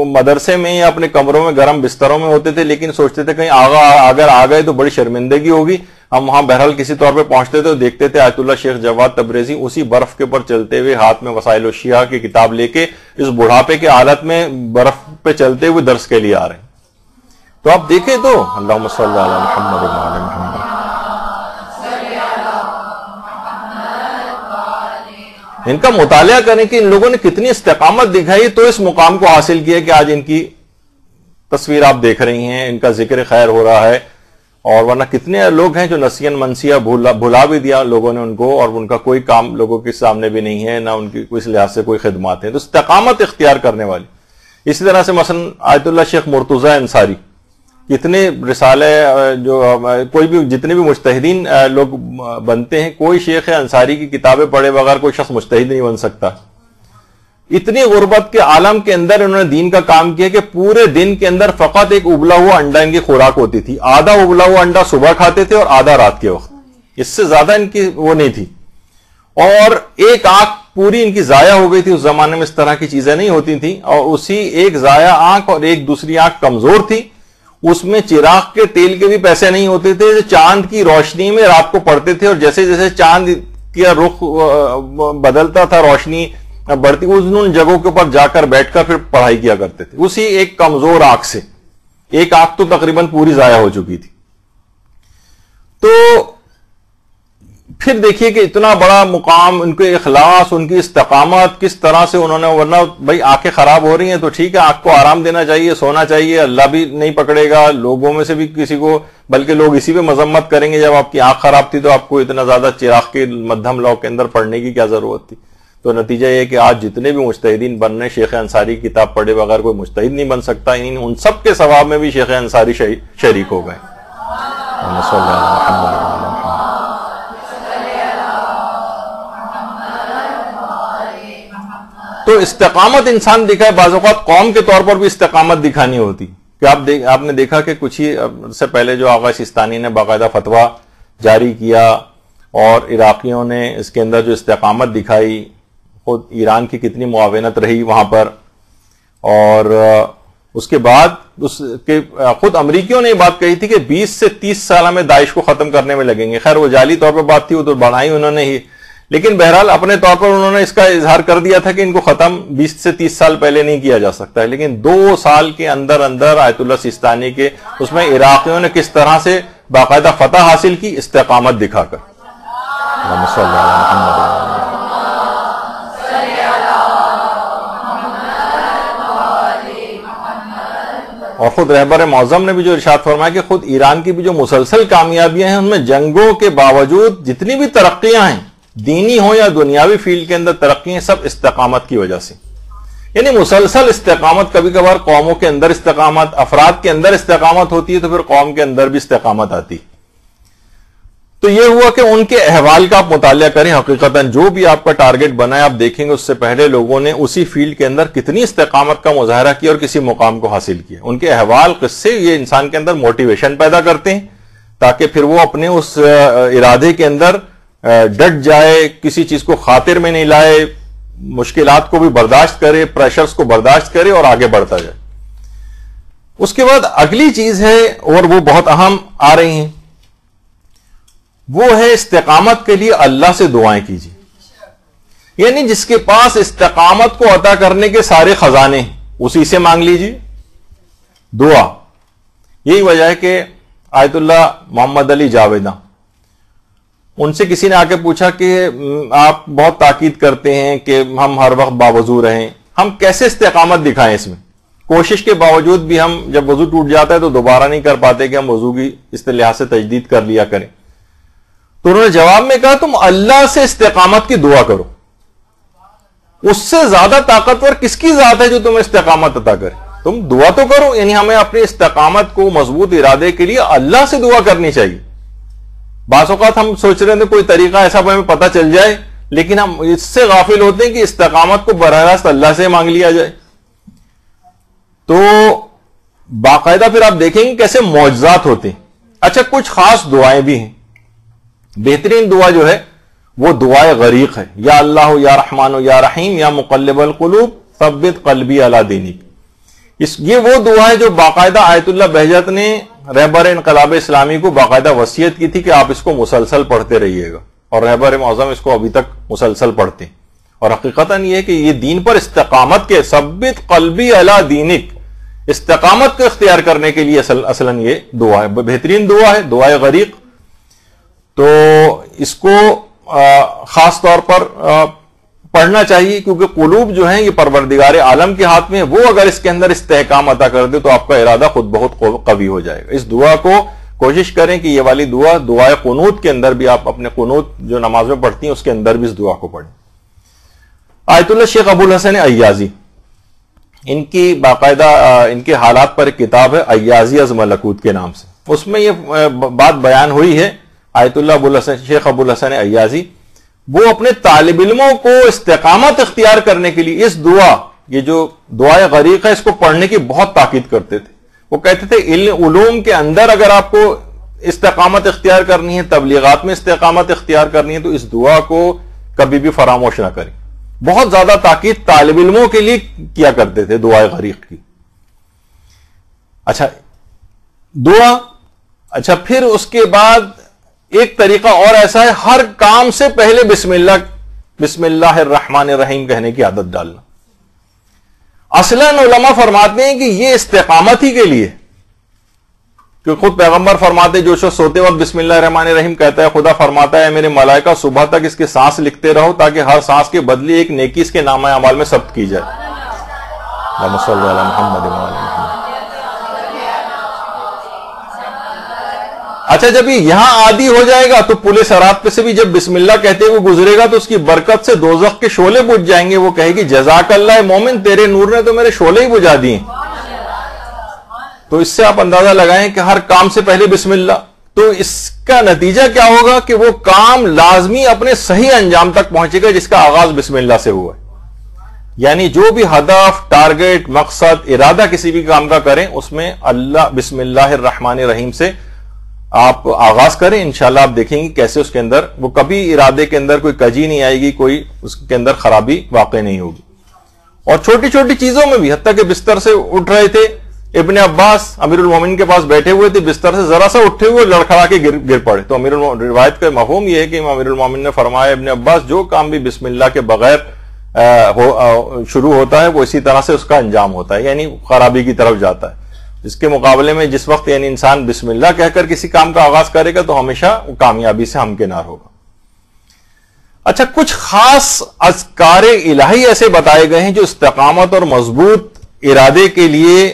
مدرسے میں یا اپنے کمروں میں گرم بستروں میں ہوتے تھے، لیکن سوچتے تھے کہیں آغا اگر آ گئے تو بڑی شرمندگی ہوگی۔ ہم وہاں بہرحال کسی طور پہ پہنچتے تھے اور دیکھتے تھے آیت اللہ شیخ جواد تبریزی اسی برف کے اوپر چلتے ہوئے ہاتھ میں وسائل الشیعہ کی کتاب لے کے اس بڑھاپے کے حالت میں برف پہ چلتے ہوئے درس کے لیے آ رہے ہیں۔ تو آپ دیکھیں تو اللہم صلی علی محمد وعلی محمد۔ ان کا مطالعہ کریں کہ ان لوگوں نے کتنی استقامت دکھائی تو اس مقام کو حاصل کیا کہ آج ان کی تصویر آپ دیکھ رہی ہیں، ان کا ذکر خیر ہو رہا ہے، اور ورنہ کتنے لوگ ہیں جو نسین منسیہ بھلا بھی دیا لوگوں نے ان کو، اور ان کا کوئی کام لوگوں کے سامنے بھی نہیں ہے، نہ ان کی اس لحاظ سے کوئی خدمات ہیں۔ تو استقامت اختیار کرنے والی۔ اسی طرح سے مثلا آیت اللہ شیخ مرتضی انصاری، کتنے رسالے جو کوئی بھی جتنے بھی مجتہدین لوگ بنتے ہیں، کوئی شیخ انصاری کی کتابیں پڑھے بغیر کوئی شخص مجتہد نہیں بن سکتا۔ اتنی غربت کے عالم کے اندر انہوں نے دین کا کام کیا کہ پورے دن کے اندر فقط ایک ابلا ہوا انڈا ان کی خوراک ہوتی تھی، آدھا ابلا ہوا انڈا صبح کھاتے تھے اور آدھا رات کے وقت، اس سے زیادہ ان کی وہ نہیں تھی۔ اور ایک آنکھ پوری ان کی ضائع ہو گئی تھی. اس زمانے میں اس طرح کی چیزیں نہیں ہوتی تھیں, اور اسی ایک ضائع آنکھ اور ایک دوسری آنکھ کمزور تھی, اس میں چراغ کے تیل کے بھی پیسے نہیں ہوتے تھے, جو چاند کی روشنی میں رات کو پڑھتے تھے, اور جیسے جیسے چاند کا رخ بدلتا تھا, روشنی بڑھتی, ان جگہوں کے اوپر جا کر بیٹھ کر پھر پڑھائی کیا کرتے تھے, اسی ایک کمزور آنکھ سے. ایک آنکھ تو تقریباً پوری ضائع ہو چکی تھی. تو پھر دیکھیے کہ اتنا بڑا مقام, ان کے اخلاص, ان کی استقامت, کس طرح سے انہوں نے, ورنہ بھائی آنکھیں خراب ہو رہی ہیں تو ٹھیک ہے, آنکھ کو آرام دینا چاہیے, سونا چاہیے, اللہ بھی نہیں پکڑے گا, لوگوں میں سے بھی کسی کو, بلکہ لوگ اسی پہ مذمت کریں گے, جب آپ کی آنکھ خراب تھی تو آپ کو اتنا زیادہ چراغ کے مدھم لاء کے اندر پڑھنے کی کیا ضرورت تھی. تو نتیجہ یہ کہ آج جتنے بھی مجتہدین بن رہے, شیخ انصاری کی کتاب پڑھے بغیر کوئی مجتہد نہیں بن سکتا, ان سب کے ثواب میں بھی شیخ انصاری شریک ہو گئے. تو استقامت انسان دکھائے, بعض اوقات قوم کے طور پر بھی استقامت دکھانی ہوتی. کہ آپ نے دیکھا کہ کچھ ہی سے پہلے جو آغا سیستانی نے باقاعدہ فتویٰ جاری کیا, اور عراقیوں نے اس کے اندر جو استقامت دکھائی, خود ایران کی کتنی معاونت رہی وہاں پر, اور اس کے بعد خود امریکیوں نے یہ بات کہی تھی کہ 20 سے 30 سال میں داعش کو ختم کرنے میں لگیں گے. خیر وہ جعلی طور پر بات تھی, وہ تو بڑھائی انہوں نے ہی, لیکن بہرحال اپنے طور پر انہوں نے اس کا اظہار کر دیا تھا کہ ان کو ختم 20 سے 30 سال پہلے نہیں کیا جا سکتا ہے. لیکن 2 سال کے اندر آیت اللہ سیستانی کے اس میں عراقیوں نے کس طرح سے باقاعدہ فتح حاصل کی, استقامت دکھا کر. اور خود رہبر معظم نے بھی جو ارشاد فرمایا کہ خود ایران کی بھی جو مسلسل کامیابیاں ہیں, ان میں جنگوں کے باوجود جتنی بھی ترقیاں ہیں, دینی ہو یا دنیاوی فیلڈ کے اندر ترقیاں, سب استقامت کی وجہ سے. یعنی مسلسل استقامت, کبھی کبھار قوموں کے اندر استقامت, افراد کے اندر استقامت ہوتی ہے, تو پھر قوم کے اندر بھی استقامت آتی. تو یہ ہوا کہ ان کے احوال کا آپ مطالعہ کریں. حقیقتاً جو بھی آپ کا ٹارگٹ بنا ہے, آپ دیکھیں گے اس سے پہلے لوگوں نے اسی فیلڈ کے اندر کتنی استقامت کا مظاہرہ کیا اور کسی مقام کو حاصل کیا. ان کے احوال, قصے, یہ انسان کے اندر موٹیویشن پیدا کرتے ہیں, تاکہ پھر وہ اپنے اس ارادے کے اندر ڈٹ جائے, کسی چیز کو خاطر میں نہیں لائے, مشکلات کو بھی برداشت کرے, پریشرز کو برداشت کرے اور آگے بڑھتا جائے. اس کے بعد اگلی چیز ہے, اور وہ بہت اہم آ رہی ہیں, وہ ہے استقامت کے لیے اللہ سے دعائیں کیجیے. یعنی جس کے پاس استقامت کو عطا کرنے کے سارے خزانے ہیں, اسی سے مانگ لیجیے دعا. یہی وجہ ہے کہ آیت اللہ محمد علی جاویداں, ان سے کسی نے آ کے پوچھا کہ آپ بہت تاکید کرتے ہیں کہ ہم ہر وقت باوضو رہیں, ہم کیسے استقامت دکھائیں اس میں؟ کوشش کے باوجود بھی ہم جب وضو ٹوٹ جاتا ہے تو دوبارہ نہیں کر پاتے کہ ہم وضو کی اس لحاظ سے تجدید کر لیا کریں. تو انہوں نے جواب میں کہا, تم اللہ سے استقامت کی دعا کرو, اس سے زیادہ طاقتور کس کی ذات ہے جو تمہیں استقامت عطا کرے؟ تم دعا تو کرو. یعنی ہمیں اپنی استقامت کو مضبوط ارادے کے لیے اللہ سے دعا کرنی چاہیے. بعض اوقات ہم سوچ رہے ہیں کوئی طریقہ ایسا ہمیں پتہ چل جائے, لیکن ہم اس سے غافل ہوتے ہیں کہ استقامت کو براہ راست اللہ سے مانگ لیا جائے. تو باقاعدہ پھر آپ دیکھیں گے کیسے معجزات ہوتے ہیں. اچھا, کچھ خاص دعائیں بھی ہیں. بہترین دعا جو ہے وہ دعائے غریق ہے, یا اللہ یا رحمان یا رحیم یا مقلب القلوب ثبت قلبی علی دینک. یہ وہ دعا ہے جو باقاعدہ آیت اللہ بہجت نے رہبر انقلاب اسلامی کو باقاعدہ وصیت کی تھی کہ آپ اس کو مسلسل پڑھتے رہیے گا, اور رہبر معظم اس کو ابھی تک مسلسل پڑھتے ہیں. اور حقیقتاً یہ ہے کہ یہ دین پر استقامت کے, ثبت قلبی علی دینک, استقامت کو اختیار کرنے کے لیے اصلاً یہ دعا ہے, بہترین دعا ہے, دعائے غریق. تو اس کو خاص طور پر پڑھنا چاہیے, کیونکہ قلوب جو ہیں یہ پروردگار عالم کے ہاتھ میں, وہ اگر اس کے اندر استحکام عطا کر دے تو آپ کا ارادہ خود بہت قوی ہو جائے گا. اس دعا کو کوشش کریں کہ یہ والی دعا دعائے قنوت کے اندر بھی, آپ اپنے قنوت جو نماز میں پڑھتی ہیں اس کے اندر بھی اس دعا کو پڑھیں. آیت اللہ شیخ ابو الحسن عیاضی, ان کی باقاعدہ ان کے حالات پر ایک کتاب ہے ایاضی از ملکوت کے نام سے. اس میں یہ بات بیان ہوئی ہے. آیت اللہ شیخ ابو الحسن عیاضی وہ اپنے طالب علموں کو استقامت اختیار کرنے کے لیے اس دعا, یہ جو دعائے غریق ہے, اس کو پڑھنے کی بہت تاکید کرتے تھے. وہ کہتے تھے علوم کے اندر اگر آپ کو استقامت اختیار کرنی ہے, تبلیغات میں استقامت اختیار کرنی ہے, تو اس دعا کو کبھی بھی فراموش نہ کریں. بہت زیادہ تاکید طالب علموں کے لیے کیا کرتے تھے دعائے غریق کی. اچھا دعا. اچھا پھر اس کے بعد ایک طریقہ اور ایسا ہے, ہر کام سے پہلے بسم اللہ الرحمن الرحیم کہنے کی عادت ڈالنا. اصلاً علماء فرماتے ہیں کہ یہ استقامت ہی کے لیے, کیونکہ خود پیغمبر فرماتے جو شخص سوتے وقت بسم اللہ الرحمن الرحیم کہتا ہے, خدا فرماتا ہے میرے ملائکہ صبح تک اس کے سانس لکھتے رہو تاکہ ہر سانس کے بدلے ایک نیکی اس کے نامہ اعمال میں ثبت کی جائے. اللہم صلی علی محمد و علی محمد. اچھا جب یہ یہاں عادی ہو جائے گا تو پل صراط پہ سے بھی جب بسم اللہ کہتے ہوئے گزرے گا تو اس کی برکت سے دوزخ کے شعلے بجھ جائیں گے. وہ کہے گی جزاک اللہ مومن, تیرے نور نے تو میرے شعلے ہی بجھا دیے. تو اس سے آپ اندازہ لگائیں کہ ہر کام سے پہلے بسم اللہ. تو اس کا نتیجہ کیا ہوگا کہ وہ کام لازمی اپنے صحیح انجام تک پہنچے گا جس کا آغاز بسم اللہ سے ہوا ہے. یعنی جو بھی ہدف, ٹارگٹ, مقصد, ارادہ کسی بھی کام کا کریں اس میں اللہ بسم اللہ الرحمن الرحیم سے آپ آغاز کریں. انشاءاللہ آپ دیکھیں گے کیسے اس کے اندر وہ کبھی ارادے کے اندر کوئی کجی نہیں آئے گی, کوئی اس کے اندر خرابی واقع نہیں ہوگی. اور چھوٹی چھوٹی چیزوں میں بھی, حتیٰ کہ بستر سے اٹھ رہے تھے, ابن عباس امیر المومنین کے پاس بیٹھے ہوئے تھے, بستر سے ذرا سا اٹھے ہوئے لڑکھڑا کے گر پڑے. تو روایت کا مفہوم یہ ہے کہ امیر المومنین نے فرمایا ابن عباس جو کام بھی بسم اللہ کے بغیر شروع ہوتا ہے وہ اسی طرح سے اس کا انجام ہوتا ہے, یعنی خرابی کی طرف جاتا ہے. اس کے مقابلے میں جس وقت یعنی انسان بسم اللہ کہہ کر کسی کام کا آغاز کرے گا تو ہمیشہ وہ کامیابی سے ہمکنار ہوگا. اچھا کچھ خاص اذکار الہی ایسے بتائے گئے ہیں جو استقامت اور مضبوط ارادے کے لیے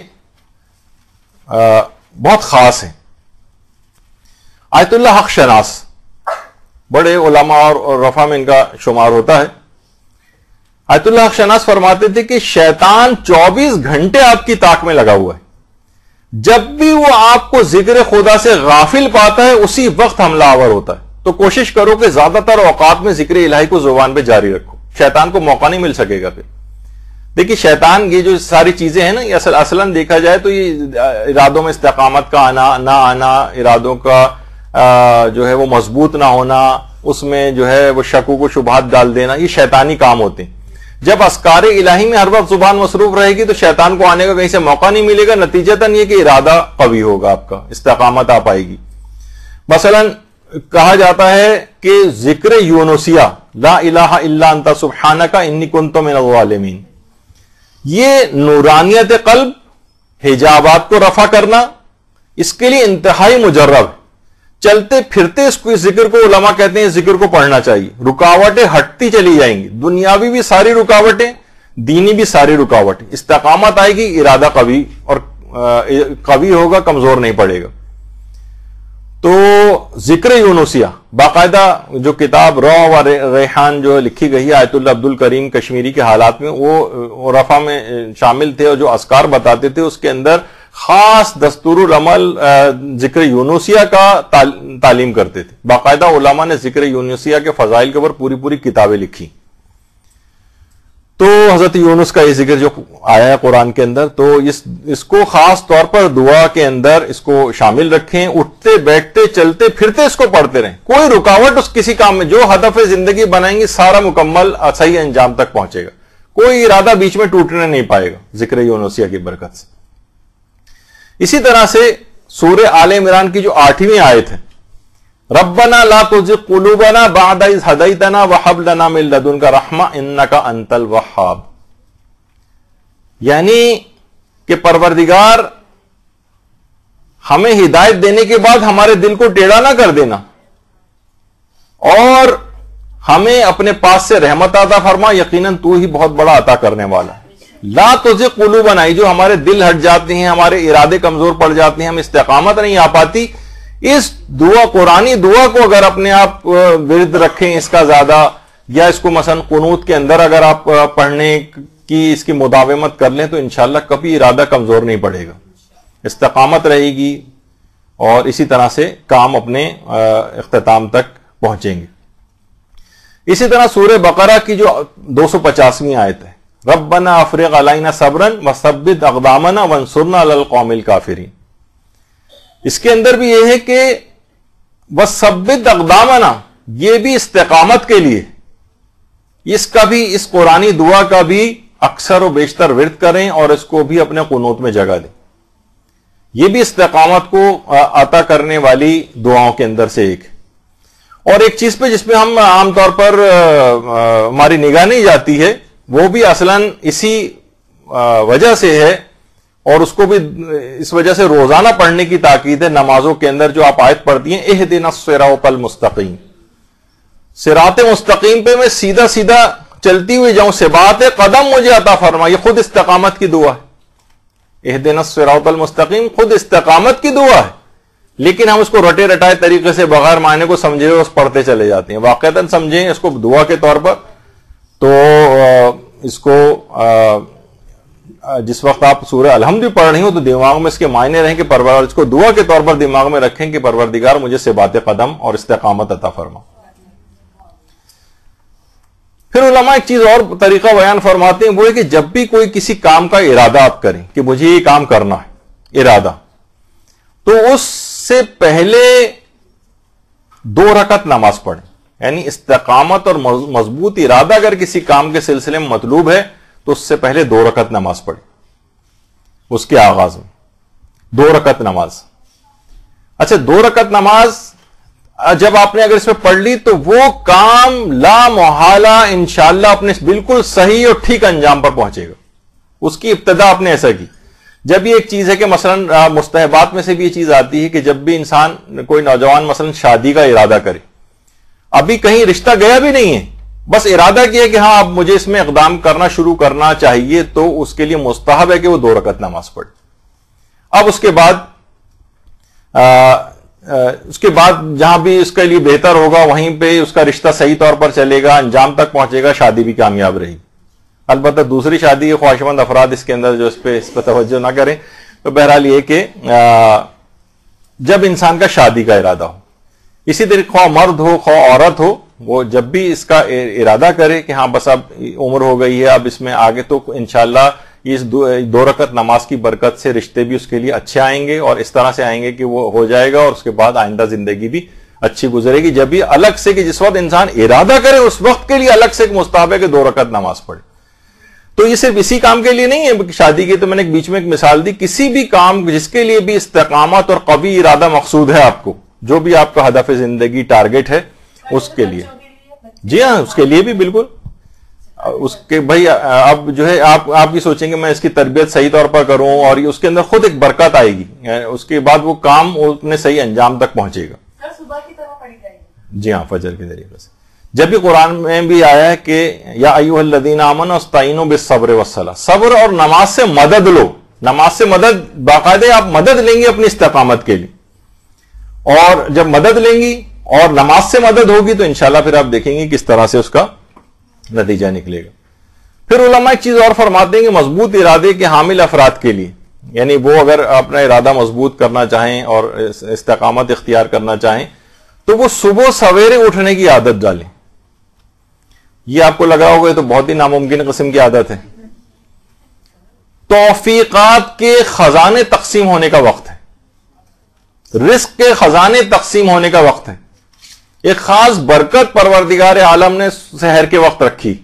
بہت خاص ہیں. آیت اللہ حق شناس بڑے علماء اور رفع میں ان کا شمار ہوتا ہے. آیت اللہ حق شناس فرماتے تھے کہ شیطان 24 گھنٹے آپ کی طاق میں لگا ہوا ہے, جب بھی وہ آپ کو ذکر خدا سے غافل پاتا ہے اسی وقت حملہ آور ہوتا ہے. تو کوشش کرو کہ زیادہ تر اوقات میں ذکر الہی کو زبان پہ جاری رکھو, شیطان کو موقع نہیں مل سکے گا. پھر دیکھیے شیطان یہ جو ساری چیزیں ہیں نا, یہ اصلاً دیکھا جائے تو یہ ارادوں میں استقامت کا آنا نہ آنا, ارادوں کا جو ہے وہ مضبوط نہ ہونا, اس میں جو ہے وہ شکوک و شبہات ڈال دینا, یہ شیطانی کام ہوتے ہیں. جب اذکار الہی میں ہر وقت زبان مصروف رہے گی تو شیطان کو آنے کا کہیں سے موقع نہیں ملے گا. نتیجتاً یہ کہ ارادہ قوی ہوگا, آپ کا استقامت آ پائے گی. مثلاً کہا جاتا ہے کہ ذکر یونسیہ لا الہ الا انت سبحانک انی کنت من الظالمین, یہ نورانیت قلب, حجابات کو رفع کرنا, اس کے لیے انتہائی مجرب ہے. چلتے پھرتے اس ذکر کو علماء کہتے ہیں ذکر کو پڑھنا چاہیے. رکاوٹیں ہٹتی چلی جائیں گی, دنیاوی بھی ساری رکاوٹیں, دینی بھی ساری رکاوٹیں. استقامت آئے گی, ارادہ قوی اور قوی ہوگا, کمزور نہیں پڑے گا. تو ذکر یونسیہ باقاعدہ جو کتاب رو و ریحان جو لکھی گئی ہے آیت اللہ عبد الکریم کشمیری کے حالات میں, وہ رفع میں شامل تھے اور جو اذکار بتاتے تھے اس کے اندر خاص دستور العمل ذکر یونسیہ کا تعلیم کرتے تھے. باقاعدہ علماء نے ذکر یونسیہ کے فضائل کے اوپر پوری پوری کتابیں لکھی. تو حضرت یونس کا یہ ذکر جو آیا ہے قرآن کے اندر, تو اس کو خاص طور پر دعا کے اندر اس کو شامل رکھیں. اٹھتے بیٹھتے چلتے پھرتے اس کو پڑھتے رہیں. کوئی رکاوٹ اس کسی کام میں, جو ہدف زندگی بنائیں گے سارا مکمل صحیح انجام تک پہنچے گا. کوئی ارادہ بیچ میں ٹوٹنے نہیں پائے گا ذکر یونسیہ کی برکت سے. اسی طرح سے سورہ آل عمران کی جو 8ویں آیت ہے, ربنا لا تزغ قلوبنا بعد اذ ہدیتنا وہب لنا من لدنک رحمہ انک انت الوہاب, یعنی کہ پروردگار ہمیں ہدایت دینے کے بعد ہمارے دل کو ٹیڑھا نہ کر دینا اور ہمیں اپنے پاس سے رحمت عطا فرما, یقیناً تو ہی بہت بڑا عطا کرنے والا ہے. لا تزغ قلوبنا, جو ہمارے دل ہٹ جاتے ہیں, ہمارے ارادے کمزور پڑ جاتے ہیں, ہم استقامت نہیں آ پاتی, اس دعا قرآنی دعا کو اگر اپنے آپ ورد رکھیں اس کا زیادہ, یا اس کو مثلا قنوت کے اندر اگر آپ پڑھنے کی اس کی مداومت کر لیں تو انشاءاللہ کبھی ارادہ کمزور نہیں پڑے گا, استقامت رہے گی اور اسی طرح سے کام اپنے اختتام تک پہنچیں گے. اسی طرح سورہ بقرہ کی جو 250ویں آیت ہے, ربنا افرغ علینا صبرا وثبت اقدامنا وانصرنا علی القوم الکافرین, اس کے اندر بھی یہ ہے کہ وثبت اقدامنا, یہ بھی استقامت کے لیے, اس کا بھی، اس قرآنی دعا کا بھی اکثر و بیشتر ورد کریں اور اس کو بھی اپنے قنوت میں جگہ دیں. یہ بھی استقامت کو عطا کرنے والی دعاؤں کے اندر سے ایک ہے. اور ایک چیز پہ جس پہ ہم عام طور پر ہماری نگاہ نہیں جاتی ہے، وہ بھی اصلاً اسی وجہ سے ہے، اور اس کو بھی اس وجہ سے روزانہ پڑھنے کی تاکید ہے نمازوں کے اندر. جو آپ آیت پڑھتی ہیں اہدنا الصراط المستقیم، صراط مستقیم پہ میں سیدھا سیدھا چلتی ہوئی جاؤں، ثبات قدم مجھے عطا فرما، یہ خود استقامت کی دعا ہے. اہدنا الصراط المستقیم خود استقامت کی دعا ہے، لیکن ہم اس کو رٹے رٹائے طریقے سے بغیر معنی کو سمجھے ہوئے پڑھتے چلے جاتے ہیں. واقعتاً سمجھیں اس کو دعا کے طور پر، تو اس کو جس وقت آپ سورہ الحمد بھی پڑھ رہی ہوں تو دماغ میں اس کے معنی رہیں کہ پروردگار، اس کو دعا کے طور پر دماغ میں رکھیں کہ پروردگار مجھے ثبات قدم اور استقامت عطا فرما. پھر علماء ایک چیز اور طریقہ بیان فرماتے ہیں، وہ ہے کہ جب بھی کوئی کسی کام کا ارادہ آپ کریں کہ مجھے یہ کام کرنا ہے، ارادہ، تو اس سے پہلے 2 رکعت نماز پڑھیں. یعنی استقامت اور مضبوط ارادہ اگر کسی کام کے سلسلے میں مطلوب ہے تو اس سے پہلے 2 رکعت نماز پڑھیں. اس کے آغاز میں 2 رکعت نماز. اچھا 2 رکعت نماز جب آپ نے اگر اس میں پڑھ لی تو وہ کام لا محالہ انشاءاللہ اپنے بالکل صحیح اور ٹھیک انجام پر پہنچے گا. اس کی ابتدا آپ نے ایسا کی. جب یہ ایک چیز ہے کہ مثلا مستحبات میں سے بھی یہ چیز آتی ہے کہ جب بھی انسان، کوئی نوجوان مثلا شادی کا ارادہ کرے، ابھی کہیں رشتہ گیا بھی نہیں ہے، بس ارادہ کیا کہ ہاں اب مجھے اس میں اقدام کرنا شروع کرنا چاہیے، تو اس کے لیے مستحب ہے کہ وہ 2 رکعت نماز پڑھے. اب اس کے بعد جہاں بھی اس کے لیے بہتر ہوگا وہیں پہ اس کا رشتہ صحیح طور پر چلے گا، انجام تک پہنچے گا، شادی بھی کامیاب رہے گی. البتہ دوسری شادی کے خواہشمند افراد اس کے اندر جو اس پہ توجہ نہ کریں. تو بہرحال یہ کہ جب انسان کا شادی کا ارادہ ہو، اسی طریقے خواہ مرد ہو خواہ عورت ہو، وہ جب بھی اس کا ارادہ کرے کہ ہاں بس اب عمر ہو گئی ہے، اب اس میں آگے تو انشاءاللہ اس 2 رکعت نماز کی برکت سے رشتے بھی اس کے لیے اچھے آئیں گے، اور اس طرح سے آئیں گے کہ وہ ہو جائے گا، اور اس کے بعد آئندہ زندگی بھی اچھی گزرے گی. جب بھی الگ سے کہ جس وقت انسان ارادہ کرے اس وقت کے لیے الگ سے ایک مستحب ہے کہ 2 رکعت نماز پڑھے. تو یہ صرف اسی کام کے لیے نہیں ہے شادی کی، تو میں نے بیچ میں ایک مثال دی، کسی بھی کام جس کے لیے بھی استقامت اور قوی ارادہ مقصود ہے، آپ کو جو بھی آپ کا ہدف زندگی ٹارگٹ ہے اس کے لیے، جی ہاں اس کے لیے بھی بالکل، اس کے بھائی اب جو ہے آپ کی سوچیں گے میں اس کی تربیت صحیح طور پر کروں اور اس کے اندر خود ایک برکت آئے گی، اس کے بعد وہ کام اپنے صحیح انجام تک پہنچے گا. صبح کی طرح پڑھی جائے گی. جی ہاں فجر کے طریقے سے. جب بھی قرآن میں بھی آیا ہے کہ یا ایھا الذین آمنوا استعینوا بالصبر والصلاۃ، صبر اور نماز سے مدد لو. نماز سے مدد باقاعدہ آپ مدد لیں گے اپنی استقامت کے لیے، اور جب مدد لیں گی اور نماز سے مدد ہوگی تو انشاءاللہ پھر آپ دیکھیں گے کس طرح سے اس کا نتیجہ نکلے گا. پھر علماء ایک چیز اور فرماتے ہیں کہ مضبوط ارادے کے حامل افراد کے لیے، یعنی وہ اگر اپنا ارادہ مضبوط کرنا چاہیں اور استقامت اختیار کرنا چاہیں تو وہ صبح سویرے اٹھنے کی عادت ڈالیں. یہ آپ کو لگا ہوگا یہ تو بہت ہی ناممکن قسم کی عادت ہے. توفیقات کے خزانے تقسیم ہونے کا وقت ہے، رزق کے خزانے تقسیم ہونے کا وقت ہے. ایک خاص برکت پروردگار عالم نے سحر کے وقت رکھی.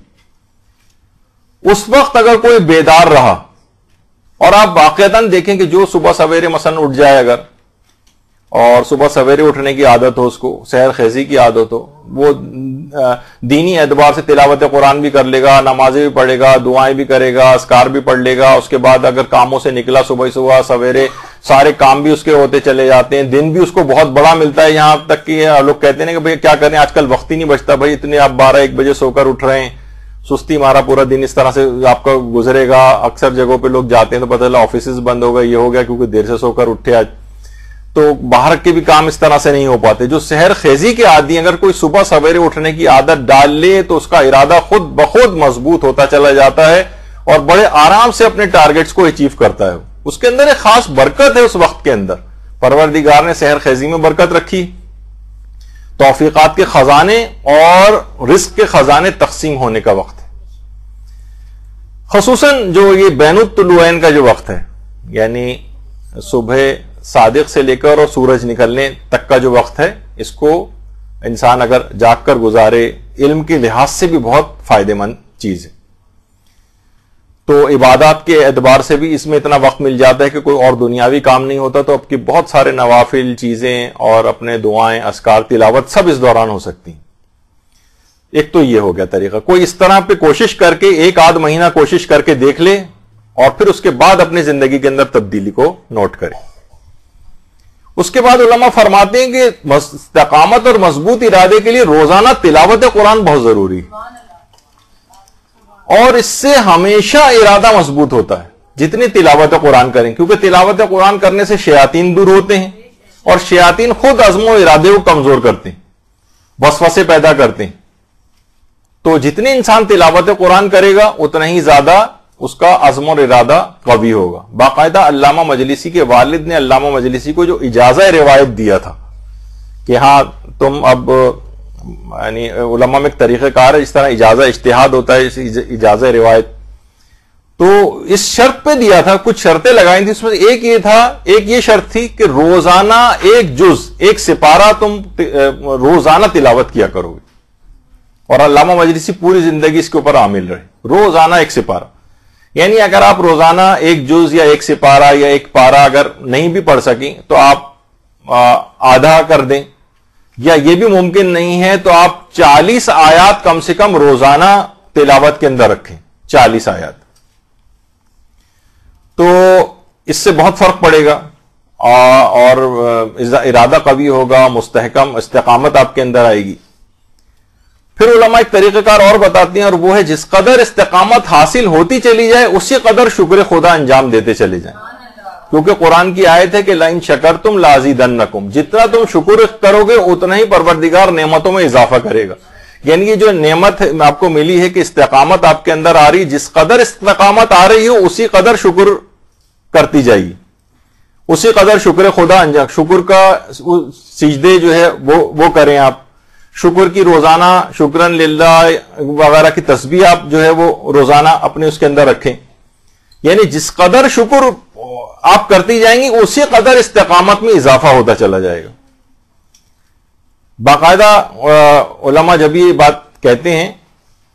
اس وقت اگر کوئی بیدار رہا، اور آپ واقعتاً دیکھیں کہ جو صبح سویرے مثلا اٹھ جائے اگر، اور صبح سویرے اٹھنے کی عادت ہو، اس کو سحر خیزی کی عادت ہو، وہ دینی اعتبار سے تلاوت قرآن بھی کر لے گا، نمازیں بھی پڑھے گا، دعائیں بھی کرے گا، اذکار بھی پڑھ لے گا. اس کے بعد اگر کاموں سے نکلا صبح سویرے، سارے کام بھی اس کے ہوتے چلے جاتے ہیں، دن بھی اس کو بہت بڑا ملتا ہے. یہاں تک کہ لوگ کہتے ہیں کہ بھئی کیا کریں آج کل وقت ہی نہیں بچتا، بھائی اتنے آپ 12-1 بجے سو کر اٹھ رہے ہیں، سستی مارا پورا دن اس طرح سے آپ کا گزرے گا. اکثر جگہوں پہ لوگ جاتے ہیں تو پتہ چلا آفیسز بند ہو گئے، یہ ہو گیا کیونکہ دیر سے سو کر اٹھے آج، تو باہر کے بھی کام اس طرح سے نہیں ہو پاتے. جو سحر خیزی کے عادی اگر کوئی صبح سویرے اٹھنے کی عادت ڈال لے تو اس کا ارادہ خود بخود مضبوط ہوتا چلا جاتا ہے اور بڑے آرام سے اپنے ٹارگٹس کو اچیو کرتا ہے. اس کے اندر ایک خاص برکت ہے. اس وقت کے اندر پروردگار نے سحر خیزی میں برکت رکھی. توفیقات کے خزانے اور رزق کے خزانے تقسیم ہونے کا وقت ہے. خصوصاً جو یہ بین الطلوعین کا جو وقت ہے، یعنی صبح صادق سے لے کر اور سورج نکلنے تک کا جو وقت ہے، اس کو انسان اگر جاگ کر گزارے، علم کے لحاظ سے بھی بہت فائدہ مند چیز ہے. تو عبادات کے اعتبار سے بھی اس میں اتنا وقت مل جاتا ہے کہ کوئی اور دنیاوی کام نہیں ہوتا, تو اب کی بہت سارے نوافل چیزیں اور اپنے دعائیں, اذکار, تلاوت سب اس دوران ہو سکتی ہیں. ایک تو یہ ہو گیا طریقہ. کوئی اس طرح پہ کوشش کر کے 1 آدھ مہینہ کوشش کر کے دیکھ لے اور پھر اس کے بعد اپنی زندگی کے اندر تبدیلی کو نوٹ کرے. اس کے بعد علماء فرماتے ہیں کہ استقامت اور مضبوط ارادے کے لیے روزانہ تلاوت قرآن بہت ضروری ہے, اور اس سے ہمیشہ ارادہ مضبوط ہوتا ہے جتنی تلاوت قرآن کریں, کیونکہ تلاوت قرآن کرنے سے شیاطین دور ہوتے ہیں, اور شیاطین خود عزم و ارادے کو کمزور کرتے ہیں, وسوسے پیدا کرتے ہیں. تو جتنے انسان تلاوت قرآن کرے گا اتنا ہی زیادہ اس کا عزم اور ارادہ قوی ہوگا. باقاعدہ علامہ مجلسی کے والد نے علامہ مجلسی کو جو اجازہ روایت دیا تھا کہ ہاں تم اب یعنی علماء میں ایک طریقہ کار ہے, اس طرح اجازہ اجتہاد ہوتا ہے, اجازہ روایت, تو اس شرط پہ دیا تھا, کچھ شرطیں لگائی تھی. اس میں ایک یہ شرط تھی کہ روزانہ 1 جز 1 سپارہ تم روزانہ تلاوت کیا کرو گے, اور علامہ مجلسی پوری زندگی اس کے اوپر عامل رہے, روزانہ 1 سپارہ. یعنی اگر آپ روزانہ 1 جز یا 1 سپارہ یا 1 پارہ اگر نہیں بھی پڑھ سکیں تو آپ آدھا کر دیں, یا یہ بھی ممکن نہیں ہے تو آپ 40 آیات کم سے کم روزانہ تلاوت کے اندر رکھیں, 40 آیات. تو اس سے بہت فرق پڑے گا اور ارادہ قوی ہوگا, مستحکم استقامت آپ کے اندر آئے گی. پھر علماء ایک طریقہ کار اور بتاتے ہیں, اور وہ ہے جس قدر استقامت حاصل ہوتی چلی جائے اسی قدر شکر خدا انجام دیتے چلے جائیں, کیونکہ قرآن کی آیت ہے کہ لئن شکرتم لازیدنکم, جتنا تم شکر کرو گے اتنا ہی پروردگار نعمتوں میں اضافہ کرے گا. یعنی یہ جو نعمت آپ کو ملی ہے کہ استقامت آپ کے اندر آ رہی, جس قدر استقامت آ رہی ہو اسی قدر شکر کرتی جائے گی, اسی قدر شکر خدا انجام, شکر کا سجدے جو ہے وہ کریں آپ, شکر کی روزانہ شکرن للہ وغیرہ کی تسبیح آپ جو ہے وہ روزانہ اپنے اس کے اندر رکھیں. یعنی جس قدر شکر آپ کرتی جائیں گی اسی قدر استقامت میں اضافہ ہوتا چلا جائے گا. باقاعدہ علماء جب یہ بات کہتے ہیں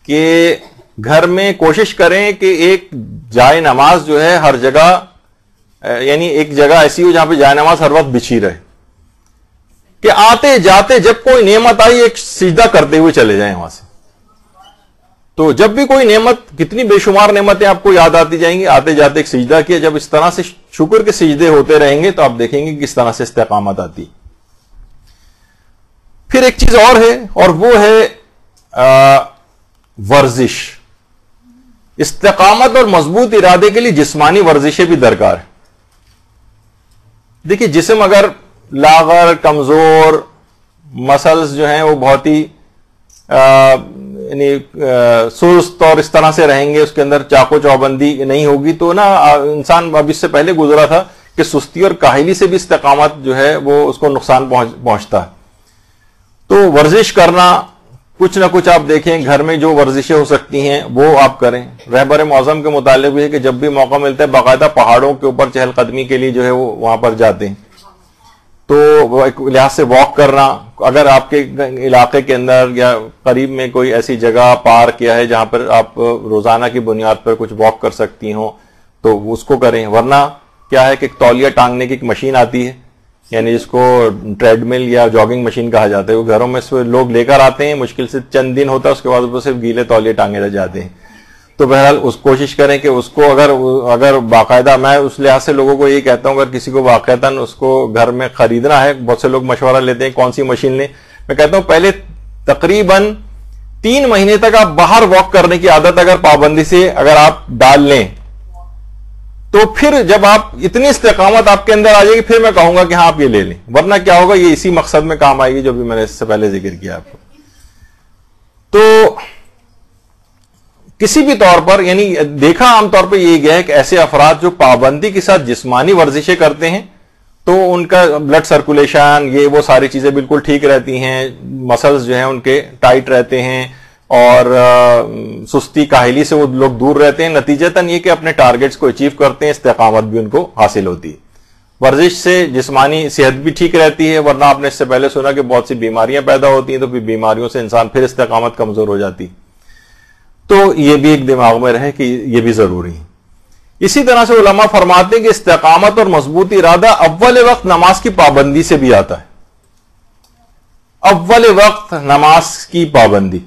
کہ گھر میں کوشش کریں کہ ایک جائے نماز جو ہے ہر جگہ, یعنی ایک جگہ ایسی ہو جہاں پہ جائے نماز ہر وقت بچھی رہے, کہ آتے جاتے جب کوئی نعمت آئی ایک سجدہ کرتے ہوئے چلے جائیں وہاں سے. تو جب بھی کوئی نعمت, کتنی بے شمار نعمتیں آپ کو یاد آتی جائیں گی, آتے جاتے ایک سجدہ کیا. جب اس طرح سے شکر کے سجدے ہوتے رہیں گے تو آپ دیکھیں گے کس طرح سے استقامت آتی. پھر ایک چیز اور ہے, اور وہ ہے ورزش. استقامت اور مضبوط ارادے کے لیے جسمانی ورزشیں بھی درکار ہیں. دیکھیے جسم اگر لاغر, کمزور, مسلز جو ہیں وہ بہت ہی یعنی سست اور اس طرح سے رہیں گے, اس کے اندر چاقو چوبندی نہیں ہوگی, تو نا انسان اب اس سے پہلے گزرا تھا کہ سستی اور کاہلی سے بھی استقامت جو ہے وہ اس کو نقصان پہنچتا ہے. تو ورزش کرنا, کچھ نہ کچھ آپ دیکھیں گھر میں جو ورزشیں ہو سکتی ہیں وہ آپ کریں. رہبر معظم کے متعلق بھی ہے کہ جب بھی موقع ملتا ہے باقاعدہ پہاڑوں کے اوپر چہل قدمی کے لیے جو ہے وہ وہاں پر جاتے ہیں. تو وہ ایک لحاظ سے واک کرنا, اگر آپ کے علاقے کے اندر یا قریب میں کوئی ایسی جگہ پارک یا ہے جہاں پر آپ روزانہ کی بنیاد پر کچھ واک کر سکتی ہوں تو اس کو کریں. ورنہ کیا ہے کہ ایک تولیہ ٹانگنے کی ایک مشین آتی ہے, یعنی جس کو ٹریڈ مل یا جاگنگ مشین کہا جاتا ہے, وہ گھروں میں لوگ لے کر آتے ہیں, مشکل سے چند دن ہوتا ہے, اس کے بعد صرف گیلے تولیے ٹانگے جاتے ہیں. تو بہرحال اس کوشش کریں کہ اس کو اگر باقاعدہ, میں اس لحاظ سے لوگوں کو یہ کہتا ہوں اگر کسی کو واقعتاً اس کو گھر میں خریدنا ہے, بہت سے لوگ مشورہ لیتے ہیں کون سی مشین لیں, میں کہتا ہوں پہلے تقریباً 3 مہینے تک آپ باہر واک کرنے کی عادت اگر پابندی سے اگر آپ ڈال لیں تو پھر جب آپ اتنی استقامت آپ کے اندر آ جائے گی پھر میں کہوں گا کہ ہاں آپ یہ لے لیں. ورنہ کیا ہوگا, یہ اسی مقصد میں کام آئے گی جو بھی میں نے اس سے پہلے ذکر کیا آپ کو. تو کسی بھی طور پر یعنی دیکھا عام طور پہ یہ گیا ہے کہ ایسے افراد جو پابندی کے ساتھ جسمانی ورزشیں کرتے ہیں تو ان کا بلڈ سرکولیشن یہ وہ ساری چیزیں بالکل ٹھیک رہتی ہیں, مسلز جو ہیں ان کے ٹائٹ رہتے ہیں, اور سستی کاہلی سے وہ لوگ دور رہتے ہیں. نتیجتاً یہ کہ اپنے ٹارگٹس کو اچیو کرتے ہیں, استقامت بھی ان کو حاصل ہوتی ہے. ورزش سے جسمانی صحت بھی ٹھیک رہتی ہے، ورنہ آپ نے اس سے پہلے سنا کہ بہت سی بیماریاں پیدا ہوتی ہیں، تو پھر بیماریوں سے انسان پھر استقامت کمزور ہو جاتی. تو یہ بھی ایک دماغ میں رہے کہ یہ بھی ضروری ہے. اسی طرح سے علماء فرماتے ہیں کہ استقامت اور مضبوط ارادہ اول وقت نماز کی پابندی سے بھی آتا ہے. اول وقت نماز کی پابندی.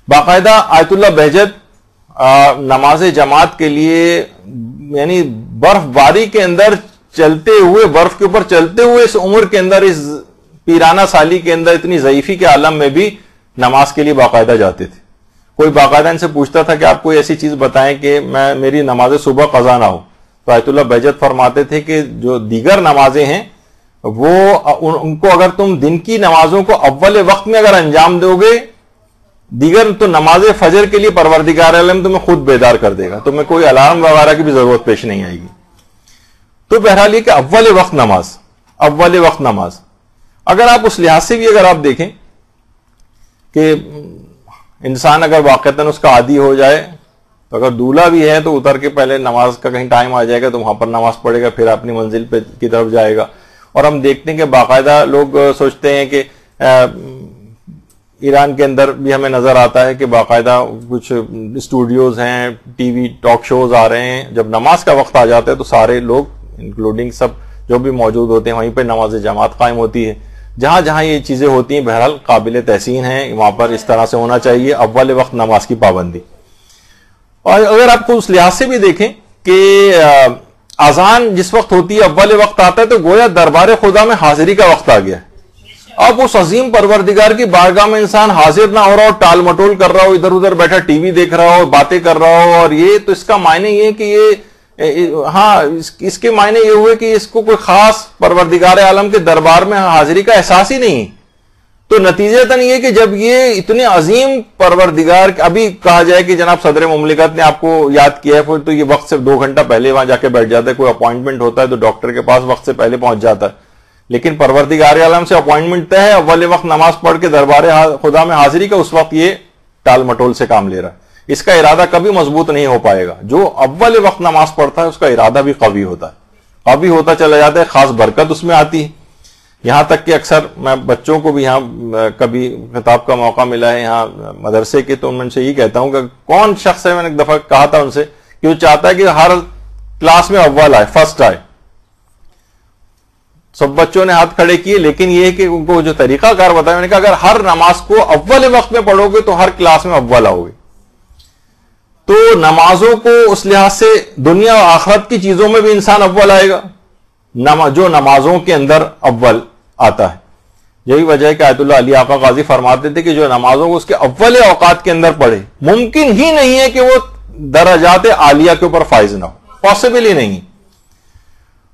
باقاعدہ آیت اللہ بہجت نماز جماعت کے لیے یعنی برف باری کے اندر چلتے ہوئے، برف کے اوپر چلتے ہوئے اس عمر کے اندر، اس پیرانہ سالی کے اندر، اتنی ضعیفی کے عالم میں بھی نماز کے لیے باقاعدہ جاتے تھے. کوئی باقاعدہ ان سے پوچھتا تھا کہ آپ کوئی ایسی چیز بتائیں کہ میری نماز صبح قضا نہ ہو، تو آیت اللہ بہجت فرماتے تھے کہ جو دیگر نمازیں ہیں وہ ان کو اگر تم دن کی نمازوں کو اول وقت میں اگر انجام دو گے، دیگر تو نماز فجر کے لیے پروردگار عالم تمہیں خود بیدار کر دے گا، تمہیں کوئی الارم وغیرہ کی بھی ضرورت پیش نہیں آئے گی. تو بہرحال یہ کہ اول وقت نماز، اول وقت نماز. اگر آپ اس لحاظ سے بھی اگر آپ دیکھیں کہ انسان اگر واقعتاً اس کا عادی ہو جائے، تو اگر دولہا بھی ہے تو اتر کے پہلے نماز کا کہیں ٹائم آ جائے گا تو وہاں پر نماز پڑھے گا، پھر اپنی منزل پہ کی طرف جائے گا. اور ہم دیکھتے ہیں کہ باقاعدہ لوگ سوچتے ہیں کہ ایران کے اندر بھی ہمیں نظر آتا ہے کہ باقاعدہ کچھ اسٹوڈیوز ہیں، ٹی وی ٹاک شوز آ رہے ہیں، جب نماز کا وقت آ جاتا ہے تو سارے لوگ انکلوڈنگ سب جو بھی موجود ہوتے ہیں وہیں پہ نماز جماعت قائم ہوتی ہے. جہاں جہاں یہ چیزیں ہوتی ہیں بہرحال قابل تحسین ہیں، وہاں پر اس طرح سے ہونا چاہیے اول وقت نماز کی پابندی. اور اگر آپ کو اس لحاظ سے بھی دیکھیں کہ اذان جس وقت ہوتی ہے اول وقت آتا ہے تو گویا دربار خدا میں حاضری کا وقت آ گیا ہے. اب اس عظیم پروردگار کی بارگاہ میں انسان حاضر نہ ہو رہا ہو، ٹال مٹول کر رہا ہو، ادھر ادھر بیٹھا ٹی وی دیکھ رہا ہو، باتیں کر رہا ہو، اور یہ تو اس کا معنی یہ کہ یہ ہاں اس کے معنی یہ ہوئے کہ اس کو کوئی خاص پروردگار عالم کے دربار میں حاضری کا احساس ہی نہیں. تو نتیجتاً یہ کہ جب یہ اتنے عظیم پروردگار، ابھی کہا جائے کہ جناب صدر مملکت نے آپ کو یاد کیا ہے تو یہ وقت سے 2 گھنٹہ پہلے وہاں جا کے بیٹھ جاتا ہے، کوئی اپوائنٹمنٹ ہوتا ہے تو ڈاکٹر کے پاس وقت سے پہلے پہنچ جاتا ہے. لیکن پروردگار عالم سے اپوائنٹمنٹ طے ہے، اول وقت نماز پڑھ کے دربار خدا میں حاضری کا، اس وقت یہ ٹال مٹول سے کام لے رہا ہے. اس کا ارادہ کبھی مضبوط نہیں ہو پائے گا. جو اول وقت نماز پڑھتا ہے اس کا ارادہ بھی قوی ہوتا ہے، قوی ہوتا چلا جاتا ہے، خاص برکت اس میں آتی ہے. یہاں تک کہ اکثر میں بچوں کو بھی یہاں کبھی خطاب کا موقع ملا ہے یہاں مدرسے کے، تو ان سے یہ کہتا ہوں کہ کون شخص ہے، میں نے ایک دفعہ کہا تھا ان سے کہ وہ چاہتا ہے کہ ہر کلاس میں اول آئے، فرسٹ آئے. سب بچوں نے ہاتھ کھڑے کیے، لیکن یہ کہ ان کو جو طریقہ کار بتایا، میں نے کہا اگر ہر نماز کو اول وقت میں پڑھو گے تو ہر کلاس میں اول آؤ گے. تو نمازوں کو اس لحاظ سے دنیا و آخرت کی چیزوں میں بھی انسان اول آئے گا جو نمازوں کے اندر اول آتا ہے. یہی وجہ ہے کہ آیت اللہ علی آقا غازی فرماتے تھے کہ جو نمازوں کو اس کے اول اوقات کے اندر پڑھے، ممکن ہی نہیں ہے کہ وہ درجات عالیہ کے اوپر فائز نہ ہو، پاسبل ہی نہیں.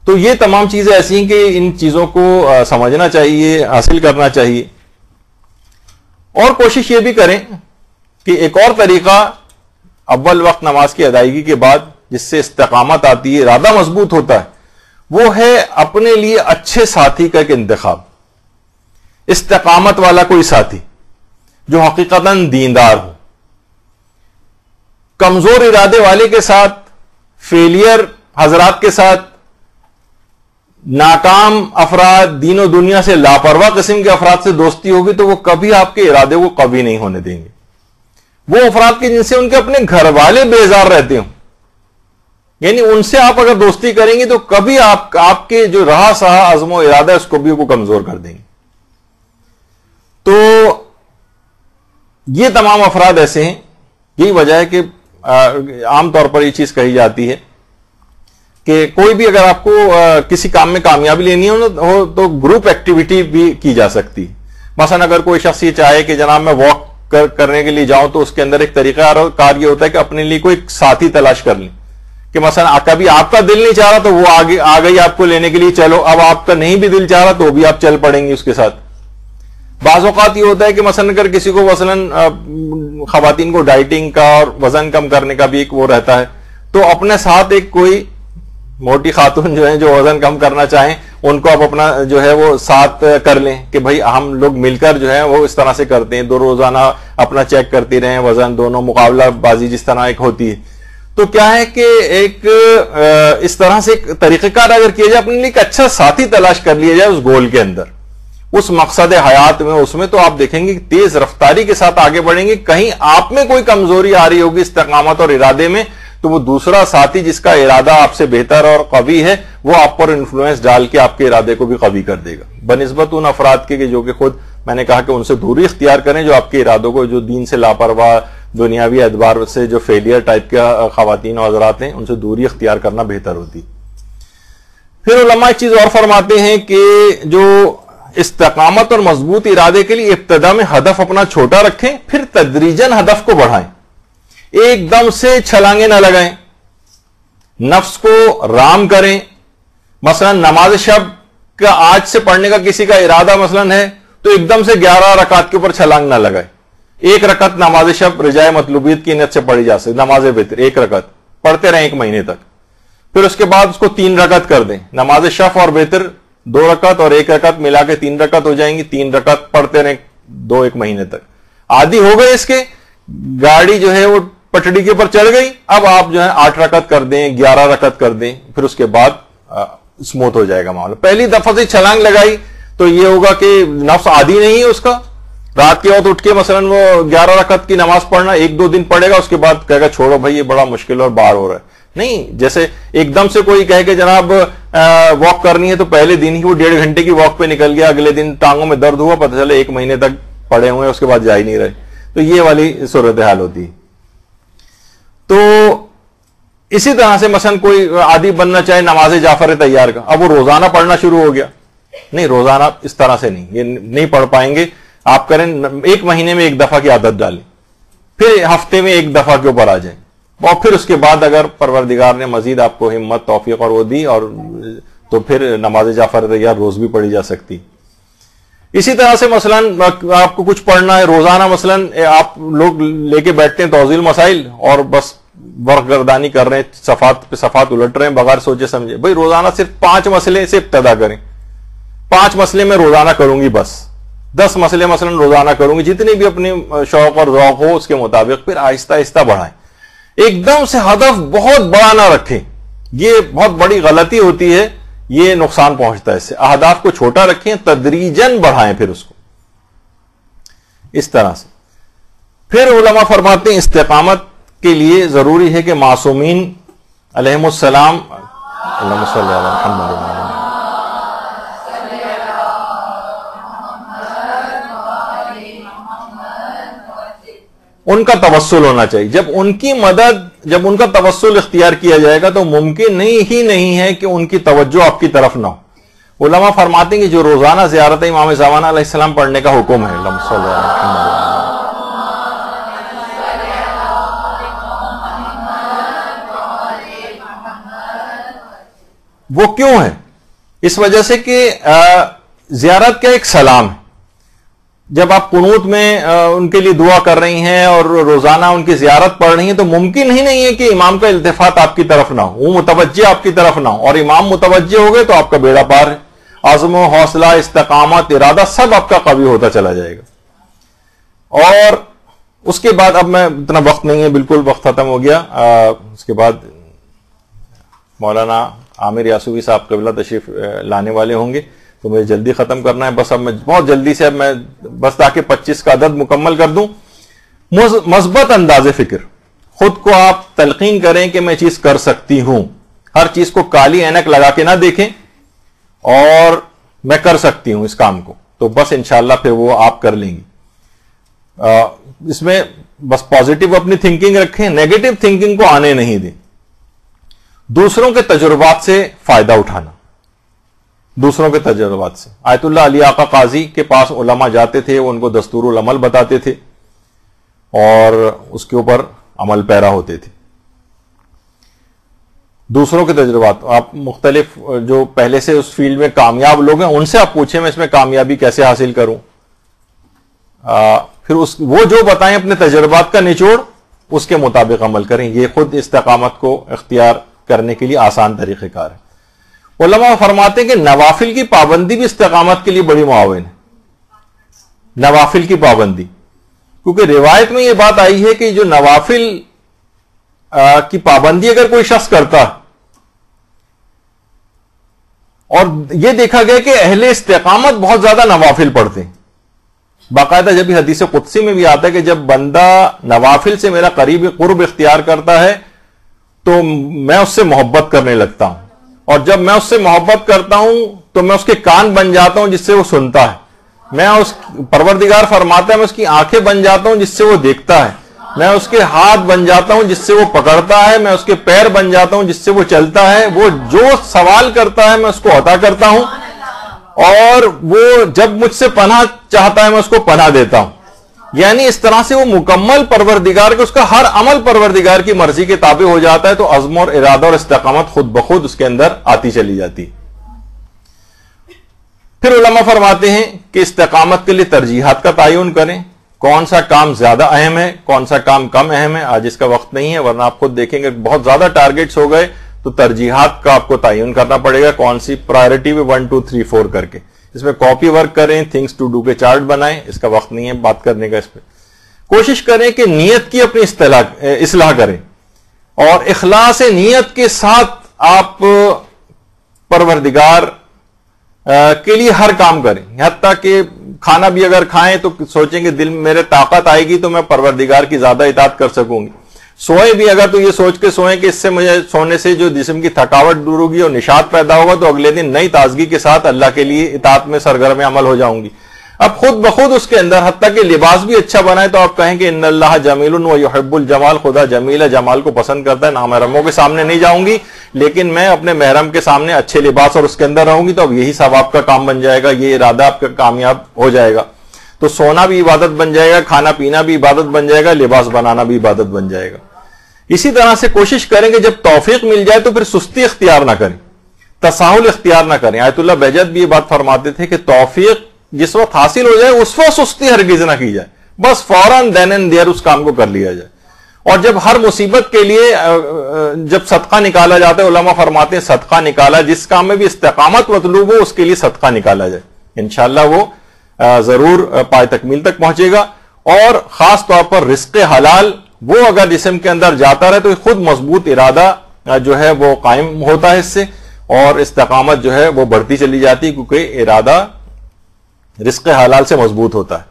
تو یہ تمام چیزیں ایسی ہیں کہ ان چیزوں کو سمجھنا چاہیے، حاصل کرنا چاہیے. اور کوشش یہ بھی کریں کہ ایک اور طریقہ اول وقت نماز کی ادائیگی کے بعد جس سے استقامت آتی ہے، ارادہ مضبوط ہوتا ہے، وہ ہے اپنے لیے اچھے ساتھی کا ایک انتخاب. استقامت والا کوئی ساتھی جو حقیقتاً دیندار ہو. کمزور ارادے والے کے ساتھ، فیلئر حضرات کے ساتھ، ناکام افراد، دین و دنیا سے لاپرواہ قسم کے افراد سے دوستی ہوگی تو وہ کبھی آپ کے ارادے کو قوی نہیں ہونے دیں گے. وہ افراد کے جن سے ان کے اپنے گھر والے بیزار رہتے ہوں، یعنی ان سے آپ اگر دوستی کریں گے تو کبھی آپ کے جو رہا سہا عزم و ارادہ ہے اس کو بھی وہ کمزور کر دیں گے. تو یہ تمام افراد ایسے ہیں. یہی وجہ ہے کہ عام طور پر یہ چیز کہی جاتی ہے کہ کوئی بھی اگر آپ کو کسی کام میں کامیابی لینی ہو تو گروپ ایکٹیویٹی بھی کی جا سکتی. مثلا اگر کوئی شخص یہ چاہے کہ جناب میں واک کرنے کے لیے جاؤں تو اس کے اندر ایک طریقہ کار یہ ہوتا ہے کہ اپنے لیے کوئی ساتھی تلاش کر لیں کہ مثلا کبھی آپ کا دل نہیں چاہ رہا تو وہ آگے آ گئی آپ کو لینے کے لیے، چلو. اب آپ کا نہیں بھی دل چاہ رہا تو بھی آپ چل پڑیں گے اس کے ساتھ. بعض اوقات یہ ہوتا ہے کہ مثلا اگر کسی کو مثلا خواتین کو ڈائٹنگ کا اور وزن کم کرنے کا بھی ایک وہ رہتا ہے تو اپنے ساتھ ایک کوئی موٹی خاتون جو ہیں جو وزن کم کرنا چاہیں ان کو آپ اپنا جو ہے وہ ساتھ کر لیں کہ بھائی ہم لوگ مل کر جو ہے وہ اس طرح سے کرتے ہیں، 2 روزانہ اپنا چیک کرتی رہیں وزن، دونوں مقابلہ بازی جس طرح ایک ہوتی ہے. تو کیا ہے کہ ایک اس طرح سے ایک طریقہ کار اگر کیا جائے، اپنے لیے ایک اچھا ساتھی تلاش کر لیا جائے اس گول کے اندر، اس مقصد حیات میں، اس میں، تو آپ دیکھیں گے کہ تیز رفتاری کے ساتھ آگے بڑھیں گے. کہیں آپ میں کوئی کمزوری آ رہی ہوگی استقامت اور ارادے میں، تو وہ دوسرا ساتھی جس کا ارادہ آپ سے بہتر اور قوی ہے، وہ آپ پر انفلوئنس ڈال کے آپ کے ارادے کو بھی قوی کر دے گا، بنسبت ان افراد کے جو کہ خود میں نے کہا کہ ان سے دوری اختیار کریں، جو آپ کے ارادوں کو، جو دین سے لاپرواہ، دنیاوی اعتبار سے جو فیلئر ٹائپ کے خواتین و حضرات ہیں، ان سے دوری اختیار کرنا بہتر ہوتی. پھر علماء ایک چیز اور فرماتے ہیں کہ جو استقامت اور مضبوط ارادے کے لیے ابتدا میں ہدف اپنا چھوٹا رکھیں، پھر تدریجاً ہدف کو بڑھائیں. ایک دم سے چھلانگیں نہ لگائیں، نفس کو رام کریں. مثلا نماز شب کا آج سے پڑھنے کا کسی کا ارادہ مثلا ہے، تو ایک دم سے 11 رکعت کے اوپر چھلانگ نہ لگائے. ایک رکعت نماز شب رجائے مطلوبیت کی نیت سے پڑھی جا سکتی، نماز وتر ایک رکعت پڑھتے رہیں 1 مہینے تک. پھر اس کے بعد اس کو 3 رکعت کر دیں. نماز شف اور وتر 2 رکعت اور 1 رکعت ملا کے 3 رکعت ہو جائیں گی. 3 رکعت پڑھتے رہیں 1 مہینے تک. عادی ہو گئے اس کے، گاڑی جو ہے وہ پٹڑی کے اوپر چڑھ گئی، اب آپ جو ہے 8 رکعت کر دیں، 11 رکعت کر دیں، پھر اس کے بعد اسموتھ ہو جائے گا معاملہ. پہلی دفعہ سے چھلانگ لگائی تو یہ ہوگا کہ نفس عادی نہیں ہے اس کا. رات کے وقت اٹھ کے مثلا وہ 11 رکعت کی نماز پڑھنا 1-2 دن پڑھے گا، اس کے بعد کہے گا چھوڑو بھائی یہ بڑا مشکل اور بار ہو رہا ہے. نہیں، جیسے ایک دم سے کوئی کہے کہ جناب واک کرنی ہے، تو پہلے دن ہی وہ 1.5 گھنٹے کی واک پہ نکل گیا، اگلے دن ٹانگوں میں درد ہوا، پتہ چلے 1 مہینے تک پڑے ہوئے، اس کے بعد جا ہی نہیں رہے. تو یہ والی صورتحال ہوتی ہے. تو اسی طرح سے مثلا کوئی عادی بننا چاہے نماز جعفر طیار کا، اب وہ روزانہ پڑھنا شروع ہو گیا. نہیں، روزانہ اس طرح سے نہیں، یہ نہیں پڑھ پائیں گے. آپ کریں 1 مہینے میں 1 دفعہ کی عادت ڈالیں، پھر ہفتے میں 1 دفعہ کے اوپر آ جائیں، اور پھر اس کے بعد اگر پروردگار نے مزید آپ کو ہمت، توفیق اور وہ دی، اور تو پھر نماز جعفر طیار روز بھی پڑھی جا سکتی. اسی طرح سے مثلا آپ کو کچھ پڑھنا ہے روزانہ، مثلا آپ لوگ لے کے بیٹھتے ہیں توضیح المسائل اور بس ورق گردانی کر رہے ہیں، صفحات پہ صفحات الٹ رہے ہیں بغیر سوچے سمجھے. بھائی روزانہ صرف 5 مسئلے سے ابتدا کریں. 5 مسئلے میں روزانہ کروں گی، بس 10 مسئلے مثلا روزانہ کروں گی، جتنی بھی اپنی شوق اور ذوق ہو اس کے مطابق. پھر آہستہ آہستہ بڑھائیں. ایک دم سے ہدف بہت بڑا نہ رکھیں، یہ بہت بڑی غلطی ہوتی ہے، یہ نقصان پہنچتا ہے اس سے. اہداف کو چھوٹا رکھیں، تدریجاً بڑھائیں پھر اس کو اس طرح سے. پھر علماء فرماتے ہیں استقامت کے لیے ضروری ہے کہ معصومین علیہم السلام، اللہم صلی علی محمد، ان کا توسل ہونا چاہیے. جب ان کی مدد، جب ان کا توسل اختیار کیا جائے گا تو ممکن نہیں ہے کہ ان کی توجہ آپ کی طرف نہ ہو. علماء فرماتے ہیں کہ جو روزانہ زیارت امام زمانہ علیہ السلام پڑھنے کا حکم ہے، اللہم صلی علی محمد، وہ کیوں ہے؟ اس وجہ سے کہ زیارت کا ایک سلام ہے. جب آپ قنوت میں ان کے لیے دعا کر رہی ہیں اور روزانہ ان کی زیارت پڑھ رہی ہیں، تو ممکن ہی نہیں ہے کہ امام کا التفات آپ کی طرف نہ ہو، وہ متوجہ آپ کی طرف نہ ہو. اور امام متوجہ ہو گئے تو آپ کا بیڑا پار ہے. عزم و حوصلہ، استقامت، ارادہ سب آپ کا قوی ہوتا چلا جائے گا. اور اس کے بعد، اب میں اتنا وقت نہیں ہے، بالکل وقت ختم ہو گیا. اس کے بعد مولانا عامر یاسوی صاحب قبلہ تشریف لانے والے ہوں گے، تو مجھے جلدی ختم کرنا ہے. بس اب میں بہت جلدی سے، اب میں بس تاکہ 25 کا عدد مکمل کر دوں. مثبت انداز فکر، خود کو آپ تلقین کریں کہ میں چیز کر سکتی ہوں. ہر چیز کو کالی اینک لگا کے نہ دیکھیں، اور میں کر سکتی ہوں اس کام کو، تو بس انشاءاللہ پھر وہ آپ کر لیں گی. اس میں بس پازیٹیو اپنی تھنکنگ رکھیں، نیگیٹو تھنکنگ کو آنے نہیں دیں. دوسروں کے تجربات سے فائدہ اٹھانا، دوسروں کے تجربات سے. آیت اللہ علی آقا قاضی کے پاس علماء جاتے تھے، وہ ان کو دستور العمل بتاتے تھے اور اس کے اوپر عمل پیرا ہوتے تھے. دوسروں کے تجربات، آپ مختلف جو پہلے سے اس فیلڈ میں کامیاب لوگ ہیں ان سے آپ پوچھیں میں اس میں کامیابی کیسے حاصل کروں. پھر وہ جو بتائیں اپنے تجربات کا نچوڑ، اس کے مطابق عمل کریں. یہ خود استقامت کو اختیار کرنے کے لیے آسان طریقہ کار ہے. علماء فرماتے ہیں کہ نوافل کی پابندی بھی استقامت کے لیے بڑی معاون ہے. نوافل کی پابندی، کیونکہ روایت میں یہ بات آئی ہے کہ جو نوافل کی پابندی اگر کوئی شخص کرتا، اور یہ دیکھا گیا کہ اہل استقامت بہت زیادہ نوافل پڑھتے ہیں، باقاعدہ جب بھی حدیث قدسی میں بھی آتا ہے کہ جب بندہ نوافل سے میرا قرب اختیار کرتا ہے تو میں اس سے محبت کرنے لگتا ہوں، اور جب میں اس سے محبت کرتا ہوں تو میں اس کے کان بن جاتا ہوں جس سے وہ سنتا ہے، میں اس پروردگار فرماتا ہے میں اس کی آنکھیں بن جاتا ہوں جس سے وہ دیکھتا ہے، میں اس کے ہاتھ بن جاتا ہوں جس سے وہ پکڑتا ہے، میں اس کے پیر بن جاتا ہوں جس سے وہ چلتا ہے، وہ جو سوال کرتا ہے میں اس کو عطا کرتا ہوں، اور وہ جب مجھ سے پناہ چاہتا ہے میں اس کو پناہ دیتا ہوں۔ یعنی اس طرح سے وہ مکمل پروردگار کے، اس کا ہر عمل پروردگار کی مرضی کے تابع ہو جاتا ہے، تو عزم اور ارادہ اور استقامت خود بخود اس کے اندر آتی چلی جاتی۔ پھر علماء فرماتے ہیں کہ استقامت کے لیے ترجیحات کا تعین کریں، کون سا کام زیادہ اہم ہے، کون سا کام کم اہم ہے۔ آج اس کا وقت نہیں ہے، ورنہ آپ خود دیکھیں گے بہت زیادہ ٹارگیٹس ہو گئے تو ترجیحات کا آپ کو تعین کرنا پڑے گا، کون سی پرائرٹی میں 1 2 3 4 کر کے اس میں کاپی ورک کریں، تھنگس ٹو ڈو کے چارٹ بنائیں۔ اس کا وقت نہیں ہے بات کرنے کا اس پہ۔ کوشش کریں کہ نیت کی اپنی اصلاح کریں، اور اخلاص نیت کے ساتھ آپ پروردگار کے لیے ہر کام کریں، حتیٰ کہ کھانا بھی اگر کھائیں تو سوچیں کہ دل میں میرے طاقت آئے گی تو میں پروردگار کی زیادہ اطاعت کر سکوں گی۔ سوئیں بھی اگر تو یہ سوچ کے سوئیں کہ اس سے مجھے سونے سے جو جسم کی تھکاوٹ دور ہوگی اور نشاط پیدا ہوگا تو اگلے دن نئی تازگی کے ساتھ اللہ کے لیے اطاعت میں سرگرم عمل ہو جاؤں گی۔ اب خود بخود اس کے اندر حتیٰ کہ لباس بھی اچھا بنائے تو آپ کہیں کہ ان اللہ جمیل و یحب الجمال، خدا جمیل ہے، جمال کو پسند کرتا ہے، نامحرموں کے سامنے نہیں جاؤں گی لیکن میں اپنے محرم کے سامنے اچھے لباس اور اس کے اندر رہوں گی، تو اب یہی ثواب کا کام بن جائے گا، یہ ارادہ آپ کا کامیاب ہو جائے گا۔ تو سونا بھی عبادت بن جائے گا، کھانا پینا بھی عبادت بن جائے گا، لباس بنانا بھی عبادت بن جائے گا۔ اسی طرح سے کوشش کریں کہ جب توفیق مل جائے تو پھر سستی اختیار نہ کریں، تساہل اختیار نہ کریں۔ آیت اللہ بہجت بھی یہ بات فرماتے تھے کہ توفیق جس وقت حاصل ہو جائے اس وقت سستی ہرگز نہ کی جائے، بس فوراً دین اینڈ دیئر اس کام کو کر لیا جائے۔ اور جب ہر مصیبت کے لیے جب صدقہ نکالا جاتا ہے، علماء فرماتے ہیں صدقہ نکالا، جس کام میں بھی استقامت مطلوب ہو اس کے لیے صدقہ نکالا جائے، انشاءاللہ وہ ضرور پائے تکمیل تک پہنچے گا۔ اور خاص طور پر رزق حلال وہ اگر جسم کے اندر جاتا رہے تو خود مضبوط ارادہ جو ہے وہ قائم ہوتا ہے اس سے، اور استقامت جو ہے وہ بڑھتی چلی جاتی کیونکہ ارادہ رزق حلال سے مضبوط ہوتا ہے۔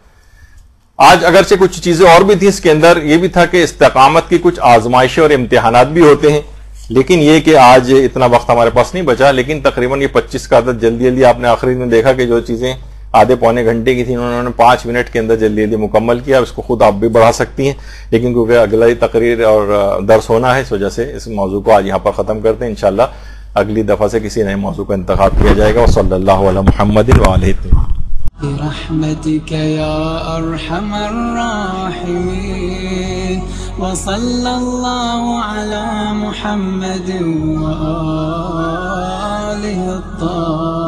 آج اگرچہ کچھ چیزیں اور بھی تھیں اس کے اندر، یہ بھی تھا کہ استقامت کی کچھ آزمائشیں اور امتحانات بھی ہوتے ہیں، لیکن یہ کہ آج اتنا وقت ہمارے پاس نہیں بچا، لیکن تقریباً یہ 25 کا عدد جلدی جلدی آپ نے آخری میں دیکھا کہ جو چیزیں آدھے پونے گھنٹے کی تھی انہوں نے 5 منٹ کے اندر جلدی جلدی مکمل کیا۔ اس کو خود آپ بھی بڑھا سکتی ہیں، لیکن کیونکہ اگلا ہی تقریر اور درس ہونا ہے اس وجہ سے اس موضوع کو آج یہاں پر ختم کرتے ہیں۔ انشاءاللہ اگلی دفعہ سے کسی نئے موضوع کا انتخاب کیا جائے گا۔ وصلی اللہ علی محمد وآلہ برحمتك يا أرحم الراحمين وصلى الله على محمد وآله الطاهرين